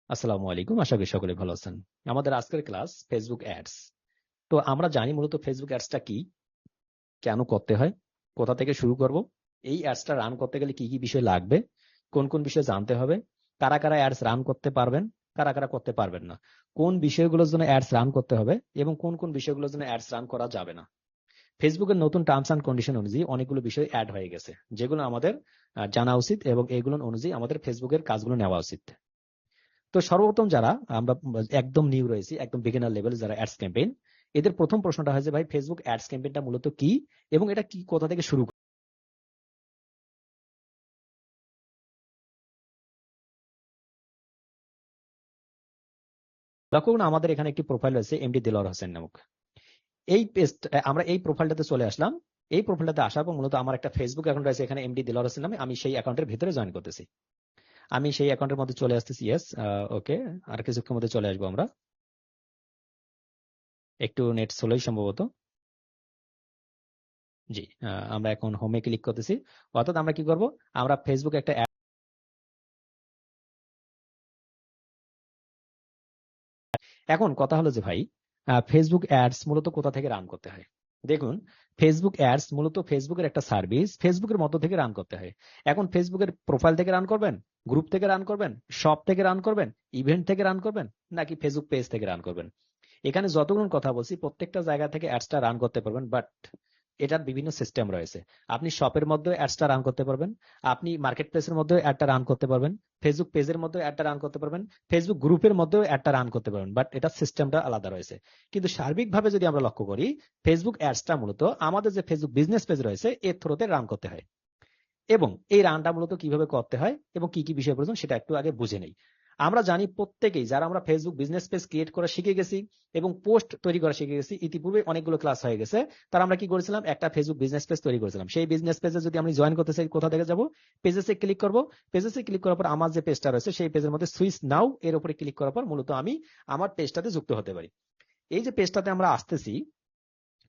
আসসালামু আলাইকুম, আশা করি সকলে ভালো আছেন। আমাদের আজকের ক্লাস ফেসবুক অ্যাডস। তো আমরা জানি মূলত ফেসবুক অ্যাডসটা কি, কেন করতে হয়, কোথা থেকে শুরু করব, এই অ্যাডসটা রান করতে গেলে কি কি বিষয় লাগবে, কোন কোন বিষয় জানতে হবে, কারা কারা অ্যাডস রান করতে পারবেন, কারা কারা করতে পারবেন না, কোন বিষয়গুলোর জন্য অ্যাডস রান করতে হবে এবং কোন কোন বিষয়গুলোর জন্য অ্যাডস রান করা যাবে না। ফেসবুকের নতুন টার্মস অ্যান্ড কন্ডিশন অনুযায়ী অনেকগুলো বিষয় অ্যাড হয়ে গেছে, যেগুলো আমাদের জানা উচিত এবং এগুলো অনুযায়ী আমাদের ফেসবুকের কাজগুলো নেওয়া উচিত। তো সর্বপ্রথম যারা আমরা একদম নিউ রয়েছি, একদম বিগিনার লেভেল যারা অ্যাডস ক্যাম্পেইন, এদের প্রথম প্রশ্নটা হয় যে ভাই ফেসবুক অ্যাডস ক্যাম্পেইনটা মূলত কি এবং এটা কি, কোথা থেকে শুরু করব? লক্ষ্য করুন, আমাদের এখানে একটি প্রোফাইল রয়েছে এমডি দিলওয়ার হোসেন নামক। এই পেজ, আমরা এই প্রোফাইলটাতে চলে আসলাম। এই প্রোফাইলটাতে আসার পর মূলত আমার একটা ফেসবুক অ্যাকাউন্ট রয়েছে এখানে এমডি দিলওয়ার হোসেন নামে। আমি সেই অ্যাকাউন্টের ভিতরে জয়েন করতেছি, আমি সেই অ্যাকাউন্টের মধ্যে চলে আসতেছি। ইয়েস, ওকে, আর কিছুক্ষণের মধ্যে চলে আসবো আমরা। একটু নেট স্লোই সম্ভবত। জি, আমরা এখন হোমে ক্লিক করতেছি। অর্থাৎ আমরা কি করব, আমরা ফেসবুক একটা এখন কথা হলো যে ভাই ফেসবুক অ্যাডস মূলত কোথা থেকে রান করতে হয়। দেখুন, ফেসবুক অ্যাডস মূলত ফেসবুকের একটা সার্ভিস, ফেসবুকের মধ্য থেকে রান করতে হয়। এখন ফেসবুকের প্রোফাইল থেকে রান করবেন, গ্রুপ থেকে রান করবেন, শপ থেকে রান করবেন, ইভেন্ট থেকে রান করবেন, নাকি ফেসবুক পেজ থেকে রান করবেন। এখানে যতগুলো কথা বলছি প্রত্যেকটা জায়গা থেকে অ্যাডসটা রান করতে পারবেন, বাট এটার বিভিন্ন সিস্টেম রয়েছে। আপনি শপের মধ্যে অ্যাডসটা রান করতে পারবেন, আপনি মার্কেট প্লেসের মধ্যে অ্যাডটা রান করতে পারবেন, ফেসবুক পেজের মধ্যে অ্যাডটা রান করতে পারবেন, ফেসবুক গ্রুপের মধ্যেও অ্যাডটা রান করতে পারবেন, বাট এটা সিস্টেমটা আলাদা রয়েছে। কিন্তু সার্বিকভাবে যদি আমরা লক্ষ্য করি, ফেসবুক অ্যাডসটা মূলত আমাদের যে ফেসবুক বিজনেস পেজ রয়েছে এর থ্রুতে রান করতে হয়। এবং এই রানটা মূলত কিভাবে করতে হয় এবং কি কি বিষয় প্রয়োজন সেটা একটু আগে বুঝে নেই। আমরা জানি প্রত্যেকেই, যারা আমরা ফেসবুক বিজনেস পেজ ক্রিয়েট করা শিখে গেছি এবং পোস্ট তৈরি করা শিখে গেছি, ইতিপূর্বে অনেকগুলো ক্লাস হয়ে গেছে, তারা আমরা কি করেছিলাম, একটা ফেসবুক বিজনেস পেজ তৈরি করেছিলাম। সেই বিজনেস পেজে যদি আমি জয়েন করতে চাই, কোথা থেকে যাব, পেজেসে ক্লিক করব। পেজেসে ক্লিক করার পর আমার যে পেজটা রয়েছে সেই পেজের মধ্যে সুইচ নাও এর উপরে ক্লিক করার পর মূলত আমি আমার পেজটাতে যুক্ত হতে পারি। এই যে পেজটাতে আমরা আসতেছি,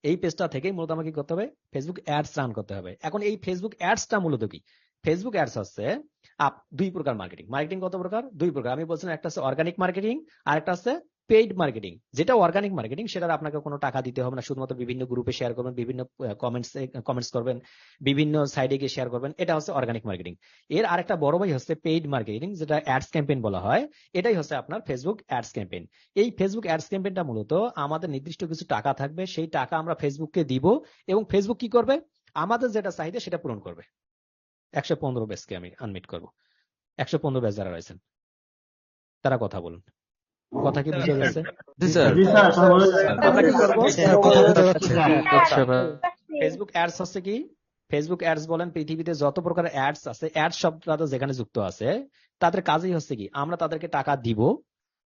এই পেজটা থেকেই মূলত আমাকে কি করতে হবে, ফেসবুক অ্যাডস রান করতে হবে। এখন এই ফেসবুক অ্যাডসটা মূলত কি, ফেসবুক অ্যাডস হচ্ছে দুই প্রকার মার্কেটিং। মার্কেটিং কত প্রকার, দুই প্রকার। আমি বলছিলাম একটা হচ্ছে অর্গানিক মার্কেটিং, আর একটা হচ্ছে পেইড মার্কেটিং। যেটা অর্গানিক মার্কেটিং সেটা আপনাকে কোনো টাকা দিতে হবে না, শুধুমাত্র বিভিন্ন গ্রুপে শেয়ার করবেন, বিভিন্ন কমেন্টস করবেন, বিভিন্ন সাইডে গিয়ে শেয়ার করবেন, এটা হচ্ছে অর্গানিক মার্কেটিং। এর আরেকটা বড় ভাই হচ্ছে পেইড মার্কেটিং, যেটা অ্যাডস ক্যাম্পেইন বলা হয়। এটাই হচ্ছে আপনার ফেসবুক অ্যাডস ক্যাম্পেইন। এই ফেসবুক অ্যাডস ক্যাম্পেইনটা মূলত আমাদের নির্দিষ্ট কিছু টাকা থাকবে, সেই টাকা আমরা ফেসবুককে দিব এবং ফেসবুক কি করবে, আমাদের যেটা চাহিদা সেটা পূরণ করবে। 115 ব্যাচকে আমি আনমিট করবো। 115 ব্যাচ যারা রয়েছেন তারা কথা বলুন। কথা কি বুঝে গেছে? জি স্যার। জি স্যার, কথা বলা যাচ্ছে। আমরা কি করবো, কথা বোঝা যাচ্ছে। আচ্ছা, ফেসবুক অ্যাডস হচ্ছে কি, ফেসবুক অ্যাডস বলেন, পৃথিবীতে যত প্রকার অ্যাডস আছে, অ্যাড শব্দটা যেখানে যুক্ত আছে, তাদের কাজই হচ্ছে কি, আমরা তাদেরকে টাকা দিব,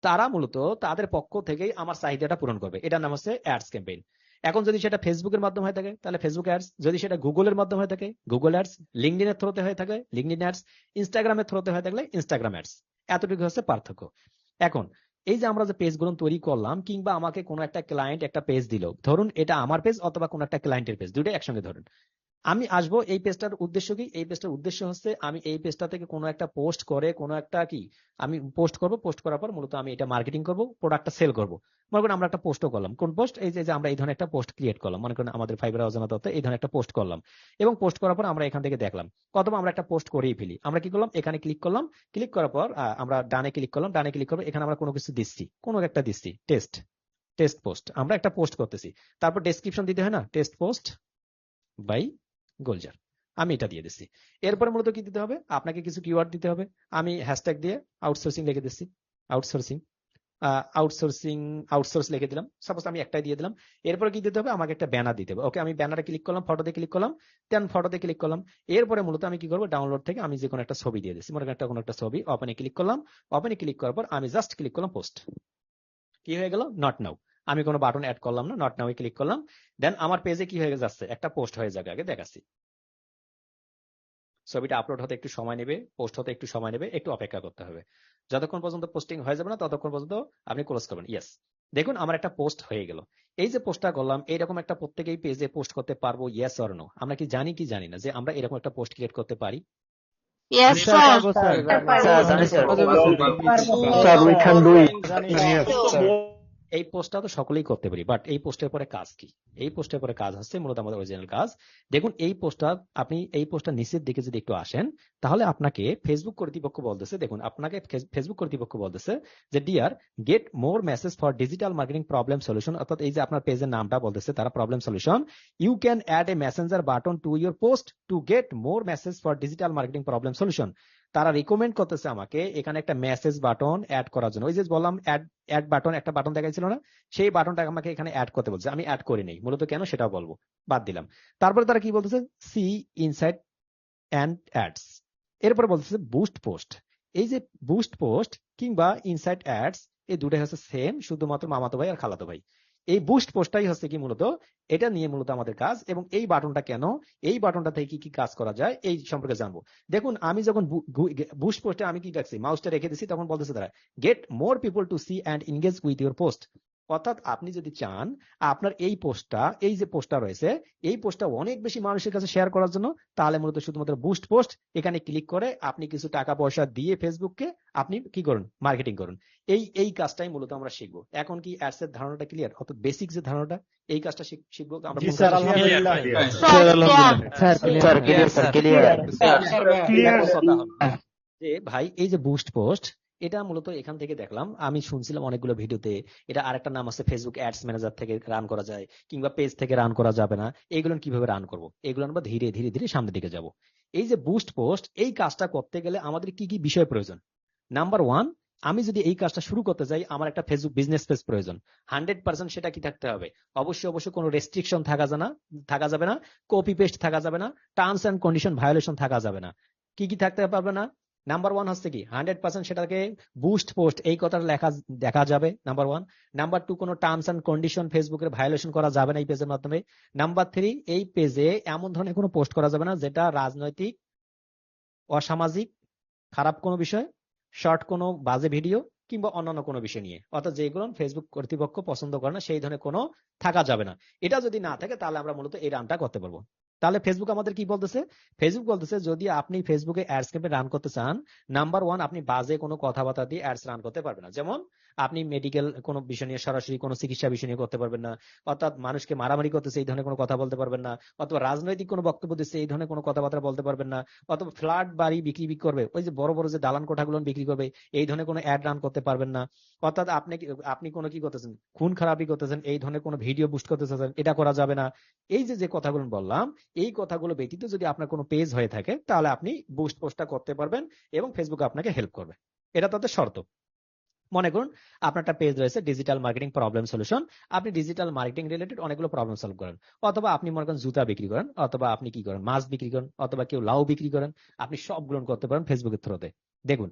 তারা মূলত তাদের পক্ষ থেকেই আমার চাহিদাটা পূরণ করবে। এটার নাম হচ্ছে অ্যাডস ক্যাম্পেইন। এখন যদি সেটা ফেসবুকের মাধ্যমে হয়ে থাকে তাহলে ফেসবুক অ্যাডস, যদি সেটা গুগলের মাধ্যমে হয়ে থাকে গুগল অ্যাডস, লিঙ্কডইনের থ্রুতে হয়ে থাকে লিঙ্কডইন অ্যাডস, ইনস্টাগ্রামের থ্রুতে হয়ে থাকলে ইনস্টাগ্রাম অ্যাডস। এতটুকু হচ্ছে পার্থক্য। এখন এই যে আমরা যে পেজগুলো তৈরি করলাম, কিংবা আমাকে কোনো একটা ক্লায়েন্ট একটা পেজ দিল, ধরুন এটা আমার পেজ অথবা কোনো একটা ক্লায়েন্টের পেজ, দুইটা একসঙ্গে ধরুন। আমি আসবো, এই পেজটার উদ্দেশ্য কি, এই পেজটার উদ্দেশ্য হচ্ছে আমি এই পেজটা থেকে কোনো একটা পোস্ট করে, কোনো একটা কি আমি পোস্ট করব, পোস্ট করার পর মূলত আমি এটা মার্কেটিং করব, প্রোডাক্টটা সেল করব। মনে করেন আমরা একটা পোস্টও করলাম, কোন পোস্ট, এই যে আমরা এই ধরনের একটা পোস্ট ক্রিয়েট করলাম, মনে করেন আমাদের ফাইবার অজানা তথ্য, এই ধরনের একটা পোস্ট করলাম এবং পোস্ট করার পর আমরা এখান থেকে দেখলাম, অথবা আমরা একটা পোস্ট করেই ফেলি। আমরা কি করলাম, এখানে ক্লিক করলাম, ক্লিক করার পর আমরা ডানে ক্লিক করলাম, ডানে ক্লিক করবো, এখানে আমরা কোনো কিছু দিচ্ছি, কোনো একটা দিচ্ছি, টেস্ট, টেস্ট পোস্ট, আমরা একটা পোস্ট করতেছি। তারপর ডেসক্রিপশন দিতে হয় না, টেস্ট পোস্ট বাই গোলজার, আমি এটা দিয়ে দিচ্ছি। এরপরে মূলত কি দিতে হবে, আপনাকে কিছু কিওয়ার্ড দিতে হবে। আমি হ্যাশট্যাগ দিয়ে আউটসোর্সিং লিখে দিচ্ছি, আউটসোর্সিং, আউটসোর্সিং, আউটসোর্স লিখে দিলাম, সাপোজ আমি একটাই দিয়ে দিলাম। এরপরে কি দিতে হবে, আমাকে একটা ব্যানার দিতে হবে। ওকে, আমি ব্যানারে ক্লিক করলাম, ফটোতে ক্লিক করলাম, দেন ফটোতে ক্লিক করলাম। এরপরে মূলত আমি কি করবো, ডাউনলোড থেকে আমি যে কোনো একটা ছবি দিয়ে দিচ্ছি, মনে করেন কোনো একটা ছবি, ওপেনে ক্লিক করলাম। ওপেনে ক্লিক করার পর আমি জাস্ট ক্লিক করলাম পোস্ট, কি হয়ে গেল, নট নাও। আমি কোনো বাটন অ্যাড করলাম না, নট নাও ক্লিক করলাম। দেন আমার পেজে কি হয়ে যাচ্ছে, একটা পোস্ট হয়ে যাবে। আগে দেখাচ্ছি, ছবিটা আপলোড হতে একটু সময় নেবে, পোস্ট হতে একটু সময় নেবে, একটু অপেক্ষা করতে হবে। যতক্ষণ পর্যন্ত পোস্টিং হয়ে যাবে না ততক্ষণ পর্যন্ত আপনি ক্লোজ করবেন। ইয়েস, দেখুন আমার একটা পোস্ট হয়ে গেল। এই যে পোস্টটা করলাম, এইরকম একটা প্রত্যেকেই পেজে পোস্ট করতে পারবো, ইয়েস অর নো? আমরা কি জানি কি জানি না যে আমরা এরকম একটা পোস্ট ক্রিয়েট করতে পারি? Yes, sir sir. পারবো স্যার স্যার জানি sir sir we can do it এই পোস্টটা তো সকলেই করতে পারি, বাট এই পোস্টের পরে কাজ কি? এই পোস্টের পরে কাজ হচ্ছে মূলত আমাদের অরিজিনাল কাজ। দেখুন এই পোস্টটা, আপনি এই পোস্টটা নিচের দিকে যদি একটু আসেন, তাহলে আপনাকে ফেসবুক কর্তৃপক্ষ বলতেছে, দেখুন আপনাকে ফেসবুক কর্তৃপক্ষ বলতেছে যে dear get more message for digital marketing problem solution, অর্থাৎ এই যে আপনার পেজের নামটা বলতেছে তারা problem solution, you can add a messenger button to your post to get more message for digital marketing problem solution. তারা রিকমেন্ড করতেছে আমাকে এখানে একটা মেসেজ বাটন অ্যাড করার জন্য। ওই যে বললাম অ্যাড বাটন, একটা বাটন দেখাইছিল না, সেই বাটনটা আমাকে এখানে অ্যাড করতে বলছে। আমি অ্যাড করি নাই, মূলত কেন সেটাও বলবো, বাদ দিলাম। তারপরে তারা কি বলতেছে, সি ইনসাইট অ্যান্ড অ্যাডস। এরপরে বলতেছে বুস্ট পোস্ট। এই যে বুস্ট পোস্ট কিংবা ইনসাইট অ্যাডস, এই দুটাই হচ্ছে সেম, শুধুমাত্র মামাতো ভাই আর খালাতো ভাই। এই বুস্ট পোস্টটাই হচ্ছে কি মূলত, এটা নিয়ে মূলত আমাদের কাজ। এবং এই বাটনটা কেন, এই বাটনটা থেকে কি কি কাজ করা যায় এই সম্পর্কে জানবো। দেখুন আমি যখন বুস্ট পোস্টে আমি কি দেখছি, মাউসটা রেখে দিচ্ছি, তখন বলতেছে তারা get more people to see and engage with your post. অর্থাৎ আপনি যদি চান আপনার এই পোস্টটা, এই যে পোস্টটা রয়েছে, এই পোস্টটা অনেক বেশি মানুষের কাছে শেয়ার করার জন্য, তাহলে মূলত শুধুমাত্র বুস্ট পোস্ট এখানে ক্লিক করে আপনি কিছু টাকা পয়সা দিয়ে ফেসবুককে আপনি কি করুন, মার্কেটিং করুন। এই কাজটাই মূলত আমরা শিখবো। এখন কি অ্যাডস এর ধারণাটা ক্লিয়ার? অত বেসিক যে ধারণাটা, এই কাজটা শিখবো আমরা। জি স্যার আলহামদুলিল্লাহ Sir, আলহামদুলিল্লাহ sir clear sir clear clear যে ভাই এই যে বুস্ট পোস্ট, এটা মূলত এখান থেকে দেখলাম, আমি শুনছিলাম অনেকগুলো ভিডিওতে এটা আরেকটা নাম আছে ফেসবুক অ্যাডস ম্যানেজার থেকে রান করা যায়, কিংবা পেজ থেকে রান করা যাবে না। এগুলো কিভাবে রান করব, এগুলো আমরা ধীরে ধীরে ধীরে সামনের দিকে যাব। এই যে বুস্ট পোস্ট, এই কাজটা করতে গেলে আমাদের কি কি বিষয় প্রয়োজন? নাম্বার ওয়ান, আমি যদি এই কাজটা শুরু করতে চাই, আমার একটা ফেসবুক বিজনেস পেজ প্রয়োজন। 100% সেটা কি থাকতে হবে? অবশ্যই কোনো রেস্ট্রিকশন থাকা যাবে না, কপি পেস্ট থাকা যাবে না, টার্মস এন্ড কন্ডিশন ভায়োলেশন থাকা যাবে না। কি কি থাকতে পারবে না? নাম্বার ওয়ান হচ্ছে কি 100% সেটাকে বুস্ট পোস্ট এই কথাটা লেখা দেখা যাবে, নাম্বার ওয়ান। নাম্বার টু, কোনো টার্মস এন্ড কন্ডিশন ফেসবুকের ভায়োলেশন করা যাবে না এই পেজের মাধ্যমে। নাম্বার থ্রি, এই পেজে এমন ধরনের কোনো পোস্ট করা যাবে না যেটা রাজনৈতিক, অসামাজিক, খারাপ কোনো বিষয়, শর্ট কোনো বাজে ভিডিও, কিংবা অন্যান্য কোনো বিষয় নিয়ে, অর্থাৎ যেগুলো ফেসবুক কর্তৃপক্ষ পছন্দ করে না সেই ধরনের কোনো থাকা যাবে না। এটা যদি না থাকে তাহলে আমরা মূলত এই রানটা করতে পারবো। তাহলে ফেসবুক আমাদের কি বলতেছে? ফেসবুক বলতেছে যদি আপনি ফেসবুকে অ্যাডস ক্যাম্পেইন রান করতে চান, নাম্বার ওয়ান, আপনি বাজে কোনো কথাবার্তা দিয়ে অ্যাডস রান করতে পারবেন না। যেমন আপনি মেডিকেল কোনো বিষয় নিয়ে, সরাসরি কোনো চিকিৎসা বিষয় নিয়ে করতে পারবেন না, অর্থাৎ মানুষকে মারামারি করতেছে এই ধরনের কোনো কথা বলতে পারবেন না, অথবা রাজনৈতিক কোনো বক্তব্য দিচ্ছে এই ধরনের কোনো কথাবার্তা বলতে পারবেন না, অথবা ফ্ল্যাট বাড়ি বিক্রি করবে, ওই যে বড় বড় যে দালান কোঠাগুলো বিক্রি করবে, এই ধরনের কোনো অ্যাড রান করতে পারবেন না। অর্থাৎ আপনি কোনো কি করতেছেন, খুন খারাপি করতেছেন, এই ধরনের কোনো ভিডিও বুস্ট করতেছেন, এটা করা যাবে না। এই যে কথাগুলো বললাম, এই কথাগুলো ব্যতীত যদি আপনার কোনো পেজ হয়ে থাকে, তাহলে আপনি বুস্ট পোস্টটা করতে পারবেন এবং ফেসবুক আপনাকে হেল্প করবে। এটা তাদের শর্ত। মনে করুন আপনার একটা পেজ রয়েছে ডিজিটাল মার্কেটিং প্রবলেম সলিউশন, আপনি ডিজিটাল মার্কেটিং রিলেটেড অনেকগুলো প্রবলেম সলভ করেন, অথবা আপনি মনে করেন জুতা বিক্রি করেন, অথবা আপনি কি করেন, মাছ বিক্রি করেন, অথবা কেউ লাউ বিক্রি করেন, আপনি সবগুলো করতে পারেন ফেসবুকের থ্রুতে। দেখুন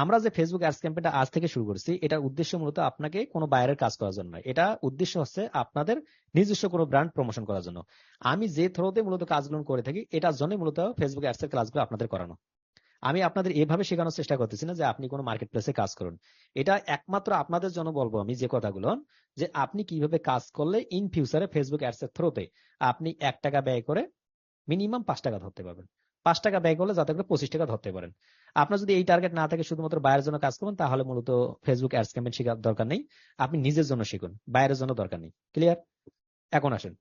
আমরা যে ফেসবুক অ্যাডস ক্যাম্পেইনটা আজ থেকে শুরু করছি, এটা উদ্দেশ্য মূলত আপনাকে কোনো বাইরের কাজ করার জন্য নয়, এটা উদ্দেশ্য হচ্ছে আপনাদের নিজস্ব কোনো ব্র্যান্ড প্রমোশন করার জন্য। আমি যে থ্রুতে মূলত কাজগুলো করে থাকি, এটার জন্য মূলত ফেসবুক অ্যাডস এর ক্লাসগুলো আপনাদের করানো। আমি আপনাদের এভাবে শেখানোর চেষ্টা করতেছি না যে আপনি কোনো মার্কেট প্লেসে কাজ করুন, এটা একমাত্র আপনাদের জন্য বলবো আমি যে কথাগুলো, যে আপনি কিভাবে কাজ করলে ইন ফিউচারে ফেসবুক অ্যাডস এর থ্রুতে আপনি 1 টাকা ব্যয় করে মিনিমাম 5 টাকা ধরতে পারবেন। 5 টাকা ব্যয় করলে যাতে করে 25 টাকা ধরতে পারেন। আপনার যদি এই টার্গেট না থাকে, শুধুমাত্র বাইরের জন্য কাজ করবেন, তাহলে মূলত ফেসবুক অ্যাডস ক্যাম্পেইন শেখার দরকার নেই। আপনি নিজের জন্য শিখুন, বাইরের জন্য দরকার নেই। ক্লিয়ার? এখন আসেন,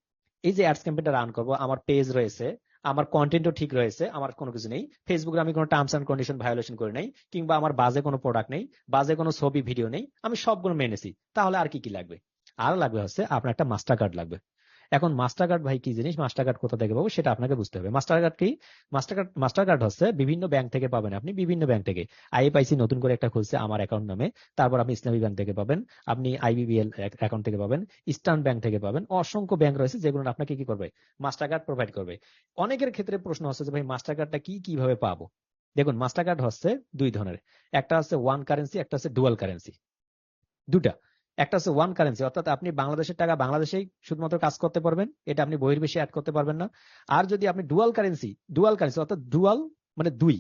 এই যে অ্যাডস ক্যাম্পেইনটা রান করবো, আমার পেজ রয়েছে, আমার কন্টেন্টও ঠিক রয়েছে, আমার কোনো কিছু নেই, ফেসবুকে আমি কোনো টার্মস এন্ড কন্ডিশন ভায়োলেশন করে নাই, কিংবা আমার বাজে কোনো প্রোডাক্ট নেই, বাজে কোনো ছবি ভিডিও নেই, আমি সবগুলো মেনেছি, তাহলে আর কি কি লাগবে? আর লাগবে হচ্ছে আপনার একটা মাস্টার কার্ড লাগবে। এখন মাস্টার কার্ড ভাই কি জিনিস, মাস্টার কার্ড কোথা থেকে পাবো সেটা আপনাকে বুঝতে হবে। মাস্টার কার্ড কি? মাস্টার কার্ড হচ্ছে বিভিন্ন ব্যাংক থেকে পাবেন, আপনি বিভিন্ন ব্যাংক থেকে। আইএফআইসি নতুন করে একটা খুলছে আমার অ্যাকাউন্ট নামে, তারপর আপনি ইসলামী ব্যাংক থেকে পাবেন, আপনি আইবিবিএল অ্যাকাউন্ট থেকে পাবেন, ইস্টার্ন ব্যাংক থেকে পাবেন, অসংখ্য ব্যাংক রয়েছে যেগুলো আপনাকে কি করবে, মাস্টার কার্ড প্রোভাইড করবে। অনেকের ক্ষেত্রে প্রশ্ন হচ্ছে যে ভাই মাস্টার কার্ডটা কিভাবে পাবো? দেখুন মাস্টার কার্ড হচ্ছে দুই ধরনের, একটা হচ্ছে ওয়ান কারেন্সি, একটা হচ্ছে ডুয়াল কারেন্সি, দুটা। একটা হচ্ছে ওয়ান কারেন্সি, অর্থাৎ আপনি বাংলাদেশের টাকা বাংলাদেশেই শুধুমাত্র কাজ করতে পারবেন, এটা আপনি বহির্বিশ্বে অ্যাড করতে পারবেন না। আর যদি আপনি ডুয়াল কারেন্সি অর্থাৎ ডুয়াল মানে দুই,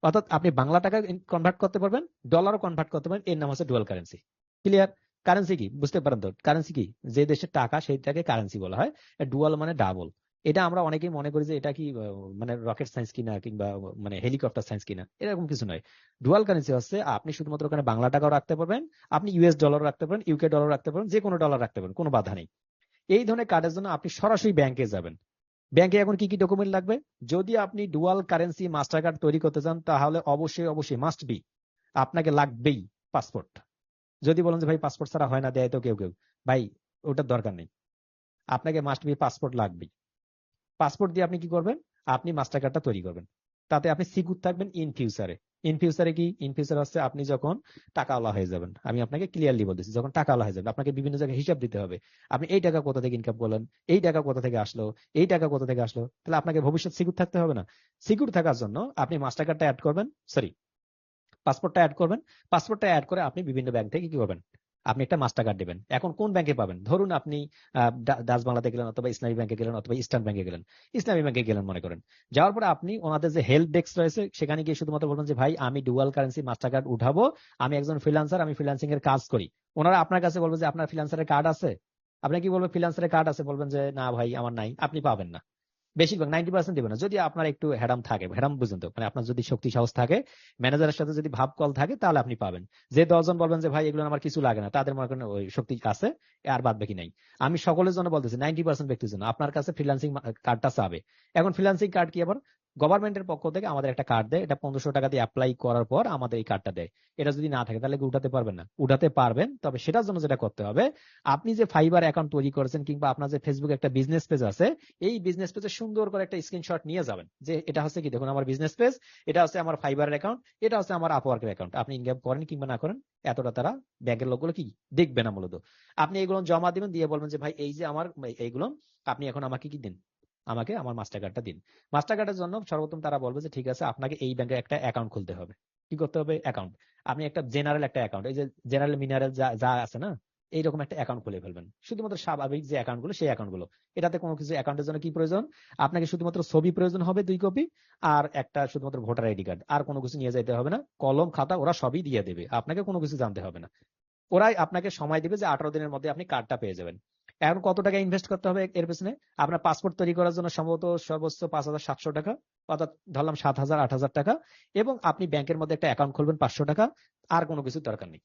অর্থাৎ আপনি বাংলা টাকা কনভার্ট করতে পারবেন, ডলারও কনভার্ট করতে পারবেন, এর নাম হচ্ছে ডুয়াল কারেন্সি। ক্লিয়ার? কারেন্সি কি বুঝতে পারেন তো? কারেন্সি কি, যে দেশের টাকা সেইটাকে কারেন্সি বলা হয়, ডুয়াল মানে ডাবল। এটা আমরা অনেকেই মনে করি যে এটা কি মানে রকেট সায়েন্স কিনা কিংবা মানে হেলিকপ্টার সায়েন্স কিনা, এরকম কিছু নয়। ডুয়াল কারেন্সি হচ্ছে আপনি শুধুমাত্র ওখানে বাংলা টাকাও রাখতে পারবেন, আপনি ইউএস ডলার রাখতে পারেন, ইউকে ডলার রাখতে পারেন, যে কোনো ডলার রাখতে পারেন, কোনো বাধা নেই। এই ধরনের কার্ডের জন্য আপনি সরাসরি ব্যাংকে যাবেন। ব্যাংকে এখন কি কি ডকুমেন্ট লাগবে? যদি আপনি ডুয়াল কারেন্সি মাস্টার কার্ড তৈরি করতে চান তাহলে অবশ্যই অবশ্যই মাস্ট বি আপনাকে লাগবেই পাসপোর্ট। যদি বলেন যে ভাই পাসপোর্ট ছাড়া হয় না, দেয় তো কেউ কেউ, ভাই ওটার দরকার নেই, আপনাকে মাস্ট বি পাসপোর্ট লাগবেই। পাসপোর্ট দিয়ে আপনি কি করবেন? আপনি মাস্টার কার্ডটা তৈরি করবেন। তাতে আপনি সিকিউর থাকবেন ইন ফিউচারে। ইন ফিউচারে কি? ইন ফিউচার হচ্ছে আপনি যখন টাকাওয়ালা হয়ে যাবেন, আমি আপনাকে ক্লিয়ারলি বলতেছি, যখন টাকাওয়ালা হয়ে যাবেন আপনাকে বিভিন্ন জায়গায় হিসাব দিতে হবে। আপনি এই টাকা কোথা থেকে ইনকাম করলেন, এই টাকা কোথা থেকে আসলো, এই টাকা কোথা থেকে আসলো, তাহলে আপনাকে ভবিষ্যৎ সিকিউর থাকতে হবে না? সিকিউর থাকার জন্য আপনি মাস্টার কার্ডটা অ্যাড করবেন, সরি পাসপোর্টটা অ্যাড করবেন। পাসপোর্টটা অ্যাড করে আপনি বিভিন্ন ব্যাংক থেকে কি করবেন? আপনি একটা মাস্টার কার্ড দেবেন। এখন কোন ব্যাংকে পাবেন? ধরুন আপনি ডাচ বাংলাতে গেলেন, অথবা ইসলামী ব্যাংকে গেলেন, অথবা ইস্টার্ন ব্যাংকে গেলেন। ইসলামী ব্যাংকে গেলেন মনে করেন, যাওয়ার পরে আপনি ওনাদের যে হেল্প ডেস্ক রয়েছে সেখানে গিয়ে শুধুমাত্র বলবেন যে ভাই আমি ডুয়াল কারেন্সি মাস্টার কার্ড উঠাবো, আমি একজন ফ্রিল্যান্সার, আমি ফ্রিল্যান্সিং এর কাজ করি। ওনারা আপনার কাছে বলবে যে আপনার ফ্রিল্যান্সারের কার্ড আছে? আপনি কি বলবেন ফ্রিল্যান্সারের কার্ড আছে? বলবেন যে না ভাই আমার নাই, আপনি পাবেন না। বেশিরভাগ 90% দেবে না। যদি আপনার একটু হ্যাডাম থাকে, হ্যাডাম বুঝেন তো, মানে আপনার যদি শক্তি সাহস থাকে, ম্যানেজারের সাথে যদি ভাব কল থাকে, তাহলে আপনি পাবেন। যে 10 জন বলবেন যে ভাই এগুলো আমার কিছু লাগে না, তাদের মনে করেন ওই শক্তি আছে, আর বাদ বাকি নাই। আমি সকলের জন্য বলতেছি, 90% ব্যক্তির জন্য আপনার কাছে ফ্রিল্যান্সিং কার্ডটা চাবে। এখন ফ্রিল্যান্সিং কার্ড কি? আবার গভর্নমেন্টের পক্ষ থেকে আমাদের একটা কার্ড দেয়, এটা 1500 টাকা দিয়ে অ্যাপ্লাই করার পর আমাদের এই কার্ডটা দেয়। এটা যদি না থাকে তাহলে কি উঠাতে পারবেন না? উঠাতে পারবেন, তবে সেটার জন্য যেটা করতে হবে, আপনি যে ফাইবার অ্যাকাউন্ট তৈরি করেছেন কিংবা আপনার যে ফেসবুকে একটা বিজনেস পেজ আছে, এই বিজনেস পেজে সুন্দর করে একটা স্ক্রিনশট নিয়ে যাবেন, যে এটা হচ্ছে কি দেখুন আমার বিজনেস পেজ, এটা হচ্ছে আমার ফাইবারের অ্যাকাউন্ট, এটা হচ্ছে আমার আপওয়ার্কের অ্যাকাউন্ট। আপনি ইনকাম করেন কিংবা না করেন, এতটা তারা ব্যাংকের লোকগুলো কি দেখবে না মূলত। আপনি এগুলো জমা দিবেন, দিয়ে বলবেন যে ভাই এই যে আমার এইগুলো, আপনি এখন আমাকে কি দিন, আমাকে আমার মাস্টার কার্ডটা দিন। মাস্টার কার্ডের জন্য সর্বপ্রথম তারা বলবে যে ঠিক আছে আপনাকে এই ব্যাংকে একটা অ্যাকাউন্ট খুলতে হবে। কি করতে হবে? অ্যাকাউন্ট। আপনি একটা জেনারেল একটা অ্যাকাউন্ট, এই যে জেনারেল মিনারেল যা যা আছে না, এইরকম একটা অ্যাকাউন্ট খুলে ফেলবেন। শুধুমাত্র স্বাভাবিক যে অ্যাকাউন্ট গুলো, সেই অ্যাকাউন্ট গুলো। এটাতে কোনো কিছু অ্যাকাউন্টের জন্য কি প্রয়োজন? আপনাকে শুধুমাত্র ছবি প্রয়োজন হবে 2 কপি, আর একটা শুধুমাত্র ভোটার আইডি কার্ড। আর কোনো কিছু নিয়ে যেতে হবে না, কলম খাতা ওরা সবই দিয়ে দেবে, আপনাকে কোনো কিছু জানতে হবে না। ওরাই আপনাকে সময় দিবে যে 18 দিনের মধ্যে আপনি কার্ডটা পেয়ে যাবেন। এখন কত টাকা ইনভেস্ট করতে হবে এর পেছনে? আপনার পাসপোর্ট তৈরি করার জন্য সম্ভবত সর্বোচ্চ 5700 টাকা, অর্থাৎ ধরলাম 7000 8000 টাকা, এবং আপনি ব্যাংকের মধ্যে একটা অ্যাকাউন্ট খুলবেন 500 টাকা। আর কোনো কিছু দরকার নেই,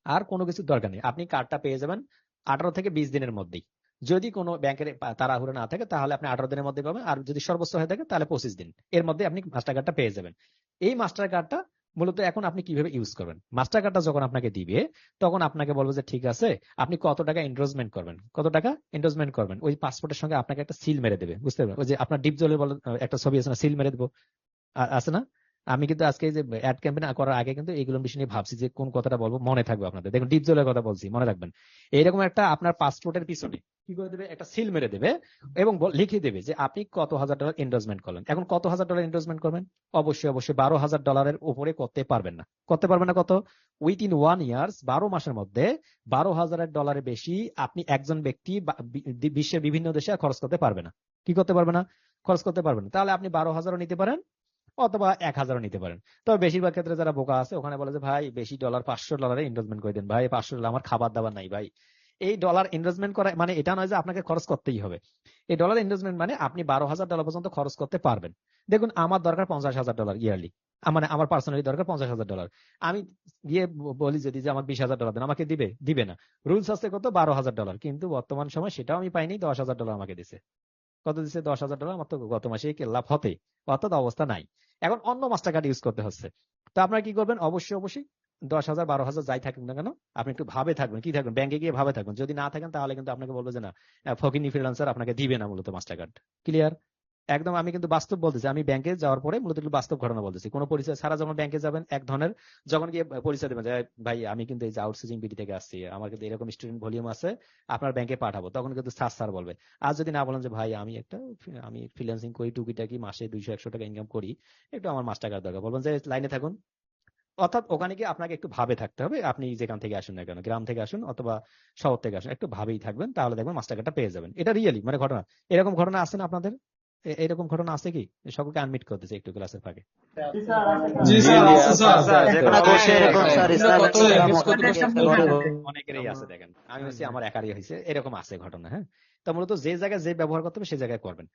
আর কোনো কিছু দরকার নেই। আপনি কার্ডটা পেয়ে যাবেন 18 থেকে 20 দিনের মধ্যেই। যদি কোনো ব্যাংকের তাড়াহুড়ো না থাকে তাহলে আপনি 18 দিনের মধ্যে পাবেন, আর যদি সর্বোচ্চ হয়ে থাকে তাহলে 25 দিন এর মধ্যে আপনি মাস্টার কার্ডটা পেয়ে যাবেন। এই মাস্টার কার্ডটা মূলত এখন আপনি কিভাবে ইউজ করবেন? মাস্টার কার্ডটা যখন আপনাকে দিবে, তখন আপনাকে বলবো যে ঠিক আছে আপনি কত টাকা এনরোলমেন্ট করবেন। কত টাকা এনরোলমেন্ট করবেন? ওই পাসপোর্টের সঙ্গে আপনাকে একটা সিল মেরে দেবে, বুঝতে পারবেন? ওই যে আপনার ডিপ জলের একটা ছবি আছে না, সিল মেরে দেবো, আছে না? আমি কিন্তু আজকে যে অ্যাড ক্যাম্পেইন করার আগে কিন্তু এইগুলো বিষয় নিয়ে ভাবছি যে কোন কথাটা বলবো, মনে থাকবে আপনাদের। দেখুন ডিপ জলের কথা বলছি, মনে রাখবেন। এইরকম একটা আপনার পাসপোর্টের পিছনে কি করে দেবে? একটা সিল মেরে দেবে, এবং লিখে দেবে যে আপনি কত হাজার ডলার এন্ডোজমেন্ট করলেন। এখন কত হাজার ডলার এন্ডোজমেন্ট করবেন? অবশ্যই অবশ্যই $12,000 উপরে করতে পারবেন না। করতে পারবেন না কত? উইথিন 1 ইয়ার্স, 12 মাসের মধ্যে $12,000 বেশি আপনি একজন ব্যক্তি বিশ্বের বিভিন্ন দেশে খরচ করতে পারবে না। কি করতে পারবে না? খরচ করতে পারবেন না। তাহলে আপনি 12,000 নিতে পারেন, অথবা 1000 নিতে পারেন। তবে বেশিরভাগ ক্ষেত্রে যারা বোকা আছে ওখানে বলে যে ভাই বেশি ডলার, $500 ইনভেস্টমেন্ট করে দেন ভাই, $500 আমার খাবার দাবার নাই ভাই। এই ডলার ইনভেস্টমেন্ট করা মানে এটা নয় যে আপনাকে খরচ করতেই হবে। এই ডলার ইনভেস্টমেন্ট মানে আপনি $12,000 পর্যন্ত খরচ করতে পারবেন। দেখুন আমার দরকার $50,000 ইয়ারলি, মানে আমার পার্সোনালি দরকার $50,000। আমি গিয়ে বলি যদি যে আমার $20,000 দেন, আমাকে দিবে? দিবে না। রুলস আছে কত? $12,000। কিন্তু বর্তমান সময় সেটাও আমি পাইনি, $10,000 আমাকে দিছে। কত দিচ্ছে? $10,000। আমার তো গত মাসে লাভ হতে, অর্থাৎ অবস্থা নাই। এখন অন্য মাস্টার কার্ড ইউজ করতে হচ্ছে। তো আপনারা কি করবেন? অবশ্যই অবশ্যই 10,000 12,000 যাই থাকুন না কেন, আপনি একটু ভাবে থাকবেন। কি থাকবেন? ব্যাংকে গিয়ে ভাবে থাকবেন। যদি না থাকেন তাহলে কিন্তু আপনাকে বলবো যে না, ফকিনি ফ্রিল্যান্সার আপনাকে দিবে না মূলত মাস্টার কার্ড। ক্লিয়ার? একদম আমি কিন্তু বাস্তব বলতেছি। আমি ব্যাংকে যাওয়ার পরে মূলত একটু বাস্তব ঘটনা বলতেছি। কোনো পরিচয় ছাড়া যখন ব্যাংকে যাবেন এক ধরনের, যখন গিয়ে পরিচয় দেবেন যে ভাই আমি কিন্তু এই যে আউটসোর্সিং বিডি থেকে আসছি, আমার কিন্তু এরকম স্টুডেন্ট ভলিউম আছে, আপনার ব্যাংকে পাঠাবো, তখন কিন্তু স্যার বলবে। আর যদি না বলেন যে ভাই আমি ফ্রিল্যান্সিং করি, টুকিটাকি মাসে 200-100 টাকা ইনকাম করি, একটু আমার মাস্টার কার্ড দরকার, বলবেন যে লাইনে থাকুন। অর্থাৎ ওখানে গিয়ে আপনাকে একটু ভাবে থাকতে হবে। আপনি যেখান থেকে আসুন না কেন, গ্রাম থেকে আসুন অথবা শহর থেকে আসুন, একটু ভাবেই থাকবেন, তাহলে দেখবেন মাস্টার কার্ডটা পেয়ে যাবেন। এটা রিয়েলি মানে ঘটনা। এরকম ঘটনা আছে না আপনাদের? এরকম ঘটনা আছে কি? সকলকে আনমিট করতেছে একটু ক্লাসের ফাঁকে। জি স্যার, আছে স্যার। যেকোনো দেশে এরকম স্যার ইসলামিক অনেকেরই আছে দেখেন। আমি বলছি আমার একারই হয়েছে, এরকম আছে ঘটনা। হ্যাঁ, তা মূলত যে জায়গায় যে ব্যবহার করতে হবে সেই জায়গায় করবেন।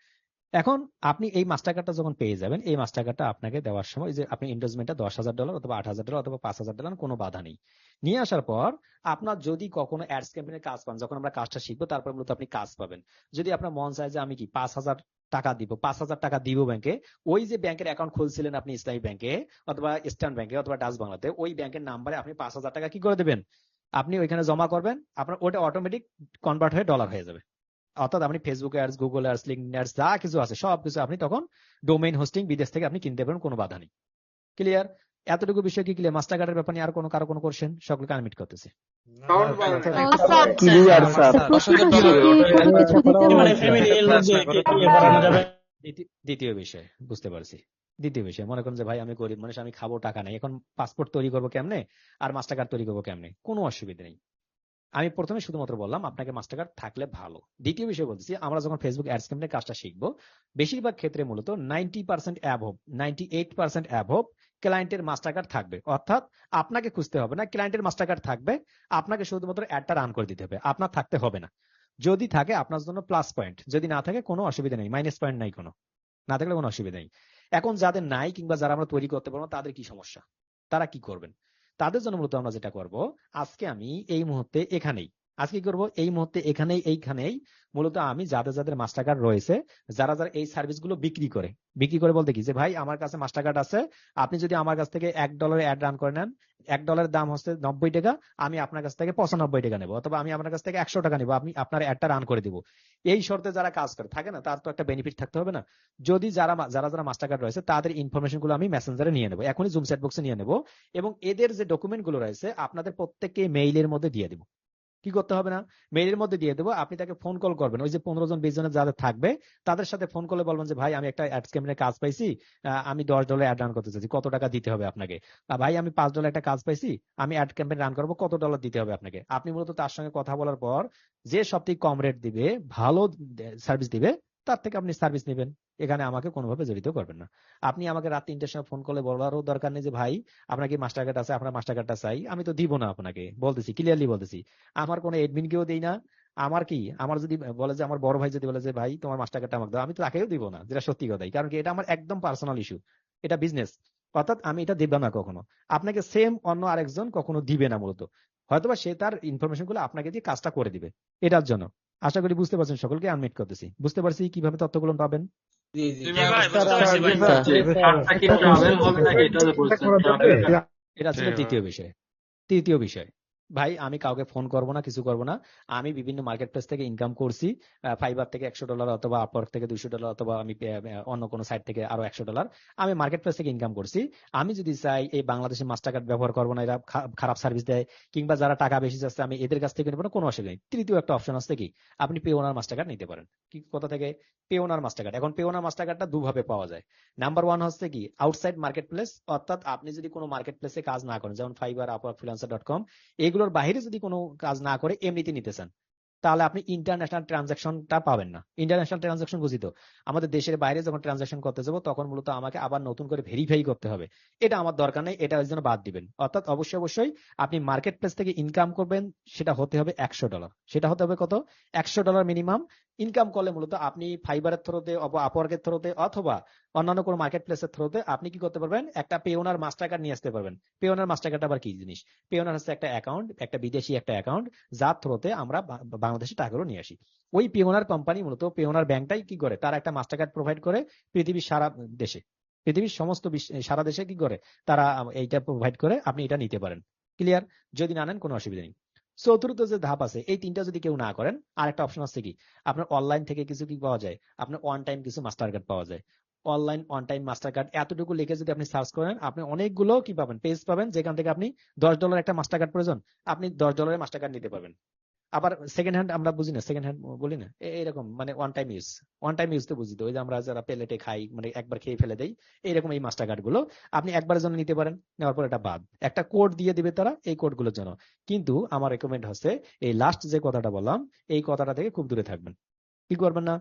এখন আপনি এই মাস্টার কার্ডটা যখন পেয়ে যাবেন, এই মাস্টার কার্ডটা আপনাকে দেওয়ার সময় যে আপনি ইনভেস্টমেন্টটা $10,000 অথবা $8,000 অথবা $5,000 কোনো বাধা নেই। নিয়ে আসার পর আপনার যদি কখনো অ্যাডস ক্যাম্পেইনের কাজ পান, যখন আমরা কাজটা শিখবো তারপর মূলত আপনি কাজ পাবেন। যদি আপনার মন চায় যে আমি কি 5,000 টাকা দিব, 5,000 টাকা দিব ব্যাংকে, ওই যে ব্যাংকের অ্যাকাউন্ট খুলছিলেন আপনি ইসলামী ব্যাংকে অথবা ইস্টার্ন ব্যাংকে অথবা ডাচ বাংলাতে, ওই ব্যাংকের নাম্বারে আপনি 5,000 টাকা কি করে দেবেন, আপনি ওইখানে জমা করবেন, আপনার ওটা অটোমেটিক কনভার্ট হয়ে ডলার হয়ে যাবে। অর্থাৎ আপনি Facebook ads, Google ads, LinkedIn ads যা কিছু আছে সবকিছু আপনি তখন ডোমেইন হোস্টিং বিদেশ থেকে আপনি কিনতে পারেন, কোনো বাধা নেই। ক্লিয়ার? এতটুকু বিষয় কি ক্লিয়ার? মাস্টার কার্ডের ব্যাপারে আর কোনো কারো কোনো কোশ্চেন? সকলকে আনমিট করতেছি। Clear sir. দ্বিতীয় বিষয় বুঝতে পারছি। দ্বিতীয় বিষয়, মনে করেন যে ভাই আমি গরিব মানুষ, আমি খাবো, টাকা নাই, এখন পাসপোর্ট তৈরি করবো কেমনে আর মাস্টার কার্ড তৈরি করবো কেমনে? কোনো অসুবিধা নেই। আমি প্রথমে শুধুমাত্র বললাম আপনাকে মাস্টার কার্ড থাকলে ভালো। দ্বিতীয় বিষয় বলতেছি, আমরা যখন ফেসবুক অ্যাডস ক্যাম্পেইনের কাজটা শিখবো, বেশিরভাগ ক্ষেত্রে মূলত 90% অ্যাভব, 98% অ্যাভব ক্লায়েন্টের মাস্টার কার্ড থাকবে। অর্থাৎ আপনাকে খুঁজতে হবে না, ক্লায়েন্টের মাস্টার কার্ড থাকবে, আপনাকে শুধুমাত্র অ্যাডটা রান করে দিতে হবে, আপনার থাকতে হবে না। যদি থাকে আপনার জন্য প্লাস পয়েন্ট, যদি না থাকে কোনো অসুবিধা নেই, মাইনাস পয়েন্ট নাই, কোনো না থাকলে কোনো অসুবিধা নেই। এখন যাদের নাই কিংবা যারা আমরা তৈরি করতে পারবো তাদের কি সমস্যা, তারা কি করবেন? তাদের জন্য মূলত আমরা যেটা করব, আজকে আমি এই মুহূর্তে এখানেই, আজকে কি করবো, এই মুহূর্তে এইখানেই মূলত আমি যাদের যাদের মাস্টার কার্ড রয়েছে, যারা যারা এই সার্ভিস গুলো বিক্রি করে বলতে কি যে ভাই আমার কাছে মাস্টার কার্ড আছে, আপনি যদি আমার কাছ থেকে $1 অ্যাড রান করে নেন, $1 দাম হচ্ছে 90 টাকা, আমি আপনার কাছ থেকে 95 টাকা নেবো, অথবা আমি আপনার কাছ থেকে 100 টাকা নেবো, আপনি আপনার অ্যাডটা রান করে দিব। এই শর্তে যারা কাজ করে থাকে না, তার তো একটা বেনিফিট থাকতে হবে না? যদি যারা যারা মাস্টার কার্ড রয়েছে তাদের ইনফরমেশন গুলো আমি মেসেঞ্জারে নিয়ে নেবো, এখনই জুম চ্যাট বক্সে নিয়ে নেবো, এবং এদের যে ডকুমেন্ট গুলো রয়েছে আপনাদের প্রত্যেককে মেইলের মধ্যে দিয়ে দেবো। কি করতে হবে না, মেইলের মধ্যে দিয়ে দেবো, আপনি তাকে ফোন কল করবেন, ওই যে 15 জন 20 জনের যাদের থাকবে তাদের সাথে ফোন কলে বলবেন যে ভাই আমি একটা অ্যাডস ক্যাম্পেইনের কাজ পাইছি, আমি $10 অ্যাড রান করতে চাইছি, কত টাকা দিতে হবে আপনাকে? ভাই আমি $5 একটা কাজ পাইছি, আমি অ্যাড ক্যাম্পেইন রান করবো, কত ডলার দিতে হবে আপনাকে? আপনি মূলত তার সঙ্গে কথা বলার পর যে সবথেকে কম রেট দিবে, ভালো সার্ভিস দিবে, তার থেকে আপনি সার্ভিস নেবেন। এখানে আমাকে কোনোভাবে জড়িত করবেন না। আপনি আমাকে রাত 3টার সময় ফোন করলে বলারও দরকার নেই যে ভাই আপনার কি মাস্টার কার্ড আছে, আপনার মাস্টার কার্ডটা চাই, আমি তো দিব না আপনাকে, বলতেছি ক্লিয়ারলি বলতেছি। আমার কোনো এডমিন কেও দিই না। আমার কি, আমার যদি বলে যে আমার বড় ভাই যদি বলে যে ভাই তোমার মাস্টার কার্ডটা আমাকে দাও, আমি তো তাকেও দিব না, যেটা সত্যি কথাই, কারণ কি এটা আমার একদম পার্সোনাল ইস্যু, এটা বিজনেস। অর্থাৎ আমি এটা দিব না কখনো আপনাকে, সেম অন্য আরেকজন কখনো দিবে না মূলত, হয়তোবা সে তার ইনফরমেশন গুলো আপনাকে দিয়ে কাজটা করে দিবে। এটার জন্য আশা করি বুঝতে পারছেন, সকলকে আনমিট করতেছি, বুঝতে পারছি কিভাবে তথ্যগুলো পাবেন। এটা ছিল দ্বিতীয় বিষয়। তৃতীয় বিষয়, ভাই আমি কাউকে ফোন করব না, কিছু করব না, আমি বিভিন্ন মার্কেট প্লেস থেকে ইনকাম করছি, ফাইবার থেকে $100 অথবা আপওয়ার্ক থেকে $200 অথবা আমি অন্য কোনো সাইট থেকে আরো $100, আমি মার্কেট প্লেস থেকে ইনকাম করছি। আমি যদি চাই এই বাংলাদেশের মাস্টার কার্ড ব্যবহার করবো না, এরা খারাপ সার্ভিস দেয়, কিংবা যারা টাকা বেশি যাচ্ছে আমি এদের কাছ থেকে নেবো না, কোনো অসুবিধা নেই। তৃতীয় একটা অপশন আছে কি, আপনি পে ওনার মাস্টার কার্ড নিতে পারেন। কি কোথা থেকে? পে ওনার মাস্টার কার্ড। এখন পে ওনার মাস্টার কার্ডটা দুভাবে পাওয়া যায়। নাম্বার 1 হচ্ছে কি আউটসাইড মার্কেট প্লেস, অর্থাৎ আপনি যদি কোনো মার্কেট প্লেসে কাজ না করেন, যেমন ফাইবার, আপওয়ার্ক, ফ্রিল্যান্সার.com, এগুলোর বাইরে যদি কোনো কাজ না করে এমনিতে নিতে চান, তাহলে আপনি ইন্টারন্যাশনাল ট্রানজাকশনটা পাবেন না। ইন্টারন্যাশনাল ট্রানজাকশন বুঝি তো, আমাদের দেশের বাইরে যখন ট্রানজাকশন করতে যাবো তখন মূলত আমাকে আবার নতুন করে ভেরিফাই করতে হবে, এটা আমার দরকার নেই, এটা ওই জন্য বাদ দিবেন। অর্থাৎ অবশ্যই আপনি মার্কেট প্লেস থেকে ইনকাম করবেন, সেটা হতে হবে $100, সেটা হতে হবে কত, $100 মিনিমাম। ইনকাম করলে মূলত আপনি ফাইবারের থ্রুতে, আপওয়ার্কের থ্রুতে অথবা অন্যান্য কোনো মার্কেট প্লেসের থ্রুতে আপনি কি করতে পারবেন, একটা পেওনার মাস্টার কার্ড নিয়ে আসতে পারবেন। পেওনার মাস্টার কার্ড আবার কি জিনিস? পেওনার হচ্ছে একটা অ্যাকাউন্ট, একটা বিদেশি একটা অ্যাকাউন্ট, যার থ্রুতে আমরা বাংলাদেশে টাকাগুলো নিয়ে আসি। ওই পেওনার কোম্পানি মূলত পেওনার ব্যাংকটাই কি করে, তারা একটা মাস্টার কার্ড প্রোভাইড করে পৃথিবীর সারা দেশে, পৃথিবীর সমস্ত সারা দেশে কি করে তারা এইটা প্রোভাইড করে, আপনি এটা নিতে পারেন। ক্লিয়ার? যদি না নেন কোনো অসুবিধা নেই। চতুর্থ যে ধাপ আছে, এই তিনটা যদি কেউ না করেন, আর একটা অপশন আছে কি, আপনার অনলাইন থেকে কিছু কি পাওয়া যায়, আপনার ওয়ান টাইম কিছু মাস্টার কার্ড পাওয়া যায়। Online one time master card এতটুকু লিখে যদি আপনি সার্চ করেন, আপনি অনেকগুলো কি পাবেন, পেজ পাবেন, যেখান থেকে আপনি $10 একটা মাস্টার কার্ড প্রয়োজন, আপনি $10 মাস্টার কার্ড নিতে পারবেন। আবার সেকেন্ড হ্যান্ড আমরা বুঝি না, সেকেন্ড হ্যান্ড বলি না, এরকম মানে ওয়ান টাইম ইউজ তো বুঝি তো, ওই যে আমরা যারা প্লেটে খাই, মানে একবার খেয়ে ফেলে দেই, এইরকম এই মাস্টার কার্ড গুলো আপনি একবারের জন্য নিতে পারেন। নেওয়ার পর এটা বাদ, একটা কোড দিয়ে দিবে তারা, এই কোড গুলোর জন্য। কিন্তু আমার রেকমেন্ড হচ্ছে এই লাস্ট যে কথাটা বললাম, এই কথাটা থেকে খুব দূরে থাকবেন। কি করবেন না,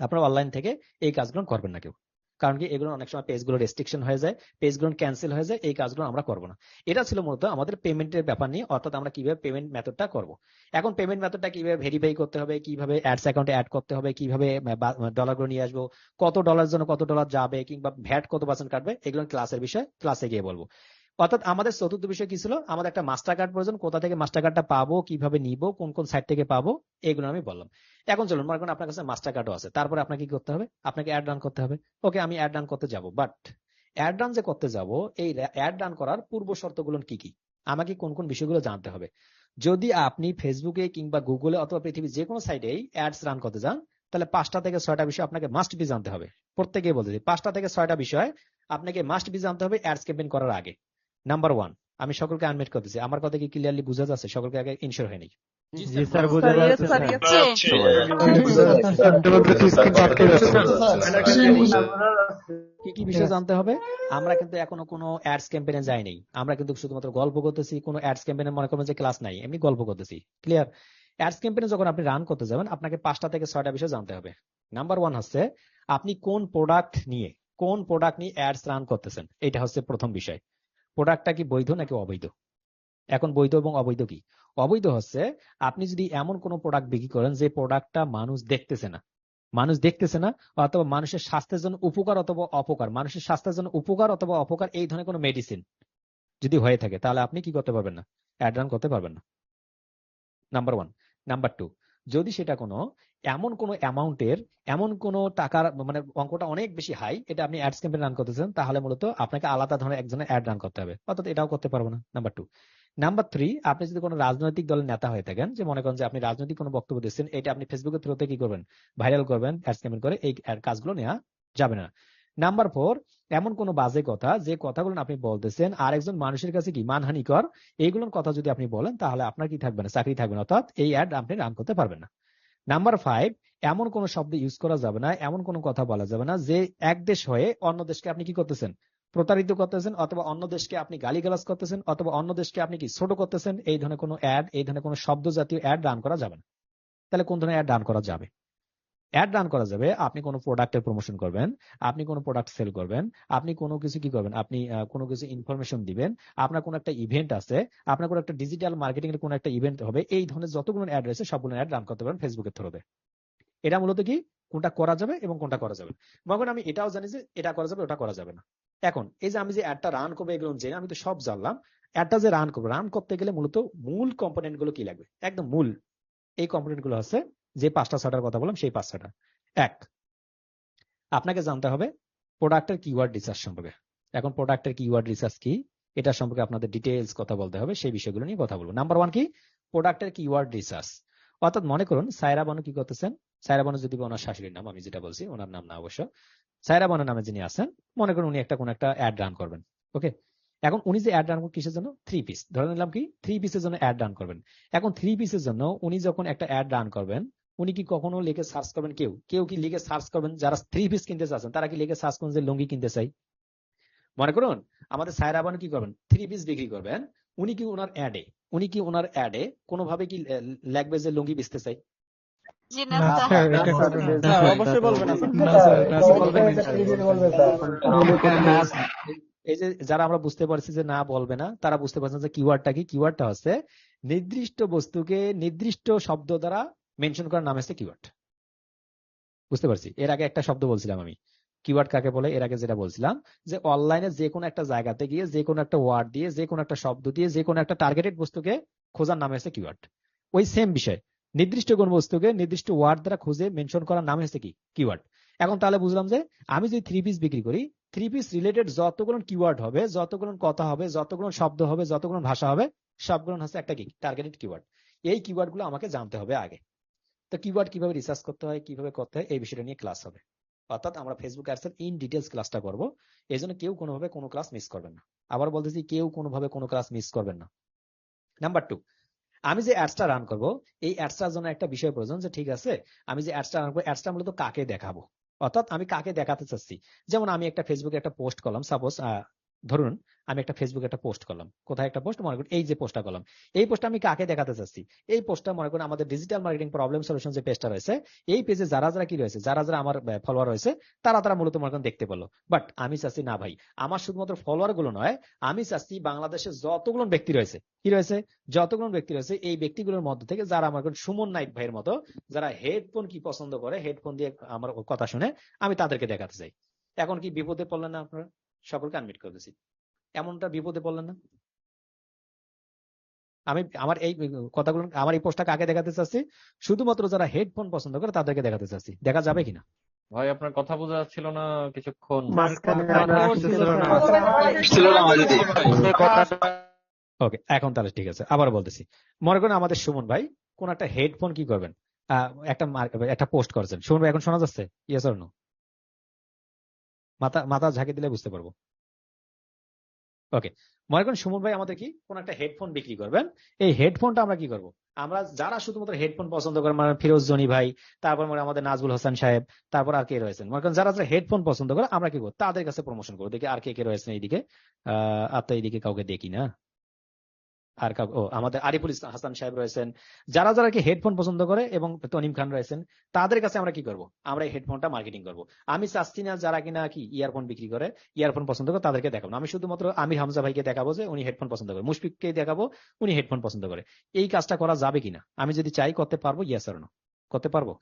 আপনার অনলাইন থেকে এই কাজগুলো করবেন না কেউ। কারণ কি এগুলো অনেক সময় পেজগুলো রেস্ট্রিকশন হয়ে যায়, পেজগুলো ক্যান্সেল হয়ে যায়, এই কাজগুলো আমরা করবো না। এটা ছিল মূলত আমাদের পেমেন্টের ব্যাপার নিয়ে, অর্থাৎ আমরা কিভাবে পেমেন্ট মেথডটা করবো। এখন পেমেন্ট মেথডটা কিভাবে ভেরিফাই করতে হবে, কিভাবে অ্যাডস অ্যাকাউন্টে অ্যাড করতে হবে, কিভাবে ডলারগুলো নিয়ে আসবো, কত ডলার জন্য কত ডলার যাবে, কিংবা ভ্যাট কত % কাটবে, এগুলো ক্লাসের বিষয়, ক্লাসে গিয়ে বলবো। অর্থাৎ আমাদের চতুর্থ বিষয় কি ছিল, আমাদের একটা মাস্টার কার্ড প্রয়োজন, কোথা থেকে মাস্টার কার্ডটা পাবো, কিভাবে নিব, কোন কোন সাইট থেকে পাবো, এগুলো আমি বললাম। এখন চলুন, মনে করেন আপনার কাছে মাস্টার কার্ডও আছে, তারপরে আপনাকে কি করতে হবে, আপনাকে অ্যাড রান করতে হবে। ওকে, আমি অ্যাড রান করতে যাব, বাট অ্যাড রান যে করতে যাব, এই অ্যাড রান করার পূর্ব শর্তগুলো কি কি, আমাকে কোন কোন বিষয়গুলো জানতে হবে। যদি আপনি ফেসবুকে কিংবা গুগলে অথবা পৃথিবীর যে কোনো সাইটেই অ্যাডস রান করতে যান, তাহলে 5টা থেকে 6টা বিষয় আপনাকে মাস্ট বি জানতে হবে। প্রত্যেকেই বলতেছি 5টা থেকে 6টা বিষয় আপনাকে মাস্ট বি জানতে হবে অ্যাডস ক্যাম্পেইন করার আগে। নাম্বার 1, আমি সকলকে আনমিউট করতেছি, আমার কথা কি ক্লিয়ারলি বোঝা যাচ্ছে? সকলকে আগে ইনশিওর হয়ে নেই। জি স্যার, বোঝা যাচ্ছে কি কি বিষয় জানতে হবে? আমরা কিন্তু এখনো কোনো অ্যাডস ক্যাম্পেইনে যাইনি, আমরা কিন্তু শুধুমাত্র গল্প করতেছি, কোনো অ্যাডস ক্যাম্পেইনে মনে করবেন যে ক্লাস নাই, এমনি গল্প করতেছি। ক্লিয়ার? অ্যাডস ক্যাম্পেইনে যখন আপনি রান করতে যাবেন, আপনাকে 5টা থেকে 6টা বিষয় জানতে হবে। নাম্বার 1 হচ্ছে আপনি কোন প্রোডাক্ট নিয়ে অ্যাডস রান করতেছেন, এটা হচ্ছে প্রথম বিষয়। প্রোডাক্টটা কি বৈধ নাকি অবৈধ? এখন বৈধ এবং অবৈধ কি? অবৈধ হচ্ছে আপনি যদি এমন কোন প্রোডাক্ট বিক্রি করেন যে প্রোডাক্টটা মানুষ দেখতেছে না, অথবা মানুষের স্বাস্থ্যের জন্য উপকার অথবা অপকার, মানুষের স্বাস্থ্যের জন্য উপকার অথবা অপকার এই ধরনের কোনো মেডিসিন যদি হয়ে থাকে, তাহলে আপনি কি করতে পারবেন না, অ্যাড রান করতে পারবেন না। নাম্বার 1। নাম্বার 2, যদি সেটা এমন কোনো অ্যামাউন্টের, এমন কোনো টাকার মানে অঙ্কটা অনেক বেশি হাই, এটা আপনি অ্যাডস ক্যাম্পেইন রান করতেছেন, তাহলে মূলত আপনাকে আলাদা ধরনের একজনের অ্যাড রান করতে হবে, অর্থাৎ এটাও করতে পারবো না। নাম্বার 2। নাম্বার 3, আপনি যদি কোনো রাজনৈতিক দলের নেতা হয়ে থাকেন, যে মনে করেন যে আপনি রাজনৈতিক কোনো বক্তব্য দিচ্ছেন, এটা আপনি ফেসবুকের থ্রুতে কি করবেন, ভাইরাল করবেন, অ্যাডস ক্যাম্পেইন করে, এই কাজগুলো নেওয়া যাবে না। নাম্বার 4, এমন কোনো বাজে কথা, যে কথাগুলো আপনি বলতেছেন আর একজন মানুষের কাছে কি মানহানিকর, এইগুলোর কথা যদি আপনি বলেন, তাহলে আপনার কি থাকবে না, চাকরি থাকবে না, অর্থাৎ এই অ্যাড আপনি রান করতে পারবেন না। নাম্বার 5, এমন কোন শব্দ ইউজ করা যাবে না, এমন কোন কথা বলা যাবে না যে এক দেশ হয়ে অন্য দেশকে আপনি কি করতেছেন, প্রতারিত করতেছেন, অথবা অন্য দেশকে আপনি গালিগালাজ করতেছেন, অথবা অন্য দেশকে আপনি কি ছোট করতেছেন, এই ধরনের কোনো অ্যাড, এই ধরনের কোনো শব্দ জাতীয় অ্যাড রান করা যাবে না। তাহলে কোন ধরনের অ্যাড রান করা যাবে? অ্যাড রান করা যাবে, আপনি কোনো প্রোডাক্টের প্রমোশন করবেন, আপনি কোনো প্রোডাক্ট সেল করবেন, আপনি কোনো কিছু কি করবেন, আপনি কোনো কিছু ইনফরমেশন দিবেন, আপনার কোনো একটা ইভেন্ট আছে, আপনার কোনো একটা ডিজিটাল মার্কেটিং এর কোনো একটা ইভেন্ট হবে, এই ধরনের যতগুলো অ্যাড রয়েছে সবগুলো অ্যাড রান করতে পারেন ফেসবুকের থ্রুতে। এটা মূলত কি, কোনটা করা যাবে এবং কোনটা করা যাবে না। মনে করেন আমি এটাও জানি যে এটা করা যাবে, ওটা করা যাবে না। এখন এই যে আমি যে অ্যাডটা রান করবো, এগুলো জেনে আমি তো সব জানলাম। অ্যাডটা যে রান করবো, রান করতে গেলে মূলত মূল কম্পোনেন্ট গুলো কি লাগবে, একদম মূল এই কম্পোনেন্ট গুলো হচ্ছে যে 5টা 6টার কথা বললাম, সেই 5-6টা। 1, আপনাকে জানতে হবে প্রোডাক্টের কিওয়ার্ড রিসার্চ সম্পর্কে। এখন প্রোডাক্টের কিওয়ার্ড রিসার্চ কি, এটা সম্পর্কে আপনাদের ডিটেইলস কথা বলতে হবে, সেই বিষয়গুলো নিয়ে কথা বলবো। নাম্বার 1 কি, প্রোডাক্টের কিওয়ার্ড রিসার্চ। অর্থাৎ মনে করুন সায়রা বানু কি করতেছেন, সায়রা বানু যদি ওনার শাশুড়ির নাম, আমি যেটা বলছি ওনার নাম না অবশ্য, সায়রা বানু নামে যিনি আছেন, মনে করুন উনি কোন একটা অ্যাড রান করবেন। ওকে, এখন উনি যে অ্যাড রান করবেন কিসের জন্য, 3 পিস ধরে নিলাম, কি 3 পিসের জন্য অ্যাড রান করবেন। এখন 3 পিসের জন্য উনি যখন একটা অ্যাড রান করবেন, উনি কি কখনো লিখে সার্চ করবেন, কেউ কি লিখে সার্চ করবেন, যারা 3 পিস কিনতে চাচ্ছেন তারা কি লিখে সার্চ করবেন যে লুঙ্গি কিনতে চাই? মনে করুন আমাদের সায়রা বানু কি করবেন, 3 পিস বিক্রি করবেন, উনি কি ওনার অ্যাডে কোনোভাবে কি লিখবে যে লুঙ্গি বেচতে চাই? জি না স্যার। অবশ্যই বলবেন না এই যে যারা আমরা বুঝতে পারছি যে না বলবে না, তারা বুঝতে পারছেন যে কিওয়ার্ডটা কি। কিওয়ার্ডটা হচ্ছে নির্দিষ্ট বস্তুকে নির্দিষ্ট শব্দ দ্বারা মেনশন করার নাম হচ্ছে কিওয়ার্ড। বুঝতে পারছি? এর আগে একটা শব্দ বলছিলাম আমি, কিওয়ার্ড কাকে বলে, এর আগে যেটা বলছিলাম যে অনলাইনে যে কোনো একটা জায়গাতে গিয়ে যে কোনো একটা ওয়ার্ড দিয়ে, যে কোনো একটা শব্দ দিয়ে, যে কোনো একটা টার্গেটেড বস্তুকে খোঁজার নাম হচ্ছে কিওয়ার্ড। ওই সেম বিষয়, নির্দিষ্ট কোন বস্তুকে নির্দিষ্ট ওয়ার্ড দ্বারা খুঁজে মেনশন করার নাম হচ্ছে কি, কিওয়ার্ড। এখন তাহলে বুঝলাম যে আমি যদি 3 পিস বিক্রি করি, 3 পিস রিলেটেড যতগুলো কিওয়ার্ড হবে, যতগুলো কথা হবে, যতগুলো শব্দ হবে, যতগুলো ভাষা হবে, সবগুলো হচ্ছে একটা কি, টার্গেটেড কিওয়ার্ড। এই কিওয়ার্ড গুলো আমাকে জানতে হবে আগে। তো কিওয়ার্ড কিভাবে রিসার্চ করতে হয়, কিভাবে করতে হয়, এই বিষয়টা নিয়ে ক্লাস হবে। অর্থাৎ আমরা ফেসবুক অ্যাডসের ইন ডিটেলস ক্লাসটা করবো। এই জন্য কেউ কোনোভাবে কোনো ক্লাস মিস করবেন না। আবার বলতেছি, কেউ কোনোভাবে কোনো ক্লাস মিস করবেন না। নাম্বার 2, আমি যে অ্যাডসটা রান করব, এই অ্যাডসটার জন্য একটা বিষয় প্রয়োজন যে ঠিক আছে, আমি যে অ্যাডসটা রান করবো, অ্যাডসটা মূলত কাকে দেখাবো, অর্থাৎ আমি কাকে দেখাতে চাচ্ছি। যেমন আমি একটা ফেসবুকে একটা পোস্ট করলাম, সাপোজ ধরুন আমি একটা ফেসবুকে একটা পোস্ট করলাম, কোথায় একটা পোস্ট, মনে করুন এই যে পোস্টটা করলাম, এই পোস্টটা আমি কাকে দেখাতে চাচ্ছি, এই পোস্টটা মনে করুন আমাদের ডিজিটাল মার্কেটিং প্রবলেম সলিউশন যে পেজটা রয়েছে, এই পেজে যারা যারা কি রয়েছে, যারা যারা আমার ফলোয়ার রয়েছে, তারা তারা মূলত মনে করেন দেখতে পেলো। বাট আমি চাচ্ছি না ভাই, আমার শুধুমাত্র ফলোয়ার গুলো নয়, আমি চাচ্ছি বাংলাদেশে যতগুলো ব্যক্তি রয়েছে, কি রয়েছে, যতগুলো ব্যক্তি রয়েছে, এই ব্যক্তিগুলোর মধ্যে থেকে যারা আমার সুমন নাইক ভাইয়ের মতো যারা হেডফোন কি পছন্দ করে, হেডফোন দিয়ে আমার কথা শুনে, আমি তাদেরকে দেখাতে চাই। এখন কি বিপদে পড়লেন না আপনারা? সকলকে আনমিট করতেছি, এমনটা বিপদে পড়লেন না? আমি আমার এই কথাগুলো, আমার এই পোস্টটা কাকে দেখাতে চাচ্ছি, শুধুমাত্র যারা হেডফোন পছন্দ করে তাদেরকে দেখাতে চাচ্ছি। দেখা যাবে কিনা? ভাই আপনার কথা বোঝা যাচ্ছিল না কিছুক্ষণ। মাঝখানে ওকে, এখন তাহলে ঠিক আছে, আবার বলতেছি। মনে করেন আমাদের সুমন ভাই কোন একটা হেডফোন কি করবেন, একটা পোস্ট করছেন। সুমন ভাই এখন শোনা যাচ্ছে? Yes or no? মাথা মাথা ঝাঁকি দিলে বুঝতে পারবো। ওকে, মনে করেন সুমন ভাই আমাদের কি কোন একটা হেডফোন বিক্রি করবেন। এই হেডফোনটা আমরা কি করব, আমরা যারা শুধুমাত্র হেডফোন পছন্দ করেন, মানে ফিরোজ জনি ভাই, তারপর আমাদের নাজবুল হাসান সাহেব, তারপর আর কে রয়েছেন, মনে করেন যারা যারা হেডফোন পছন্দ করে, আমরা কি করবো, তাদের কাছে প্রমোশন করবো। দেখি আর কে কে রয়েছেন এইদিকে। আপনার এইদিকে কাউকে দেখি না। আর আমাদের আরিফুল হাসান সাহেব রয়েছেন। যারা যারা কি হেডফোন পছন্দ করে এবং তনিম খান রয়েছেন, তাদের কাছে আমরা কি করব, আমরা এই হেডফোনটা মার্কেটিং করব। আমি চাচ্ছি না যারা কিনা কি ইয়ারফোন বিক্রি করে, ইয়ারফোন পছন্দ করে, তাদেরকে দেখাবো। আমি শুধুমাত্র আমির হামজা ভাইকে দেখাবো যে উনি হেডফোন পছন্দ করে, মুশফিককে দেখাবো উনি হেডফোন পছন্দ করে। এই কাজটা করা যাবে কিনা? আমি যদি চাই করতে পারবো? Yes or no? করতে পারবো?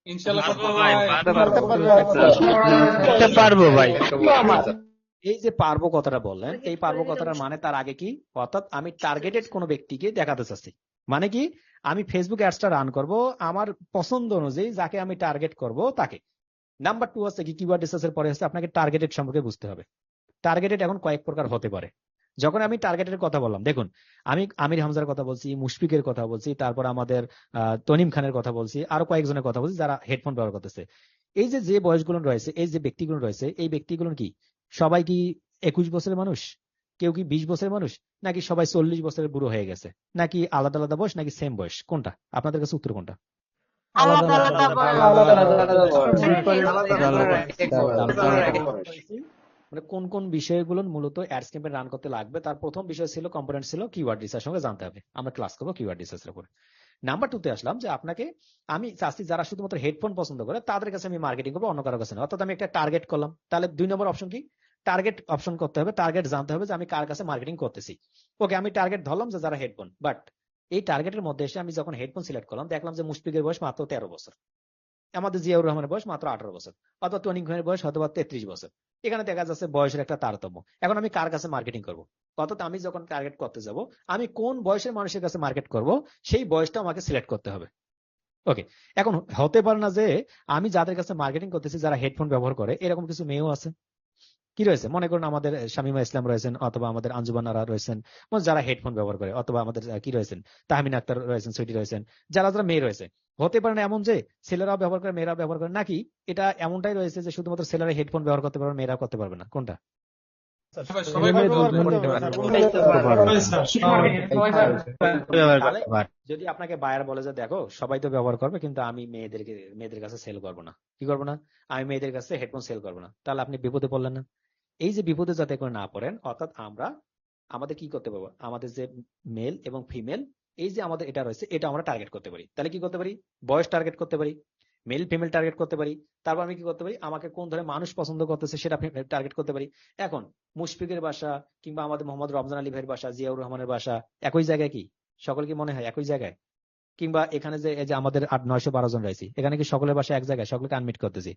ইনশাআল্লাহ পারবো ভাই। এই যে পারবো কথাটা বললেন, এই পারবো কথাটার মানে তার আগে কি, অর্থাৎ আমি টার্গেটেড কোনো ব্যক্তিকে দেখাতে চাচ্ছি। মানে কি, আমি ফেসবুক অ্যাডসটা রান করব আমার পছন্দ অনুযায়ী, যাকে আমি টার্গেট করব তাকে। নাম্বার 2 হচ্ছে কি, কিওয়ার্ড রিসার্চ এর পরে হচ্ছে আপনাকে টার্গেটেড সম্পর্কে বুঝতে হবে। টার্গেটেড এখন কয়েক প্রকার হতে পারে। যখন আমি টার্গেটের কথা বললাম, দেখুন আমি আমির হামজার কথা বলছি, মুশফিকের কথা বলছি, তারপর আমাদের তনিম খানের কথা বলছি, আরো কয়েকজনের কথা বলছি যারা হেডফোন ব্যবহার করতেছে। এই যে যে বয়সগুলো রয়েছে, এই যে ব্যক্তিগুলো রয়েছে, এই ব্যক্তিগুলো কি সবাই কি 21 বছরের মানুষ, কেউ কি 20 বছরের মানুষ, নাকি সবাই 40 বছরের বুড়ো হয়ে গেছে, নাকি আলাদা আলাদা বয়স, নাকি সেম বয়স? কোনটা আপনাদের কাছে উত্তর কোনটা? আলাদা আলাদা মানে কোন কোন বিষয়গুলো মূলত অ্যাডস ক্যাম্পেইন রান করতে লাগবে, তার প্রথম বিষয় ছিল, কম্পোনেন্ট ছিল কিওয়ার্ড রিসার্চ সঙ্গে জানতে হবে। আমরা ক্লাস করবো কিওয়ার্ড রিসার্চের উপর। নাম্বার 2 তে আসলাম যে আপনাকে আমি চাচ্ছি যারা শুধুমাত্র হেডফোন পছন্দ করে তাদের কাছে আমি মার্কেটিং করবো, অন্য কারো কাছে না। অর্থাৎ আমি একটা টার্গেট করলাম। তাহলে 2 নম্বর অপশন কি, টার্গেট অপশন করতে হবে, টার্গেট জানতে হবে যে আমি কার কাছে মার্কেটিং করতেছি। ওকে, আমি টার্গেট ধরলাম যে যারা হেডফোন, বাট এই টার্গেটের মধ্যে এসে আমি যখন হেডফোন সিলেক্ট করলাম, দেখলাম যে মুশফিকের বয়স মাত্র 13 বছর, আমাদের জিয়াউর রহমানের বয়স মাত্র 18 বছর, অথবা তনিম খানের বয়স হয়তো 33 বছর। এখানে দেখা যাচ্ছে বয়সের একটা তারতম্য। এখন আমি কার কাছে মার্কেটিং করব? অর্থাৎ আমি যখন টার্গেট করতে যাব, আমি কোন বয়সের মানুষের কাছে মার্কেট করব, সেই বয়সটা আমাকে সিলেক্ট করতে হবে। ওকে, এখন হতে পারে না যে আমি যাদের কাছে মার্কেটিং করতেছি যারা হেডফোন ব্যবহার করে, এরকম কিছু মেয়েও আছে। কি রয়েছে, মনে করুন আমাদের শামিমা ইসলাম রয়েছেন, অথবা আমাদের আঞ্জুবানারা রয়েছেন, যারা হেডফোন ব্যবহার করে, অথবা আমাদের কি রয়েছেন, তাহমিনা আক্তার রয়েছেন, সুইটি রয়েছেন, যারা যারা মেয়ে রয়েছে। হতে পারে না এমন যে ছেলেরাও ব্যবহার করে মেয়েরাও ব্যবহার করে, নাকি এটা এমনটাই রয়েছে যে শুধুমাত্র ছেলেরা হেডফোন ব্যবহার করতে পারবে, মেয়েরাও করতে পারবে না? কোনটা? যদি আপনাকে বায়ার বলে যে দেখো সবাই তো ব্যবহার করবে, কিন্তু আমি মেয়েদের কাছে সেল করবো না, কি করবো না, আমি মেয়েদের কাছে হেডফোন সেল করবো না, তাহলে আপনি বিপদে পড়লেন না? এই যে বিপদে যাতে করে না পড়েন, অর্থাৎ আমাদের কি করতে পারবো, আমাদের যে মেল এবং ফিমেল, এই যে আমাদের এটা রয়েছে, এটা আমরা টার্গেট করতে পারি। তাহলে কি করতে পারি, বয়স টার্গেট করতে পারি, মেল ফিমেল টার্গেট করতে পারি, তারপর আমি কি করতে পারি, আমাকে কোন ধরনের মানুষ পছন্দ করতেছে সেটা টার্গেট করতে পারি। এখন মুশফিকের বাসা কিংবা আমাদের মোহাম্মদ রমজান আলী ভাইয়ের বাসা, জিয়াউর রহমানের বাসা একই জায়গায় কি? সকল কি মনে হয় একই জায়গায়? কিংবা এখানে যে এই যে আমাদের 912 জন রয়েছে, এখানে কি সকলের বাসা এক জায়গায়? সকলকে আনমিট করতেছি,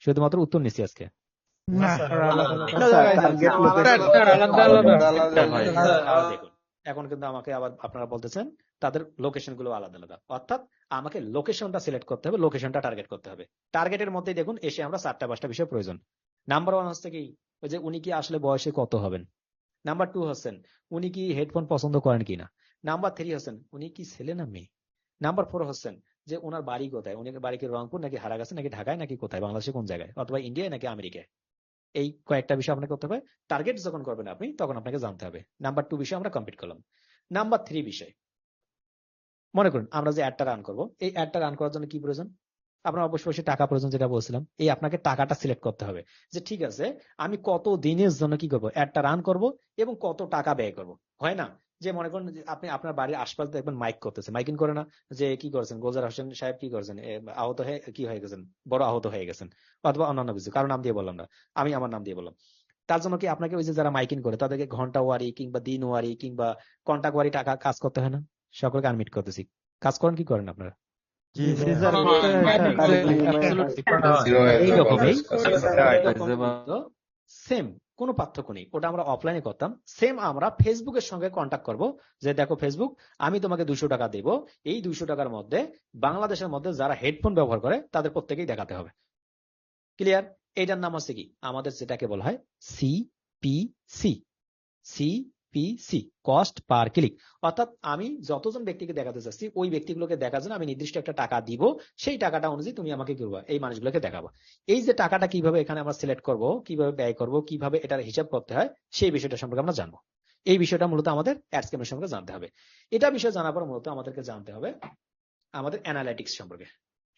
শুধুমাত্র উত্তর নিচ্ছি আজকে। দেখুন, এখন কিন্তু আমাকে আবার আপনারা বলতেছেন তাদের লোকেশন গুলো আলাদা আলাদা, অর্থাৎ আমাকে লোকেশনটা সিলেক্ট করতে হবে, লোকেশনটা টার্গেট করতে হবে। টার্গেটের মধ্যে দেখুন এসে আমরা 4-5টা বিষয় প্রয়োজন। নাম্বার 1 হচ্ছে কি, ওই যে উনি কি আসলে বয়সে কত হবেন। নাম্বার 2 হচ্ছেন উনি কি হেডফোন পছন্দ করেন কিনা। নাম্বার 3 হচ্ছেন উনি কি ছেলে না মেয়ে। নাম্বার 4 হচ্ছেন যে ওনার বাড়ি কোথায়, উনি বাড়ি কি রংপুর নাকি হারাগাছে নাকি ঢাকায় নাকি কোথায়, বাংলাদেশে কোন জায়গায়, অথবা ইন্ডিয়ায় নাকি আমেরিকায়। এই কয়েকটা বিষয় আপনাকে করতে হবে। টার্গেট যখন করবেন আপনি, তখন আপনাকে জানতে হবে। নাম্বার 2 বিষয় আমরা কমপ্লিট করলাম। নাম্বার 3 বিষয়, মনে করুন আমরা যে অ্যাডটা রান করবো, এই অ্যাডটা রান করার জন্য কি প্রয়োজন, আপনার অবশ্যই টাকা প্রয়োজন, যেটা বলছিলাম, এই আপনাকে টাকাটা সিলেক্ট করতে হবে যে ঠিক আছে আমি কত দিনের জন্য কি করবো, অ্যাডটা রান করব এবং কত টাকা ব্যয় করব। হয় না যে মনে করেন যে আপনি আপনার বাড়ির আশপাশ দেখবেন মাইক করতেছে, মাইকিং করে না, যে কি করেছেন গোলজার হোসেন সাহেব কি করেছেন, আহত হয়ে কি হয়ে গেছেন, বড় আহত হয়ে গেছেন, অথবা অন্যান্য কিছু, কারণ নাম দিয়ে বললাম না, আমি আমার নাম দিয়ে বললাম। তার জন্য কি আপনাকে ওই যে যারা মাইকিং করে তাদেরকে ঘন্টা ওয়ারি কিংবা দিন ওয়ারি কিংবা কন্টাক্ট ওয়ারি টাকা কাজ করতে হয় না? সকলকে আনমিট করতেছি, কাজ করেন কি করেন আপনারা? এইরকমই সেম, কোনো পার্থক্য নেই। ওটা আমরা অফলাইনে করতাম, সেম আমরা ফেসবুকের সঙ্গে কন্ট্যাক্ট করব যে দেখো ফেসবুক, আমি তোমাকে 200 টাকা দেব, এই 200 টাকার মধ্যে বাংলাদেশের মধ্যে যারা হেডফোন ব্যবহার করে তাদের প্রত্যেকেই দেখাতে হবে। ক্লিয়ার? এটার নাম হচ্ছে কি, আমাদের যেটাকে বলা হয় CPC, CPC, cost per click. অর্থাৎ আমি যতজন ব্যক্তিকে দেখাতে চাচ্ছি ওই ব্যক্তিগুলোকে দেখার জন্য আমি নির্দিষ্ট একটা টাকা দিব, সেই টাকাটা অনুযায়ী তুমি আমাকে করবা এই মানুষগুলোকে দেখাবো। এই যে টাকাটা কিভাবে এখানে আমরা সিলেক্ট করব, কিভাবে ব্যয় করব, কিভাবে এটার হিসাব করতে হয়, সেই বিষয়টা সম্পর্কে আমরা জানবো। এই বিষয়টা মূলত আমাদের অ্যাড স্ক্যামের সম্পর্কে জানতে হবে। এটা বিষয় জানার পর মূলত আমাদেরকে জানতে হবে আমাদের অ্যানালাইটিক্স সম্পর্কে।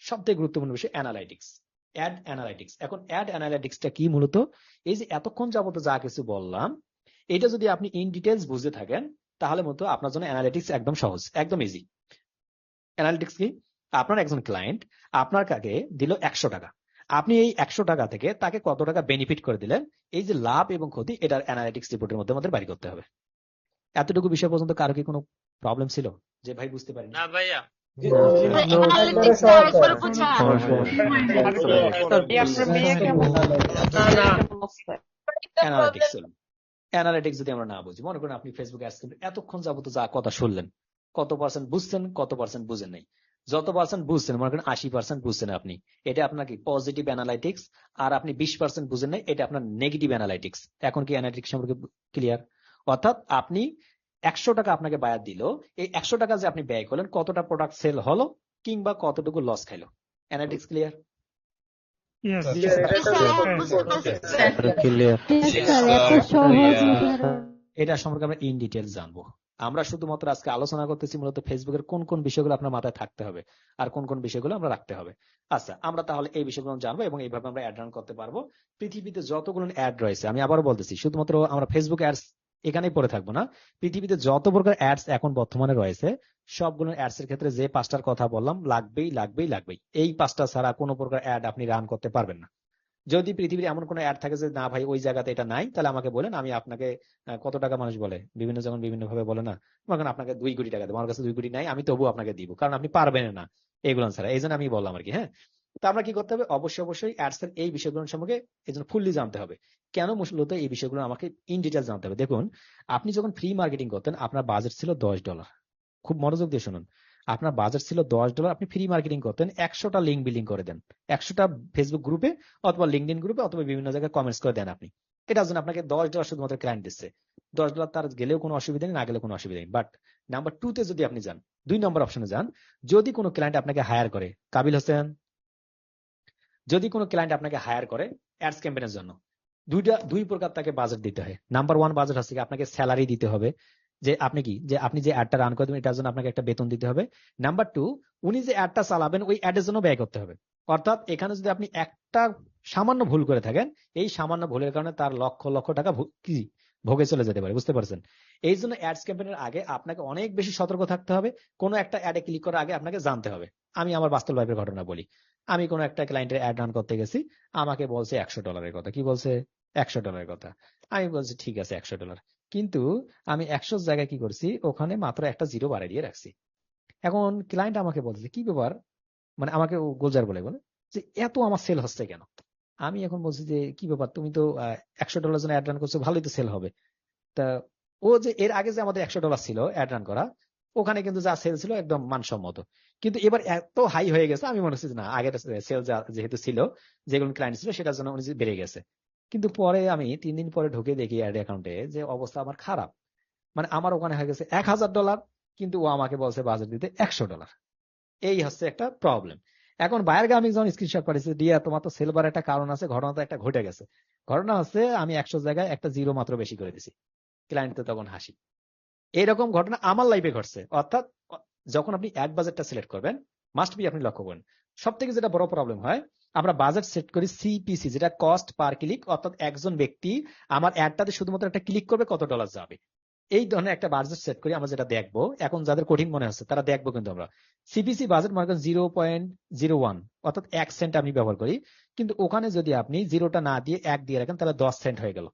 সবথেকে গুরুত্বপূর্ণ বিষয় অ্যানালাইটিক্স, অ্যাড অ্যানালাইটিক্স। এখন অ্যাড অ্যানালাইটিক্সটা কি মূলত? এই যে এতক্ষণ যাবত যা কিছু বললাম, এটা যদি আপনি ইন ডিটেলস বুঝতে থাকেন তাহলে মূলত আপনার জন্য অ্যানালিটিক্স একদম সহজ, একদম ইজি। অ্যানালিটিক্স কি? আপনার একজন ক্লায়েন্ট আপনার কাছে দিল 100 টাকা, আপনি এই 100 টাকা থেকে তাকে কত টাকা বেনিফিট করে দিলেন, এই যে লাভ এবং ক্ষতি, এটার অ্যানালিটিক্স রিপোর্টের মধ্যে আমাদের বাড়ি করতে হবে। এতটুকু বিষয় পর্যন্ত কারো কি কোনো প্রবলেম ছিল যে ভাই বুঝতে পারিনি? না ভাইয়া, অ্যানালিটিক্স যদি আমরা না বুঝি, মনে করেন আপনি ফেসবুক অ্যাডস এতক্ষণ যাবত যা কথা শুনলেন, কত পার্সেন্ট বুঝছেন, কত পার্সেন্ট বুঝেন নাই? যত পার্সেন্ট বুঝছেন, মনে করেন 80% বুঝছেন আপনি, এটা আপনার কি পজিটিভ অ্যানালাইটিক্স। আর আপনি 20% বুঝেন নাই, এটা আপনার নেগেটিভ অ্যানালাইটিক্স। এখন কি অ্যানালিটিক্স সম্পর্কে ক্লিয়ার? অর্থাৎ আপনি 100 টাকা আপনাকে বায়াত দিল, এই 100 টাকা যে আপনি ব্যয় করলেন, কতটা প্রোডাক্ট সেল হলো কিংবা কতটুকু লস খাইলো, অ্যানালিটিক্স ক্লিয়ার? এটা সম্পর্কে আমরা ইন ডিটেলস জানবো। আমরা শুধুমাত্র আজকে আলোচনা করতেছি মূলত ফেসবুকের কোন কোন বিষয়গুলো আপনার মাথায় থাকতে হবে আর কোন কোন বিষয়গুলো আমরা রাখতে হবে। আচ্ছা, আমরা তাহলে এই বিষয়গুলো জানবো এবং এইভাবে আমরা অ্যাড রান করতে পারবো। পৃথিবীতে যতগুলো অ্যাড রয়েছে, আমি আবারও বলতেছি, শুধুমাত্র আমরা ফেসবুক অ্যাডস এখানেই পড়ে থাকবো না, পৃথিবীতে যত প্রকার অ্যাডস এখন বর্তমানে রয়েছে সবগুলো অ্যাডস এর ক্ষেত্রে যে 5টার কথা বললাম লাগবেই লাগবেই লাগবেই। এই 5টা ছাড়া কোনো প্রকার অ্যাড আপনি রান করতে পারবেন না। যদি পৃথিবীর এমন কোনো অ্যাড থাকে যে না ভাই ওই জায়গাতে এটা নাই, তাহলে আমাকে বলেন, আমি আপনাকে কত টাকা মানুষ বলে বিভিন্ন যখন বিভিন্ন ভাবে বলে না, তখন আপনাকে 2 কোটি টাকা দেবো, আমার কাছে 2 কোটি নাই, আমি তবু আপনাকে দিব, কারণ আপনি পারবেন না এগুলো ছাড়া। এই জন্য আমি বললাম আর কি। হ্যাঁ, তো আমরা কি করতে হবে, অবশ্যই অ্যাডস এর এই বিষয়গুলো সম্পর্কে এই জন্য ফুললি জানতে হবে। কেন? মূলত এই বিষয়গুলো আমাকে ইন ডিটেলস জানতে হবে। দেখুন, আপনি যখন ফ্রি মার্কেটিং করতেন আপনার বাজেট ছিল $10, খুব মনোযোগ দিয়ে শুনুন, আপনার বাজেট ছিল $10, আপনি ফ্রি মার্কেটিং করতেন, 100টা লিঙ্ক বিল্ডিং করে দেন, 100টা ফেসবুক গ্রুপে অথবা লিঙ্কডইন গ্রুপে অথবা বিভিন্ন জায়গায় কমেন্টস করে দেন আপনি। এটার জন্য আপনাকে $10 শুধুমাত্র ক্লায়েন্ট দিচ্ছে। $10 তার গেলেও কোনো অসুবিধা নেই, না গেলেও কোনো অসুবিধা নেই। বাট নাম্বার 2 তে যদি আপনি যান, 2 নম্বর অপশনে যান, যদি কোনো ক্লায়েন্ট আপনাকে হায়ার করে, কাবিল হোসেন, যদি কোনো ক্লায়েন্ট আপনাকে হায়ার করে অ্যাডস ক্যাম্পেইনের জন্য, দুই প্রকার তাকে বাজেট দিতে হয়। নাম্বার 1 বাজেট হচ্ছে আপনাকে স্যালারি দিতে হবে, যে আপনি কি যে আপনি যে অ্যাডটা রান করবেন এটার জন্য আপনাকে একটা বেতন দিতে হবে। নাম্বার 2, উনি যে অ্যাডটা চালাবেন ওই অ্যাডের জন্য ব্যয় করতে হবে। অর্থাৎ এখানে যদি আপনি একটা সামান্য ভুল করে থাকেন, এই সামান্য ভুলের কারণে তার লক্ষ লক্ষ টাকা কি ভোগে চলে যেতে পারে, বুঝতে পারছেন? এই জন্য অ্যাডস ক্যাম্পেইনের আগে আপনাকে অনেক বেশি সতর্ক থাকতে হবে। কোনো একটা অ্যাডে ক্লিক করার আগে আপনাকে জানতে হবে। আমি আমার বাস্তব লাইফের ঘটনা বলি, আমি কোনো একটা ক্লায়েন্টের অ্যাড রান করতে গেছি, আমাকে বলছে $100 কথা। কি বলছে? $100 কথা। আমি বলছি ঠিক আছে $100, কিন্তু আমি 100 জায়গায় কি করছি, ওখানে মাত্র একটা জিরো বাড়িয়ে দিয়ে রাখছি। এখন ক্লায়েন্ট আমাকে বলছে কি ব্যাপার, মানে আমাকে গোলজার বলে যে এত আমার সেল হচ্ছে কেন? আমি এখন বলছি যে কি ব্যাপার, তুমি তো $100 জন্য অ্যাড রান করছো, ভালোই তো সেল হবে। তা ও যে এর আগে যে আমাদের $100 ছিল অ্যাড রান করা, ওখানে কিন্তু যা সেল ছিল একদম মানসম্মত, কিন্তু এবার এত হাই হয়ে গেছে, আমি মনে হচ্ছে না আগের সেল যেহেতু ছিল, যেগুলো ক্লায়েন্ট ছিল সেটার জন্য উনি বেড়ে গেছে। কিন্তু পরে আমি 3 দিন পরে ঢুকে দেখি অ্যাড অ্যাকাউন্টে যে অবস্থা আমার খারাপ, মানে আমার ওখানে হয়ে গেছে $1000, কিন্তু ও আমাকে বলছে বাজেট দিতে $100। এই হচ্ছে একটা প্রবলেম। এখন বাইরের আমি যখন স্ক্রিনশট পাঠিয়েছি, দিয়া তোমার তো সেল বাড়ার একটা কারণ আছে, ঘটনা তো একটা ঘটে গেছে। ঘটনা হচ্ছে আমি 100 জায়গায় একটা জিরো মাত্র বেশি করে দিছি। ক্লায়েন্ট তো তখন হাসি। এইরকম ঘটনা আমার লাইফে ঘটছে। অর্থাৎ যখন আপনি অ্যাড বাজেটটা সিলেক্ট করবেন, মাস্ট বি আপনি লক্ষ্য করেন সব থেকে যেটা বড় প্রবলেম হয়, আমরা বাজেট সেট করি সিপিসি, যেটা কস্ট পার ক্লিক, অর্থাৎ একজন ব্যক্তি আমার অ্যাডটাতে শুধুমাত্র একটা ক্লিক করবে কত ডলার যাবে, এই ধরনের একটা বাজেট সেট করি আমরা, যেটা দেখবো এখন যাদের কঠিন মনে হচ্ছে তারা দেখবো, কিন্তু আমরা সিপিসি বাজেট মনে করেন 0.01, অর্থাৎ 1 সেন্ট আমি ব্যবহার করি, কিন্তু ওখানে যদি আপনি জিরোটা না দিয়ে 1 দিয়ে রাখেন তাহলে 10 সেন্ট হয়ে গেল।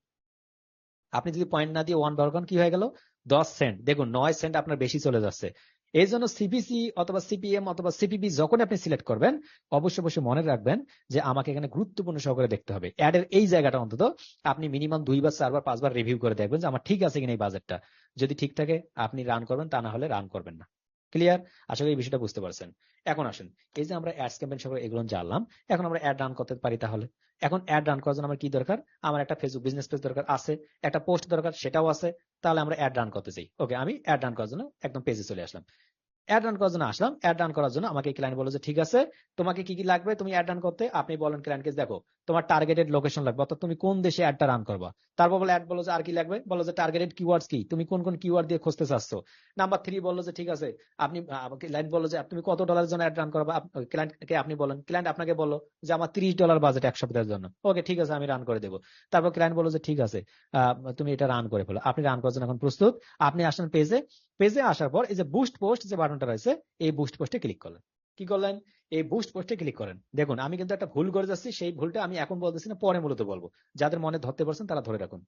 আপনি যদি পয়েন্ট না দিয়ে 1 ব্যবহার করেন কি হয়ে গেল, 10 সেন্ট। দেখুন 9 সেন্ট আপনার বেশি চলে যাচ্ছে। এই জন্য সিপিসি অথবা সিপিএম অথবা সিপিপি যখন আপনি সিলেক্ট করবেন, অবশ্যই অবশ্যই মনে রাখবেন যে আমাকে এখানে গুরুত্বপূর্ণ সহকারে দেখতে হবে। অ্যাডের এই জায়গাটা অন্তত আপনি মিনিমাম 2 বার 4 বার 5 বার রিভিউ করে দেখবেন যে আমার ঠিক আছে কিনা এই বাজেটটা। যদি ঠিক থাকে আপনি রান করবেন, তা না হলে রান করবেন না। ক্লিয়ার? আশা করি এই বিষয়টা বুঝতে পারছেন। এখন আসুন, এই যে আমরা অ্যাডস ক্যাম্পেইন সহ এগুলো জানলাম, এখন আমরা অ্যাড রান করতে পারি। তাহলে এখন অ্যাড রান করার জন্য আমার কি দরকার? আমার একটা ফেসবুক বিজনেস পেজ দরকার আছে, একটা পোস্ট দরকার, সেটাও আছে। তাহলে আমরা অ্যাড রান করতে চাই। ওকে, আমি অ্যাড রান করার জন্য একদম পেজে চলে আসলাম। অ্যাড রান করার জন্য আসলাম। অ্যাড রান করার জন্য আমাকে ক্লায়েন্ট বললো যে ঠিক আছে, তোমাকে কি কি লাগবে তুমি অ্যাড রান করতে? আপনি বলেন ক্লায়েন্টকে, দেখো তোমার টার্গেটেড লোকেশন লাগবে, অর্থাৎ তুমি কোন দেশে অ্যাডটা রান করবা। তারপর বলে অ্যাড বলো যে আর কি লাগবে, বলো যে টার্গেটেড কিওয়ার্ডস কি, তুমি কোন কোন কিওয়ার্ড দিয়ে খুঁজতে চাচ্ছ। নাম্বার 3 বললো যে ঠিক আছে, আপনি ক্লায়েন্ট বললো যে তুমি কত ডলারের জন্য অ্যাড রান করবা, ক্লায়েন্টকে আপনি বলেন, ক্লায়েন্ট আপনাকে বললো যে আমার $30 বাজেট 1 সপ্তাহের জন্য। ওকে ঠিক আছে, আমি রান করে দেবো। তারপর ক্লায়েন্ট বললো যে ঠিক আছে, তুমি এটা রান করে ফেলো। আপনি রান করার জন্য এখন প্রস্তুত। আপনি আসেন পেজে। পেজে আসার পর এই যে বুস্ট পোস্ট যে বাটনটা রয়েছে, এই বুস্ট পোস্টে ক্লিক করলেন। কি করলেন? এই বুস্ট পোস্টে ক্লিক করেন। দেখুন আমি কিন্তু একটা ভুল করে যাচ্ছি, সেই ভুলটা আমি এখন বলতেছি না, পরে মূলত বলবো। যাদের মনে ধরতে পারছেন তারা ধরে রাখুন।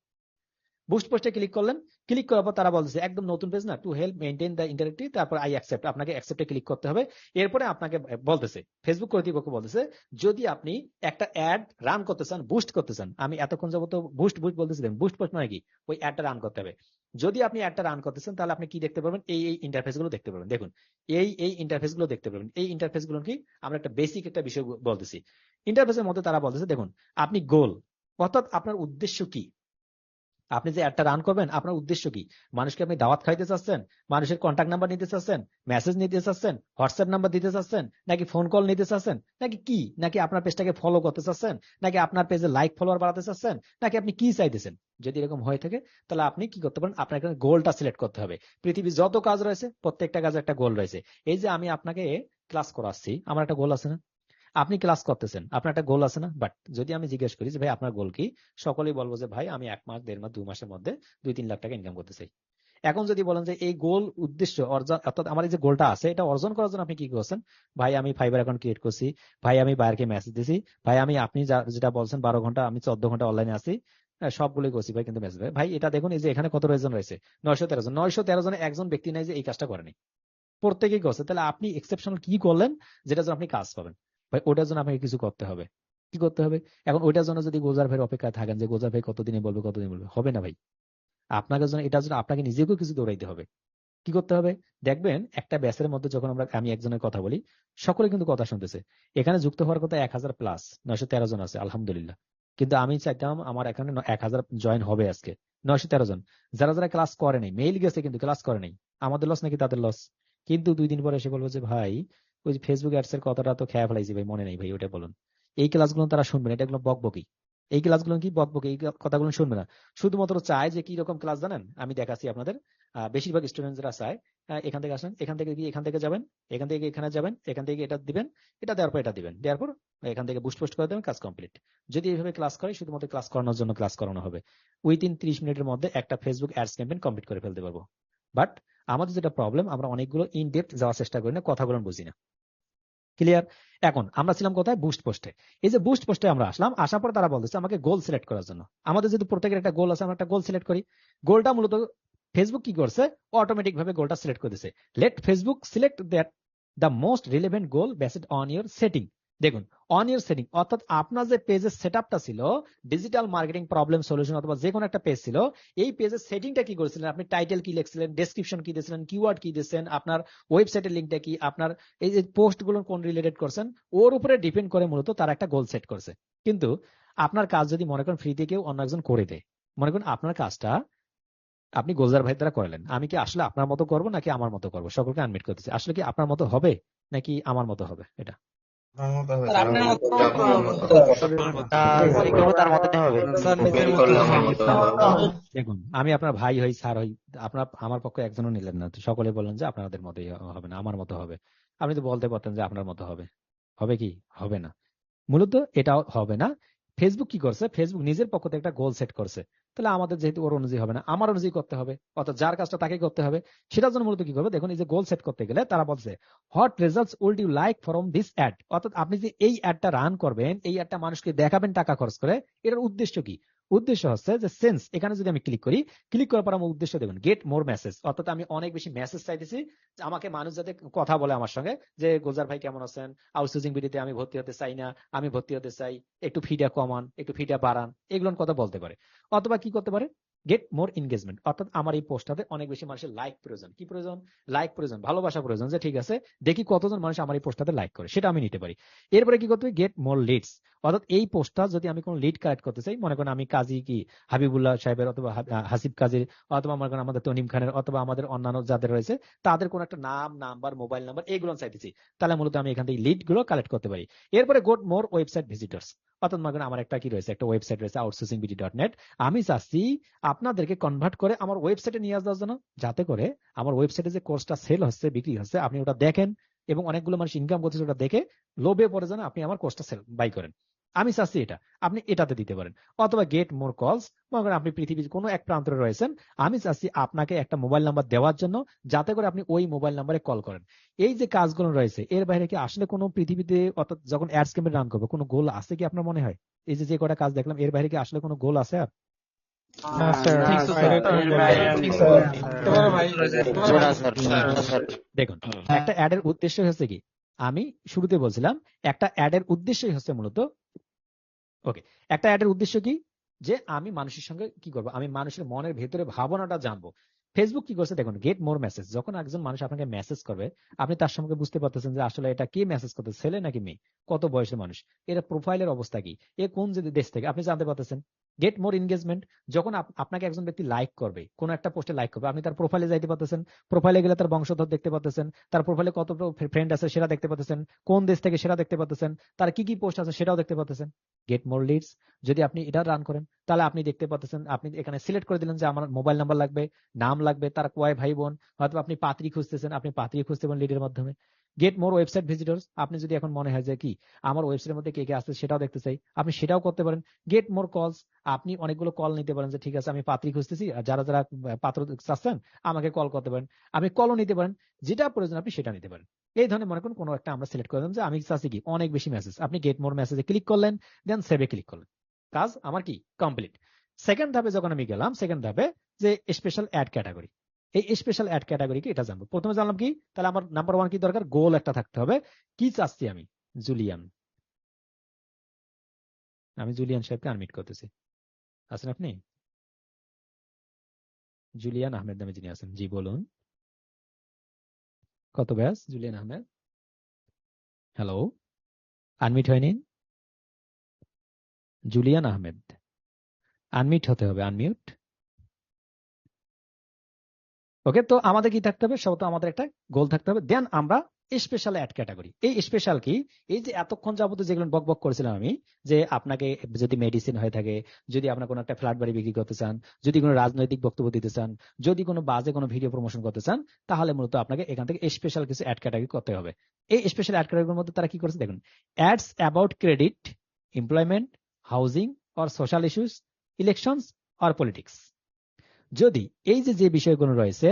বুস্ট পোস্টে ক্লিক করলেন। ক্লিক করার পর তারা বলতেছে একদম নতুন পেজ না, to help maintain the interactive, তারপর আই অ্যাকসেপ্ট, আপনাকে অ্যাকসেপ্টে ক্লিক করতে হবে। এরপরে আপনাকে বলতেছে, ফেসবুক কর্তৃপক্ষ বলতেছে, যদি আপনি একটা অ্যাড রান করতে চান, বুস্ট করতে চান, আমি এতক্ষণ যাবত বুস্ট বুস্ট বলতেছি, বুস্ট পোস্ট মানে কি, ওই অ্যাডটা রান করতে হবে। যদি আপনি অ্যাডটা রান করতে চান তাহলে আপনি কি দেখতে পারবেন, এই এই ইন্টারফেস গুলো দেখতে পারবেন। দেখুন এই ইন্টারফেস গুলো দেখতে পারবেন। এই ইন্টারফেস গুলো কি, আমরা একটা বেসিক একটা বিষয় বলতেছি। ইন্টারফেসের মধ্যে তারা বলতেছে, দেখুন আপনি গোল, অর্থাৎ আপনার উদ্দেশ্য কি, আপনি যে অ্যাডটা রান করবেন আপনার উদ্দেশ্য কি? মানুষকে আপনি দাওয়াত খাইতে চাচ্ছেন, মানুষের কন্ট্যাক্ট নাম্বার নিতে চাচ্ছেন, মেসেজ নিতে চাচ্ছেন, হোয়াটসঅ্যাপ নাম্বার দিতে চাচ্ছেন, নাকি ফোন কল নিতে চাচ্ছেন, নাকি কি, নাকি আপনার পেজটাকে ফলো করতে চাচ্ছেন, নাকি আপনার পেজে লাইক ফলোয়ার বাড়াতে চাচ্ছেন, নাকি আপনি কি চাইতেছেন? যদি এরকম হয়ে থাকে তাহলে আপনি কি করতে পারেন, আপনার এখানে গোলটা সিলেক্ট করতে হবে। পৃথিবীর যত কাজ রয়েছে প্রত্যেকটা কাজে একটা গোল রয়েছে। এই যে আমি আপনাকে ক্লাস করাচ্ছি, আমার একটা গোল আছে না? আপনি ক্লাস করতেছেন, আপনার একটা গোল আছে না? বাট যদি আমি জিজ্ঞেস করি যে ভাই আপনার গোল কি, সকলেই বলবো যে ভাই আমি 1 মাস 1.5 মাস 2 মাসের মধ্যে 2-3 লাখ টাকা ইনকাম করতে চাই। এখন যদি বলেন যে এই গোল উদ্দেশ্য অর্জন, অর্থাৎ আমার এই যে গোলটা আছে এটা অর্জন করার জন্য আপনি কি করছেন? ভাই আমি ফাইবার অ্যাকাউন্ট ক্রিয়েট করছি, ভাই আমি বাইরকে মেসেজ দিছি, ভাই আমি আপনি যেটা বলছেন 12 ঘন্টা, আমি 14 ঘন্টা অনলাইনে আছি, সবগুলোই করছি ভাই, কিন্তু মেসেজ ভাই এটা দেখুন, এই যে এখানে কত জন রয়েছে, 913 জন। 913 জনে একজন ব্যক্তি নাই যে এই কাজটা করেনি, প্রত্যেকেই করছে। তাহলে আপনি এক্সেপশনাল কি করলেন যেটার জন্য আপনি কাজ পাবেন? ভাই ওটার জন্য আপনাকে কিছু করতে হবে। কি করতে হবে? এখন ওইটার জন্য যদি গোজার ভাইয়ের অপেক্ষায় থাকেন যে গোজার ভাই কতদিনে বলবে কতদিন বলবে, হবে না ভাই। আপনাকে জন্য এটার জন্য আপনাকে নিজেকেও কিছু দৌড়াইতে হবে। কি করতে হবে? দেখবেন একটা ব্যাচের মধ্যে যখন আমি একজনের কথা বলি, সকলে কিন্তু কথা শুনতেছে। এখানে যুক্ত হওয়ার কথা 1000+, 913 জন আছে আলহামদুলিল্লাহ। কিন্তু আমি চাইতাম আমার এখানে 1000 জয়েন হবে আজকে। 913 জন যারা যারা ক্লাস করে নাই, মেইল গেছে কিন্তু ক্লাস করে নাই, আমাদের লস নাকি তাদের লস? কিন্তু 2 দিন পরে এসে বলবো যে ভাই ওই যে ফেসবুক অ্যাডস এর কথাটা তো খেয়ে ফেলাইছি ভাই, মনে নেই ভাই, ওটা বলুন। এই ক্লাসগুলো তারা শুনবে না, এটাগুলো বকবকি। এই ক্লাসগুলো কি বকবকি, এই কথাগুলো শুনবে না। শুধুমাত্র চায় যে কি রকম ক্লাস জানেন, আমি দেখাচ্ছি আপনাদের। বেশিরভাগ স্টুডেন্ট যারা চায় এখান থেকে আসেন, এখান থেকে গিয়ে এখান থেকে যাবেন, এখান থেকে এখানে যাবেন, এখান থেকে এটা দিবেন, এটা দেওয়ার পর এটা দিবেন, দেওয়ার পর এখান থেকে বুস্ট পোস্ট করে দেবেন, কাজ কমপ্লিট। যদি এইভাবে ক্লাস করে, শুধুমাত্র ক্লাস করানোর জন্য ক্লাস করানো হবে, উইদিন 30 মিনিটের মধ্যে একটা ফেসবুক অ্যাডস ক্যাম্পেইন কমপ্লিট করে ফেলতে পারবো। বাট আমাদের যেটা প্রবলেম, আমরা অনেকগুলো ইন ডেপথ যাওয়ার চেষ্টা করি না, কথাগুলো বুঝি না। ক্লিয়ার? এখন আমরা ছিলাম কোথায়? বুস্ট পোস্টে। এই যে বুস্ট পোস্টে আমরা আসলাম, আসার পর তারা বলতেছে আমাকে গোল সিলেক্ট করার জন্য। আমাদের যদি প্রত্যেকের একটা গোল আছে, আমরা একটা গোল সিলেক্ট করি। গোলটা মূলত ফেসবুক কি করছে, অটোমেটিক ভাবে গোলটা সিলেক্ট করে দিচ্ছে। Let Facebook select that the most relevant goal based on your setting. দেখুন অন ইউর সেটিং, অর্থাৎ আপনার যে পেজের সেটআপটা ছিল, ডিজিটাল মার্কেটিং প্রবলেম সলিউশন অথবা যে কোনো একটা পেজ ছিল, এই পেজের সেটিংটা কি করেছিলেন, আপনি টাইটেল কি লিখছিলেন, ডেসক্রিপশন কি দিয়েছিলেন, কিওয়ার্ড কি দিয়েছেন, আপনার ওয়েবসাইটের লিঙ্কটা কি, আপনার এই যে পোস্ট গুলো কোন রিলেটেড করছেন, ওর উপরে ডিপেন্ড করে মূলত তারা একটা গোল সেট করছে। কিন্তু আপনার কাজ যদি মনে করেন ফ্রিতে কেউ অন্য একজন করে দেয়, মনে করেন আপনার কাজটা আপনি গোলজার ভাই দ্বারা করালেন, আমি কি আসলে আপনার মতো করব নাকি আমার মতো করব? সকলকে আনমিট করতেছি, আসলে কি আপনার মতো হবে নাকি আমার মতো হবে? এটা তার মধ্যে হবে। দেখুন আমি আপনার ভাই হই, স্যার হই, আপনার আমার পক্ষে একজনও নিলেন না, তো সকলে বললেন যে আপনাদের মতোই হবে না, আমার মতো হবে। আপনি তো বলতে পারতেন যে আপনার মতো হবে। হবে কি? হবে না। মূলত এটাও হবে না। ফেসবুক কি করছে? ফেসবুক নিজের পক্ষ থেকে একটা গোল সেট করছে। তাহলে আমাদের যেহেতু ওর অনুযায়ী হবে না, আমার অনুযায়ী করতে হবে, অর্থাৎ যার কাজটা তাকে করতে হবে। সেটার জন্য মূলত কি করবে? দেখুন, এই যে গোল সেট করতে গেলে তারা বলছে what results would you like from this ad, অর্থাৎ আপনি যে এই অ্যাডটা রান করবেন, এই অ্যাডটা মানুষকে দেখাবেন টাকা খরচ করে, এটার উদ্দেশ্য কি? উদ্দেশ্য হচ্ছে যে সেন্স। এখানে যদি আমি ক্লিক করি, ক্লিক করার পর আমার উদ্দেশ্য দেখুন গেট মোর মেসেজ, অর্থাৎ আমি অনেক বেশি মেসেজ চাইতেছি যে আমাকে মানুষ যাতে কথা বলে আমার সঙ্গে, যে গোজার ভাই কেমন আছেন, আউটসোর্সিং বিডিতে আমি ভর্তি হতে চাই না, আমি ভর্তি হতে চাই, একটু ফিটা কমান, একটু ফিটা বাড়ান, এগুলোর কথা বলতে পারে। অথবা কি করতে পারে? গেট মোর এনগেজমেন্ট, অর্থাৎ আমার এই পোস্টটাতে অনেক বেশি মানুষের লাইক প্রয়োজন। কি প্রয়োজন? লাইক প্রয়োজন, ভালোবাসা প্রয়োজন, যে ঠিক আছে দেখি কতজন মানুষ আমার এই পোস্টটাতে লাইক করে, সেটা আমি নিতে পারি। এরপরে কি করতে হবে? গেট মোর লিডস, অর্থাৎ এই পোস্টটা যদি আমি কোনো লিড কালেক্ট করতে চাই, মনে করেন আমি কাজী কি হাবিবুল্লাহ সাহেবের, অথবা হাসিব কাজীর, অথবা মনে করেন আমাদের তনিম খানের, অথবা আমাদের অন্যান্য যাদের রয়েছে তাদের কোন একটা নাম, নাম্বার, মোবাইল নাম্বার, এগুলো চাইতেছি, তাহলে মূলত আমি এখান থেকে লিড গুলো কালেক্ট করতে পারি। এরপরে গোট মোর ওয়েবসাইট ভিজিটর্স, অর্থাৎ মনে করেন আমার একটা কি রয়েছে, একটা ওয়েবসাইট রয়েছে outsourcingbt.net, আমি চাচ্ছি আপনাদেরকে কনভার্ট করে আমার ওয়েবসাইটে নিয়ে আসবার জন্য, যাতে করে আমার ওয়েবসাইটে যে কোর্সটা সেল হচ্ছে, বিক্রি হচ্ছে, আপনি ওটা দেখেন এবং অনেকগুলো মানুষ ইনকাম করছে ওটা দেখে লোভে পড়ে যেন আপনি আমার কোর্সটা সেল বাই করেন। আমি চাচ্ছি এটা, আপনি এটাতে দিতে পারেন। অথবা গেট মোর কলস, মনে করেন আপনি পৃথিবীর কোনো এক প্রান্তরে রয়েছেন, আমি চাচ্ছি আপনাকে একটা মোবাইল নাম্বার দেওয়ার জন্য, যাতে করে আপনি ওই মোবাইল নাম্বারে কল করেন। এই যে কাজগুলো রয়েছে, এর বাইরে কি আসলে কোনো পৃথিবীতে, অর্থাৎ যখন অ্যাডস ক্যাম্পেইন রান করবে, কোনো গোল আছে কি আপনার মনে হয়? এই যে যে কটা কাজ দেখলাম, এর বাইরে কি আসলে কোনো গোল আছে? আর না স্যার, ঠিক স্যার ঠিক স্যার তোমার ভাই দেখুন, একটা অ্যাড এর উদ্দেশ্য হচ্ছে কি, আমি শুরুতে বলছিলাম একটা অ্যাড এর উদ্দেশ্যই হচ্ছে মূলত, ওকে, একটা অ্যাড এর উদ্দেশ্য কি, যে আমি মানুষের সঙ্গে কি করবো, আমি মানুষের মনের ভেতরে ভাবনাটা জানবো। ফেসবুক কি করছে দেখুন, গেট মোর মেসেজ, যখন একজন মানুষ আপনাকে মেসেজ করবে, আপনি তার সঙ্গে বুঝতে পারতেছেন যে আসলে এটা কে মেসেজ করতে, ছেলে নাকি মেয়ে, কত বয়সের মানুষ, এর প্রোফাইলের অবস্থা কি, এ কোন যে দেশ থেকে, আপনি জানতে পারতেছেন। গেট মোর এনগেজমেন্ট, যখন আপনাকে একজন ব্যক্তি লাইক করবে, কোন একটা পোস্টে লাইক করবে, আপনি তার প্রোফাইলে যাইতে পারতেছেন, প্রোফাইলে গেলে তার বংশধর দেখতে পাচ্ছেন, তার প্রোফাইলে কত ফ্রেন্ড আছে সেটা দেখতে পাচ্ছেন, কোন দেশ থেকে সেটা দেখতে পাচ্ছেন, তার কি কি পোস্ট আছে সেটাও দেখতে পাচ্ছেন। গেট মোর লিডস, যদি আপনি এটা রান করেন, তাহলে আপনি দেখতে পাচ্ছেন, আপনি এখানে সিলেক্ট করে দিলেন যে আমার মোবাইল নাম্বার লাগবে, নাম লাগবে, তার কয় ভাই বোন, হয়তো আপনি পাত্রী খুঁজতেছেন, আপনি পাত্রী খুঁজতে পারেন লিডের মাধ্যমে। গেট মোর ওয়েবসাইট ভিজিটর্স, আপনি যদি এখন মনে হয় যে কি আমার ওয়েবসাইটের মধ্যে কে কে আসছে সেটাও দেখতে চাই, আপনি সেটাও করতে পারেন। গেট মোর কলস, আপনি অনেকগুলো কল নিতে পারেন, যে ঠিক আছে আমি পাত্রী খুঁজতেছি, আর যারা যারা পাত্র চাচ্ছেন আমাকে কল করতে পারেন, আপনি কলও নিতে পারেন, যেটা প্রয়োজন আপনি সেটা নিতে পারেন। এই ধরনের মনে করুন কোনো একটা আমরা সিলেক্ট করলাম যে আমি চাচ্ছি কি অনেক বেশি মেসেজ, আপনি গেট মোর মেসেজে ক্লিক করলেন, দেন সেভে ক্লিক করলেন, কাজ আমার কি কমপ্লিট। সেকেন্ড ধাপে যখন আমি গেলাম, সেকেন্ড ধাপে যে স্পেশাল অ্যাড ক্যাটাগরি, এই স্পেশাল অ্যাড ক্যাটাগরি কি এটা জানবো। প্রথমে জানলাম কি, তাহলে আমার নাম্বার ওয়ান কি দরকার, গোল একটা থাকতে হবে, কি চাচ্ছি আমি। জুলিয়ান, আমি জুলিয়ান সাহেবকে আনমিট করতেছি, আছেন আপনি? জুলিয়ান আহমেদ নামে যিনি আছেন, জি বলুন, কত ব্যাস জুলিয়ান আহমেদ, হ্যালো, আনমিট হয়নি, জুলিয়ান আহমেদ আনমিট হতে হবে, আনমিউট। ওকে, তো আমাদের কি থাকতে হবে, সব তো আমাদের একটা গোল থাকতে হবে, দেন আমরা স্পেশাল অ্যাড ক্যাটাগরি। এই স্পেশাল কি, এই যে এতক্ষণ যাবত যেগুলো বক বক করেছিলাম আমি, যে আপনাকে যদি মেডিসিন হয়ে থাকে, যদি আপনার কোনো একটা ফ্ল্যাট বাড়ি বিক্রি করতে চান, যদি কোনো রাজনৈতিক বক্তব্য দিতে চান, যদি কোনো বাজে কোনো ভিডিও প্রমোশন করতে চান, তাহলে মূলত আপনাকে এখান থেকে স্পেশাল কিছু অ্যাড ক্যাটাগরি করতে হবে। এই স্পেশাল অ্যাড ক্যাটাগরির মধ্যে তারা কি করেছে দেখুন, ads about credit, employment, housing or social issues, elections or politics. যদি এই যে যে বিষয়গুলো রয়েছে,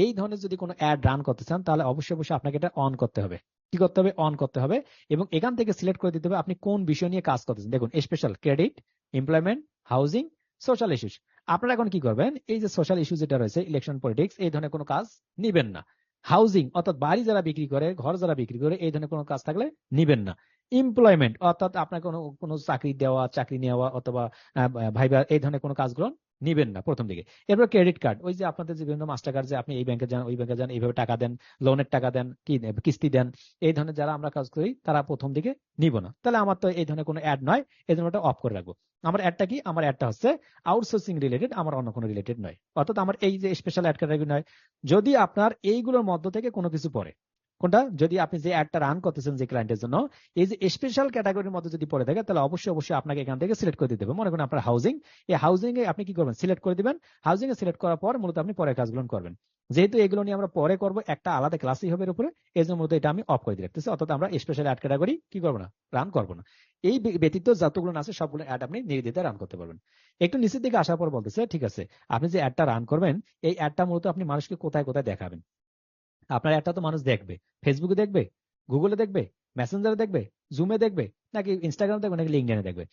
এই ধরনের যদি কোনো অ্যাড রান করতে চান, তাহলে অবশ্যই অবশ্যই আপনাকে এটা অন করতে হবে। কি করতে হবে? অন করতে হবে, এবং এখান থেকে সিলেক্ট করে দিতে হবে আপনি কোন বিষয় নিয়ে কাজ করতেছেন। দেখুন, special credit, employment, housing, social issues. আপনারা এখন কি করবেন, এই যে সোশ্যাল ইস্যু যেটা রয়েছে, ইলেকশন, পলিটিক্স, এই ধরনের কোনো কাজ নিবেন না। হাউজিং অর্থাৎ বাড়ি যারা বিক্রি করে, ঘর যারা বিক্রি করে, এই ধরনের কোনো কাজ থাকলে নিবেন না। এমপ্লয়মেন্ট অর্থাৎ আপনার কোনো কোনো চাকরি দেওয়া, চাকরি নেওয়া, অথবা ভাইবা, এই ধরনের কোনো কাজগুলো নিবেন না প্রথম দিকে। এরপর ক্রেডিট কার্ড, ওই যে আপনাদের যে বিভিন্ন মাস্টার কার্ড, যে আপনি এই ব্যাংকে যান, ওই ব্যাংকে যান, এইভাবে টাকা দেন, লোনের টাকা দেন, কি কিস্তি দেন, এই ধরনের যারা আমরা কাজ করি তারা প্রথম দিকে নিব না। তাহলে আমার তো এই ধরনের কোনো অ্যাড নয়, এই জন্য ওটা অফ করে রাখবো। আমার অ্যাডটা কি, আমার অ্যাডটা হচ্ছে আউটসোর্সিং রিলেটেড, আমার অন্য কোনো রিলেটেড নয়, অর্থাৎ আমার এই যে স্পেশাল অ্যাড ক্যাটাগরি নয়। যদি আপনার এইগুলোর মধ্য থেকে কোনো কিছু পড়ে, কোনটা? যদি আপনি যে অ্যাডটা রান করতেছেন যে ক্লায়েন্টের জন্য, এই যে স্পেশাল ক্যাটাগরির মধ্যে যদি পড়ে থাকে, তাহলে অবশ্যই আপনাকে এখান থেকে সিলেক্ট করে দিতে হবে। মনে করেন আপনার হাউজিং, এই হাউজিং এ আপনি কি করবেন? সিলেক্ট করে দিবেন। হাউজিং এ সিলেক্ট করার পর মূলত আপনি পরের কাজগুলো করবেন। যেহেতু এগুলো নিয়ে আমরা পরে করবো, একটা আলাদা ক্লাসই হবে এর উপরে, এই জন্য মূলত এটা আমি অফ করে দিয়ে রাখতেছি। অর্থাৎ আমরা স্পেশাল অ্যাড ক্যাটাগরি কি করবো না, রান করবো না। এই ব্যতীত যতগুলো আছে সবগুলো অ্যাড আপনি নির্দ্বিধায় রান করতে পারবেন। একটু নিচের দিকে আসার পর বলতেছে, ঠিক আছে, আপনি যে অ্যাডটা রান করবেন, এই অ্যাডটা মূলত আপনি মানুষকে কোথায় কোথায় দেখাবেন। আপনার অ্যাডটা তো মানুষ দেখবে, ফেসবুকে দেখবে, গুগলে দেখবে, মেসেঞ্জারে দেখবে, জুমে দেখবে, নাকি ইনস্টাগ্রাম দেখবে, নাকি লিঙ্কডইনে দেখবে।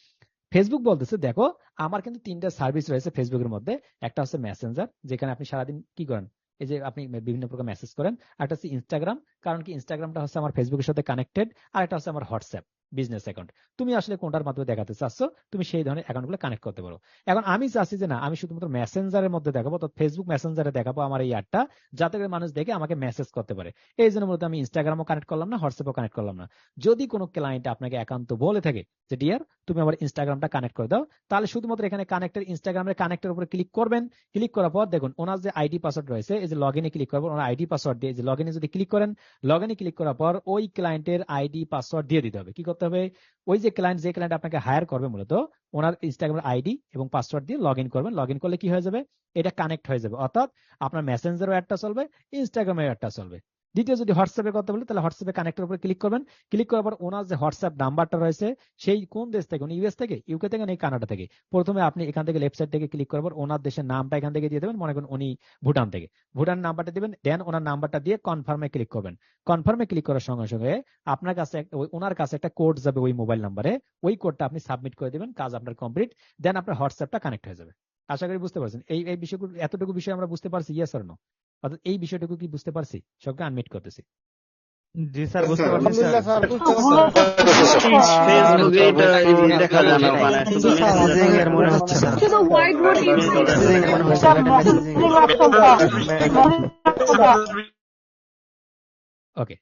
ফেসবুক বলতেছে, দেখো আমার কিন্তু 3টা সার্ভিস রয়েছে ফেসবুকের মধ্যে। একটা হচ্ছে মেসেঞ্জার, যেখানে আপনি সারাদিন কি করেন, এই যে আপনি বিভিন্ন প্রকার মেসেজ করেন। একটা হচ্ছে ইনস্টাগ্রাম, কারণ কি ইনস্টাগ্রামটা হচ্ছে আমার ফেসবুকের সাথে কানেক্টেড। আর একটা হচ্ছে আমার হোয়াটসঅ্যাপ বিজনেস অ্যাকাউন্ট। তুমি আসলে কোনটার মাধ্যমে দেখাতে চাচ্ছ, তুমি সেই ধরনের অ্যাকাউন্টগুলো কানেক্ট করতে পারো। এখন আমি চাচ্ছি যে না, আমি শুধুমাত্র মেসেঞ্জারের মধ্যে দেখাবো, অর্থাৎ ফেসবুক মেসেঞ্জারে দেখাবো আমার এই অ্যাডটা, যাতে করে মানুষ দেখে আমাকে মেসেজ করতে পারে। এই জন্য মূলত আমি ইনস্টাগ্রামও কানেক্ট করলাম না, হোয়াটসঅ্যাপও কানেক্ট করলাম না। যদি কোনো ক্লায়েন্ট আপনাকে একান্ত বলে থাকে যে ডিয়ার তুমি আমার ইনস্টাগ্রামটা কানেক্ট করে দাও, তাহলে শুধুমাত্র এখানে কানেক্টের ইনস্টাগ্রামের কানেক্টের উপরে ক্লিক করবেন। ক্লিক করার পর দেখুন ওনার যে আইডি পাসওয়ার্ড রয়েছে, এই যে লগ ইনে ক্লিক করবেন, ওনার আইডি পাসওয়ার্ড দিয়ে যে লগ ইনে যদি ক্লিক করেন, লগ ইনে ক্লিক করার পর ওই ক্লায়েন্টের আইডি পাসওয়ার্ড দিয়ে দিতে হবে। কি করতে হবে? ওই যে ক্লায়েন্ট আপনাকে হায়ার করবে, মূলত ওনার ইনস্টাগ্রামের আইডি এবং পাসওয়ার্ড দিয়ে লগ ইন করবেন। লগ ইন করলে কি হয়ে যাবে? এটা কানেক্ট হয়ে যাবে, অর্থাৎ আপনার মেসেঞ্জারও একটা চলবে, ইনস্টাগ্রামের একটা চলবে। দ্বিতীয় যদি হোয়াটসঅ্যাপে কথা বলি, তাহলে হোয়াটসঅ্যাপে কানেক্টের উপরে ক্লিক করবেন। ক্লিক করার পর ওনার যে হোয়াটসঅ্যাপ নাম্বারটা রয়েছে, সেই কোন দেশ থেকে, উনি ইউএস থেকে, ইউকে থেকে, নাকি কানাডা থেকে, প্রথমে আপনি এখান থেকে লেফট সাইড থেকে ক্লিক করার পর ওনার দেশের নামটা এখান থেকে দিয়ে দেবেন। মনে করেন উনি ভুটান থেকে, ভুটান নাম্বারটা দিবেন, দেন ওনার নাম্বারটা দিয়ে কনফার্মে ক্লিক করবেন। কনফার্মে ক্লিক করার সঙ্গে সঙ্গে আপনার কাছে ওনার কাছে একটা কোড যাবে ওই মোবাইল নাম্বারে, ওই কোডটা আপনি সাবমিট করে দিবেন, কাজ আপনার কমপ্লিট। দেন আপনার হোয়াটসঅ্যাপটা কানেক্ট হয়ে যাবে। আশা করি বুঝতে পারছেন এই বিষয়গুলো, এতটুকু বিষয় আমরা বুঝতে পারছি, ইয়েস অর নো? অর্থাৎ এই বিষয়টুকু কি বুঝতে পারছি? সবকে আনমিট করতেছি। জি স্যার, বুঝতে পারছি স্যার। আলহামদুলিল্লাহ স্যার, বুঝতে পারছি। ফেসবুকে এটা দেখা যায় না, মানে শুধু মেসেজিং এর মনে হচ্ছে না। শুধু হোয়াইট বোর্ড ইউজ মেসেজিং এর মনে হচ্ছে না, এটা মেসেজিং। ওকে,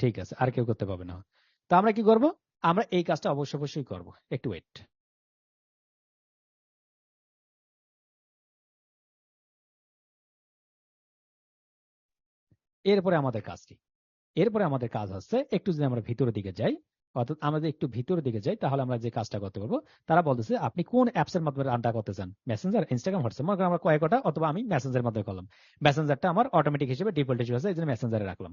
ঠিক আছে, আর কেউ করতে পারবে না। তো আমরা কি করব? আমরা এই কাজটা অবশ্যই করব। একটু ওয়েট। এরপরে আমাদের কাজ কি? এরপরে আমাদের কাজ হচ্ছে, একটু যদি আমরা ভিতরের দিকে যাই, অর্থাৎ আমাদের একটু ভিতরের দিকে যাই, তাহলে আমরা যে কাজটা করতে পারবো। তারা বলতেছে আপনি কোন অ্যাপস এর মাধ্যমে রানটা করতে চান, মেসেঞ্জার, ইনস্টাগ্রাম, হোয়াটসঅ্যাপ। মনে করেন আমরা কয়েকটা, অথবা আমি মেসেঞ্জারের মাধ্যমে করলাম। মেসেঞ্জারটা আমার অটোমেটিক হিসেবে ডিফল্ট হিসেবে আছে, এই জন্য মেসেঞ্জারে রাখলাম।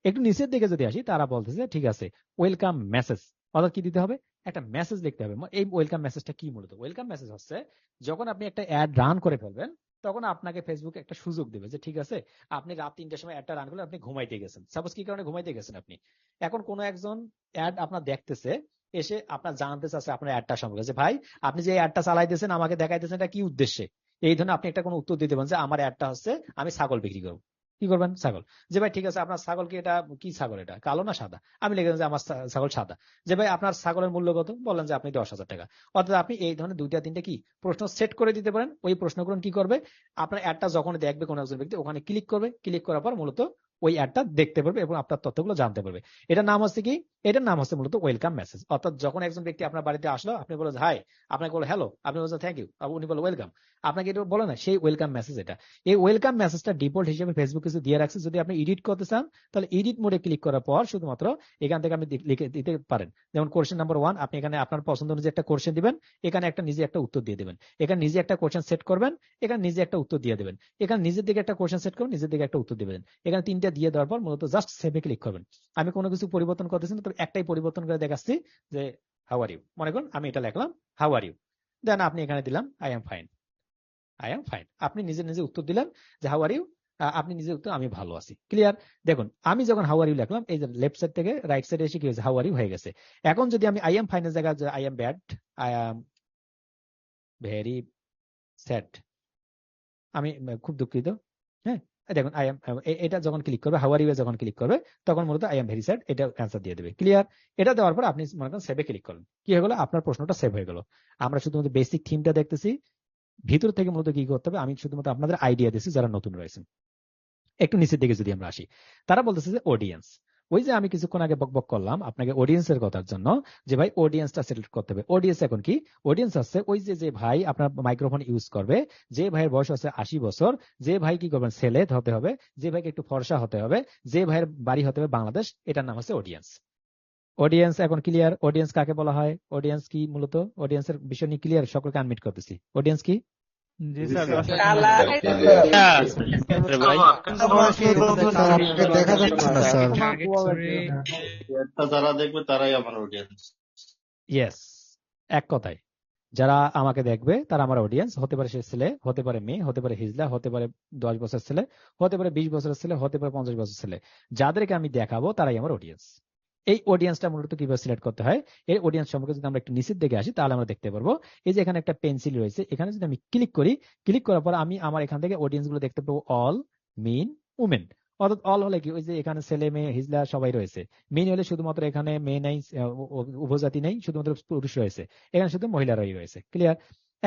একটু নিচের দিকে যদি আসি, তারা বলতেছে ঠিক আছে, ওয়েলকাম মেসেজ, অর্থাৎ কি দিতে হবে? একটা মেসেজ লিখতে হবে। এই ওয়েলকাম মেসেজটা কি? মূলত ওয়েলকাম মেসেজ হচ্ছে, যখন আপনি একটা অ্যাড রান করে ফেলবেন, তখন আপনাকে ফেসবুক একটা সুযোগ দেবে যে ঠিক আছে, আপনি রাত 3টার সময় অ্যাডটা রান করলে, আপনি ঘুমাইতে গেছেন, সাপোজ কি কারণে ঘুমাইতে গেছেন আপনি, এখন কোন একজন অ্যাড আপনার দেখতেছে, এসে আপনার জানতে চাচ্ছে আপনার অ্যাডটা সম্পর্কে, যে ভাই আপনি যে অ্যাডটা চালাইতেছেন, আমাকে দেখাইতেছেন, এটা কি উদ্দেশ্যে? এই ধরনের আপনি একটা কোনো উত্তর দিতে পারেন যে আমার অ্যাডটা হচ্ছে আমি ছাগল বিক্রি করবো। কি করবেন? ছাগল। যে ভাই ঠিক আছে, আপনার ছাগল কি, এটা কি ছাগল, এটা কালো না সাদা? আমি লিখলাম যে আমার ছাগল সাদা। যে ভাই আপনার ছাগলের মূল্য কত? বললেন যে আপনি 10,000 টাকা। অর্থাৎ আপনি এই ধরনের 2-3টা কি প্রশ্ন সেট করে দিতে পারেন। ওই প্রশ্নগুলো কি করবে, আপনার অ্যাডটা যখন দেখবে কোনো একজন ব্যক্তি, ওখানে ক্লিক করবে। ক্লিক করার পর মূলত ওই অ্যাডটা দেখতে পারবে এবং আপনার তথ্যগুলো জানতে পারবে। এটার নাম হচ্ছে কি? এটার নাম হচ্ছে মূলত ওয়েলকাম মেসেজ। অর্থাৎ যখন একজন ব্যক্তি আপনার বাড়িতে আসলো, আপনি বলেন হাই, আপনাকে বলো হ্যালো, আপনি বলছেন থ্যাংক ইউ, উনি বলো ওয়েলকাম, আপনাকে এটা বলে না, সেই ওয়েলকাম মেসেজ এটা। এই ওয়েলকাম মেসেজটা ডিফল্ট হিসেবে ফেসবুক কিছু দিয়ে রাখছে। যদি আপনি এডিট করতে চান, তাহলে এডিট মোডে ক্লিক করার পর শুধুমাত্র এখান থেকে আপনি লিখে দিতে পারেন। যেমন কোশ্চেন নাম্বার 1, আপনি এখানে আপনার পছন্দ অনুযায়ী একটা কোশ্চেন দিবেন, এখানে একটা নিজে একটা উত্তর দিয়ে দিবেন। এখানে নিজে একটা কোশ্চেন সেট করবেন, এখানে নিজে একটা উত্তর দিয়ে দেবেন। এখানে নিজের দিকে একটা কোশ্চেন সেট করবেন, নিজের দিকে একটা উত্তর দিবেন। এখানে 3টা দিয়ে দেওয়ার পর মূলত জাস্ট সেভে ক্লিক করবেন। আমি কোনো কিছু পরিবর্তন করতেছি না, তবে একটাই পরিবর্তন করে দেখাচ্ছি, যে হাউ আর ইউ। মনে করুন আমি এটা লিখলাম হাউ আর ইউ, দেন আপনি এখানে দিলাম I am fine. I am fine, আপনি নিজে উত্তর দিলেন যে হাউ আর ইউ, আপনি নিজে উত্তর আমি ভালো আছি। ক্লিয়ার? দেখুন আমি যখন হাউ আর ইউ লিখলাম, এই যে লেফট সাইড থেকে রাইট সাইডে এসে কি হয়েছে, হাউ আর ইউ হয়ে গেছে। এখন যদি আমি আই এম ফাইনের জায়গায় I am bad, I am very sad, আমি খুব দুঃখিত, হ্যাঁ, দেখুন আই এম, এটা যখন ক্লিক করবে, হাউ আর ইউ যখন ক্লিক করবে, তখন মূলত আই এম ভেরি স্যাড এটা অ্যান্সার দিয়ে দেবে। ক্লিয়ার? এটা দেওয়ার পর আপনি মনে করেন সেভে ক্লিক করলেন, কি হয়ে গেল, আপনার প্রশ্নটা সেভ হয়ে গেল। আমরা শুধুমাত্র বেসিক থিমটা দেখতেছি, ভিতর থেকে মূলত কি করতে হবে আমি শুধুমাত্র আপনাদের আইডিয়া দিচ্ছি যারা নতুন রয়েছেন। একটু নিচের দিকে যদি আমরা আসি, তারা বলতেছে যে অডিয়েন্স, ওই যে আমি কিছুক্ষণ আগে বকবক করলাম আপনাকে অডিয়েন্সের কথার জন্য, যে ভাই অডিয়েন্সটা সিলেক্ট করতে হবে। অডিয়েন্স এখন কি? অডিয়েন্স আছে ওই যে ভাই আপনার মাইক্রোফোন ইউজ করবে, যে ভাইয়ের বয়স আছে 80 বছর, যে ভাই কি করবেন ছেলে হতে হবে, যে ভাইকে একটু ফর্সা হতে হবে, যে ভাইয়ের বাড়ি হতে হবে বাংলাদেশ, এটার নাম হচ্ছে অডিয়েন্স। অডিয়েন্স এখন ক্লিয়ার? অডিয়েন্স কাকে বলা হয়? অডিয়েন্স কি মূলত? অডিয়েন্সের বিষয় নিয়ে ক্লিয়ার? সকলকে আনমিট করতেছি। অডিয়েন্স কি? জি স্যার ভাই দেখা যাচ্ছে না স্যার। যারা দেখবে তারাই আমার অডিয়েন্স। ইয়েস, এক কথায় যারা আমাকে দেখবে তারা আমার অডিয়েন্স। হতে পারে সে ছেলে, হতে পারে মেয়ে, হতে পারে হিজলা, হতে পারে 10 বছর ছেলে, হতে পারে 20 বছরের ছেলে, হতে পারে 50 বছর ছেলে। যাদেরকে আমি দেখাবো তারাই আমার অডিয়েন্স। এই অডিয়েন্সটা মূলত কিভাবে সিলেক্ট করতে হয়, এই অডিয়েন্স সম্পর্কে যদি আমরা একটু নিচের দিকে আসি তাহলে আমরা দেখতে পারবো এই যে এখানে একটা পেন্সিল রয়েছে, এখানে যদি আমি ক্লিক করি, ক্লিক করার পর আমি আমার এখান থেকে অডিয়েন্স গুলো দেখতে পাবো অল, মিন, উমেন। অর্থাৎ অল হলে কি, ওই যে এখানে ছেলে মেয়ে হিজলা সবাই রয়েছে। মিন হলে শুধুমাত্র এখানে মেয়ে নাই, উপজাতি নেই, শুধুমাত্র পুরুষ রয়েছে, এখানে শুধু মহিলারাই রয়েছে। ক্লিয়ার?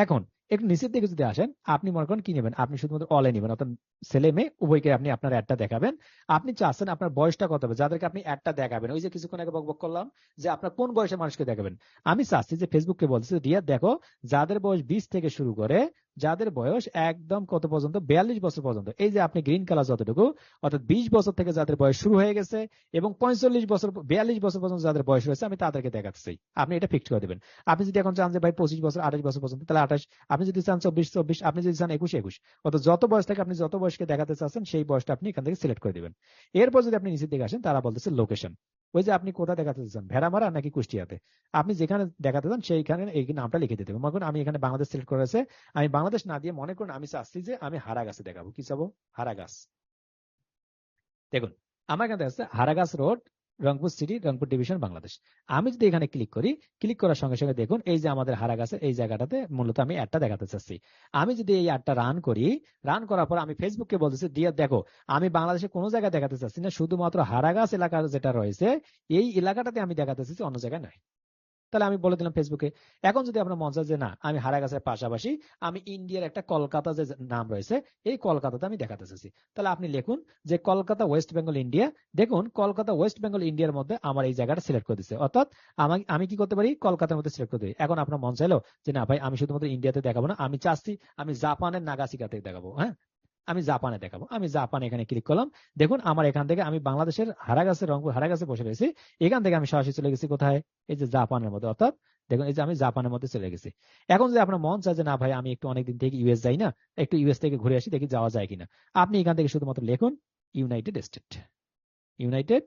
এখন একটু নিচের দিকে যদি আসেন, আপনি মনে করেন কি নেবেন, আপনি শুধুমাত্র অলে নেবেন, অর্থাৎ ছেলে মেয়ে উভয়কে আপনি আপনার অ্যাডটা দেখাবেন। আপনি চাচ্ছেন আপনার বয়সটা কত হবে, যাদেরকে আপনি অ্যাডটা দেখাবেন। ওই যে কিছুক্ষণ আগে বকবক করলাম যে আপনার কোন বয়সের মানুষকে দেখাবেন। আমি চাচ্ছি যে ফেসবুককে বলছি, রিয়া দেখো যাদের বয়স 20 থেকে শুরু করে যাদের বয়স একদম কত পর্যন্ত, 42 বছর পর্যন্ত, এই যে আপনি গ্রিন কালার যতটুকু, অর্থাৎ 20 বছর থেকে যাদের বয়স শুরু হয়ে গেছে এবং 45 বছর 42 বছর পর্যন্ত যাদের বয়স রয়েছে, আমি তাদেরকে দেখাচ্ছি। আপনি এটা ফিক্স করে দেবেন। আপনি যদি এখন চান যে ভাই 25 বছর 28 বছর পর্যন্ত, তাহলে 28। আপনি যদি চান 24 24, আপনি যদি চান 21 21, অর্থাৎ যত বয়স থেকে আপনি যত বয়সকে দেখাতে চাচ্ছেন সেই বয়সটা আপনি এখান থেকে সিলেক্ট করে দিবেন। এরপর যদি আপনি নিচের দিকে আসেন, তারা বলতেছে লোকেশন। ওই যে আপনি কোথায় দেখাতে চান, ভেড়ামারা নাকি কুষ্টিয়াতে, আপনি যেখানে দেখাতে চান সেইখানে এই নামটা লিখে দিতে হবে। মনে করুন আমি এখানে বাংলাদেশ সিলেক্ট করেছে, আমি বাংলাদেশ না দিয়ে মনে করুন আমি চাচ্ছি যে আমি হারাগাছে দেখাবো। কি চাবো? হারাগাছ। দেখুন আমার এখানে আছে Haragach road, Rangpur city, Rangpur division, Bangladesh. আমি যদি এখানে ক্লিক করি, ক্লিক করার সঙ্গে সঙ্গে দেখুন এই যে আমাদের হারাগাছের এই জায়গাটাতে মূলত আমি অ্যাডটা দেখাতে চাচ্ছি। আমি যদি এই অ্যাডটা রান করি, রান করার পর আমি ফেসবুককে বলতেছি, ডিয়ার দেখো আমি বাংলাদেশে কোনো জায়গায় দেখাতে চাচ্ছি না, শুধুমাত্র হারাগাছ এলাকার যেটা রয়েছে এই এলাকাটাতে আমি দেখাতে চাচ্ছি, অন্য জায়গায় নয়। তাহলে আমি বলে দিলাম ফেসবুকে। এখন যদি আপনার মন চায় যে না আমি হারাগাছের পাশাপাশি আমি ইন্ডিয়ার একটা কলকাতা যে নাম রয়েছে এই কলকাতাতে আমি দেখাতে চাচ্ছি, তাহলে আপনি লিখুন যে কলকাতা ওয়েস্ট বেঙ্গল ইন্ডিয়া। দেখুন কলকাতা ওয়েস্ট বেঙ্গল ইন্ডিয়ার মধ্যে আমার এই জায়গাটা সিলেক্ট করে দিচ্ছে, অর্থাৎ আমি কি করতে পারি, কলকাতার মধ্যে সিলেক্ট করে দিই। এখন আপনার মন চাইলো যে না ভাই আমি শুধুমাত্র ইন্ডিয়াতে দেখাবো না, আমি চাচ্ছি আমি জাপানের নাগাসাকিতে দেখাবো। হ্যাঁ, আমি জাপানে দেখাবো। আমি জাপানে এখানে ক্লিক করলাম। দেখুন আমার এখান থেকে আমি বাংলাদেশের হারাগাছে, রংপুর হারাগাছে বসে রয়েছি। এখান থেকে আমি সরাসরি চলে গেছি কোথায়, এই যে জাপানের মধ্যে, অর্থাৎ দেখুন এই যে আমি জাপানের মধ্যে চলে গেছি। এখন যদি আপনার মন চায় যে না ভাই আমি একটু অনেকদিন থেকে ইউএস যাই না, একটু ইউএস থেকে ঘুরে আসি, দেখি যাওয়া যায় কিনা, আপনি এখান থেকে শুধুমাত্র লিখুন ইউনাইটেড স্টেট, ইউনাইটেড,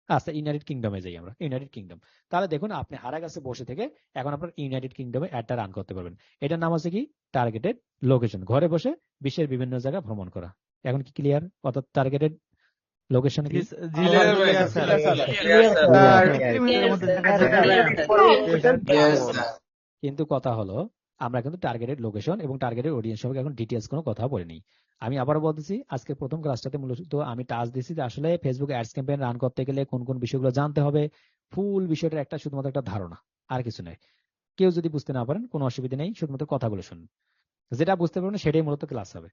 আচ্ছা ইউনাইটেড কিংডমে যাই আমরা, ইউনাইটেড কিংডম। তাহলে দেখুন আপনি হারাগাছে বসে থেকে এখন আপনার ইউনাইটেড কিংডমে অ্যাডটা রান করতে পারবেন। এটার নাম হচ্ছে কি, টার্গেটেড লোকেশন, ঘরে বসে বিশ্বের বিভিন্ন জায়গা ভ্রমণ করা। এখন কি ক্লিয়ার? অর্থাৎ টার্গেটেড লোকেশন কি? জি স্যার। কিন্তু কথা হলো আমরা কিন্তু টার্গেটেড লোকেশন এবং টার্গেটেড অডিয়েন্স সম্পর্কে এখন ডিটেলস কোনো কথা বলিনি। আমি আবারও বলতেছি, আজকে প্রথম ক্লাসটাতে মূলত আমি টাচ দিচ্ছি যে আসলে ফেসবুক অ্যাডস ক্যাম্পেইন রান করতে গেলে কোন কোন বিষয়গুলো জানতে হবে, ফুল বিষয়টার একটা শুধুমাত্র একটা ধারণা, আর কিছু নয়। কেউ যদি বুঝতে না পারেন কোনো অসুবিধা নেই, শুধুমাত্র কথাগুলো শুনুন, যেটা বুঝতে পারবেন সেটাই মূলত ক্লাস হবে।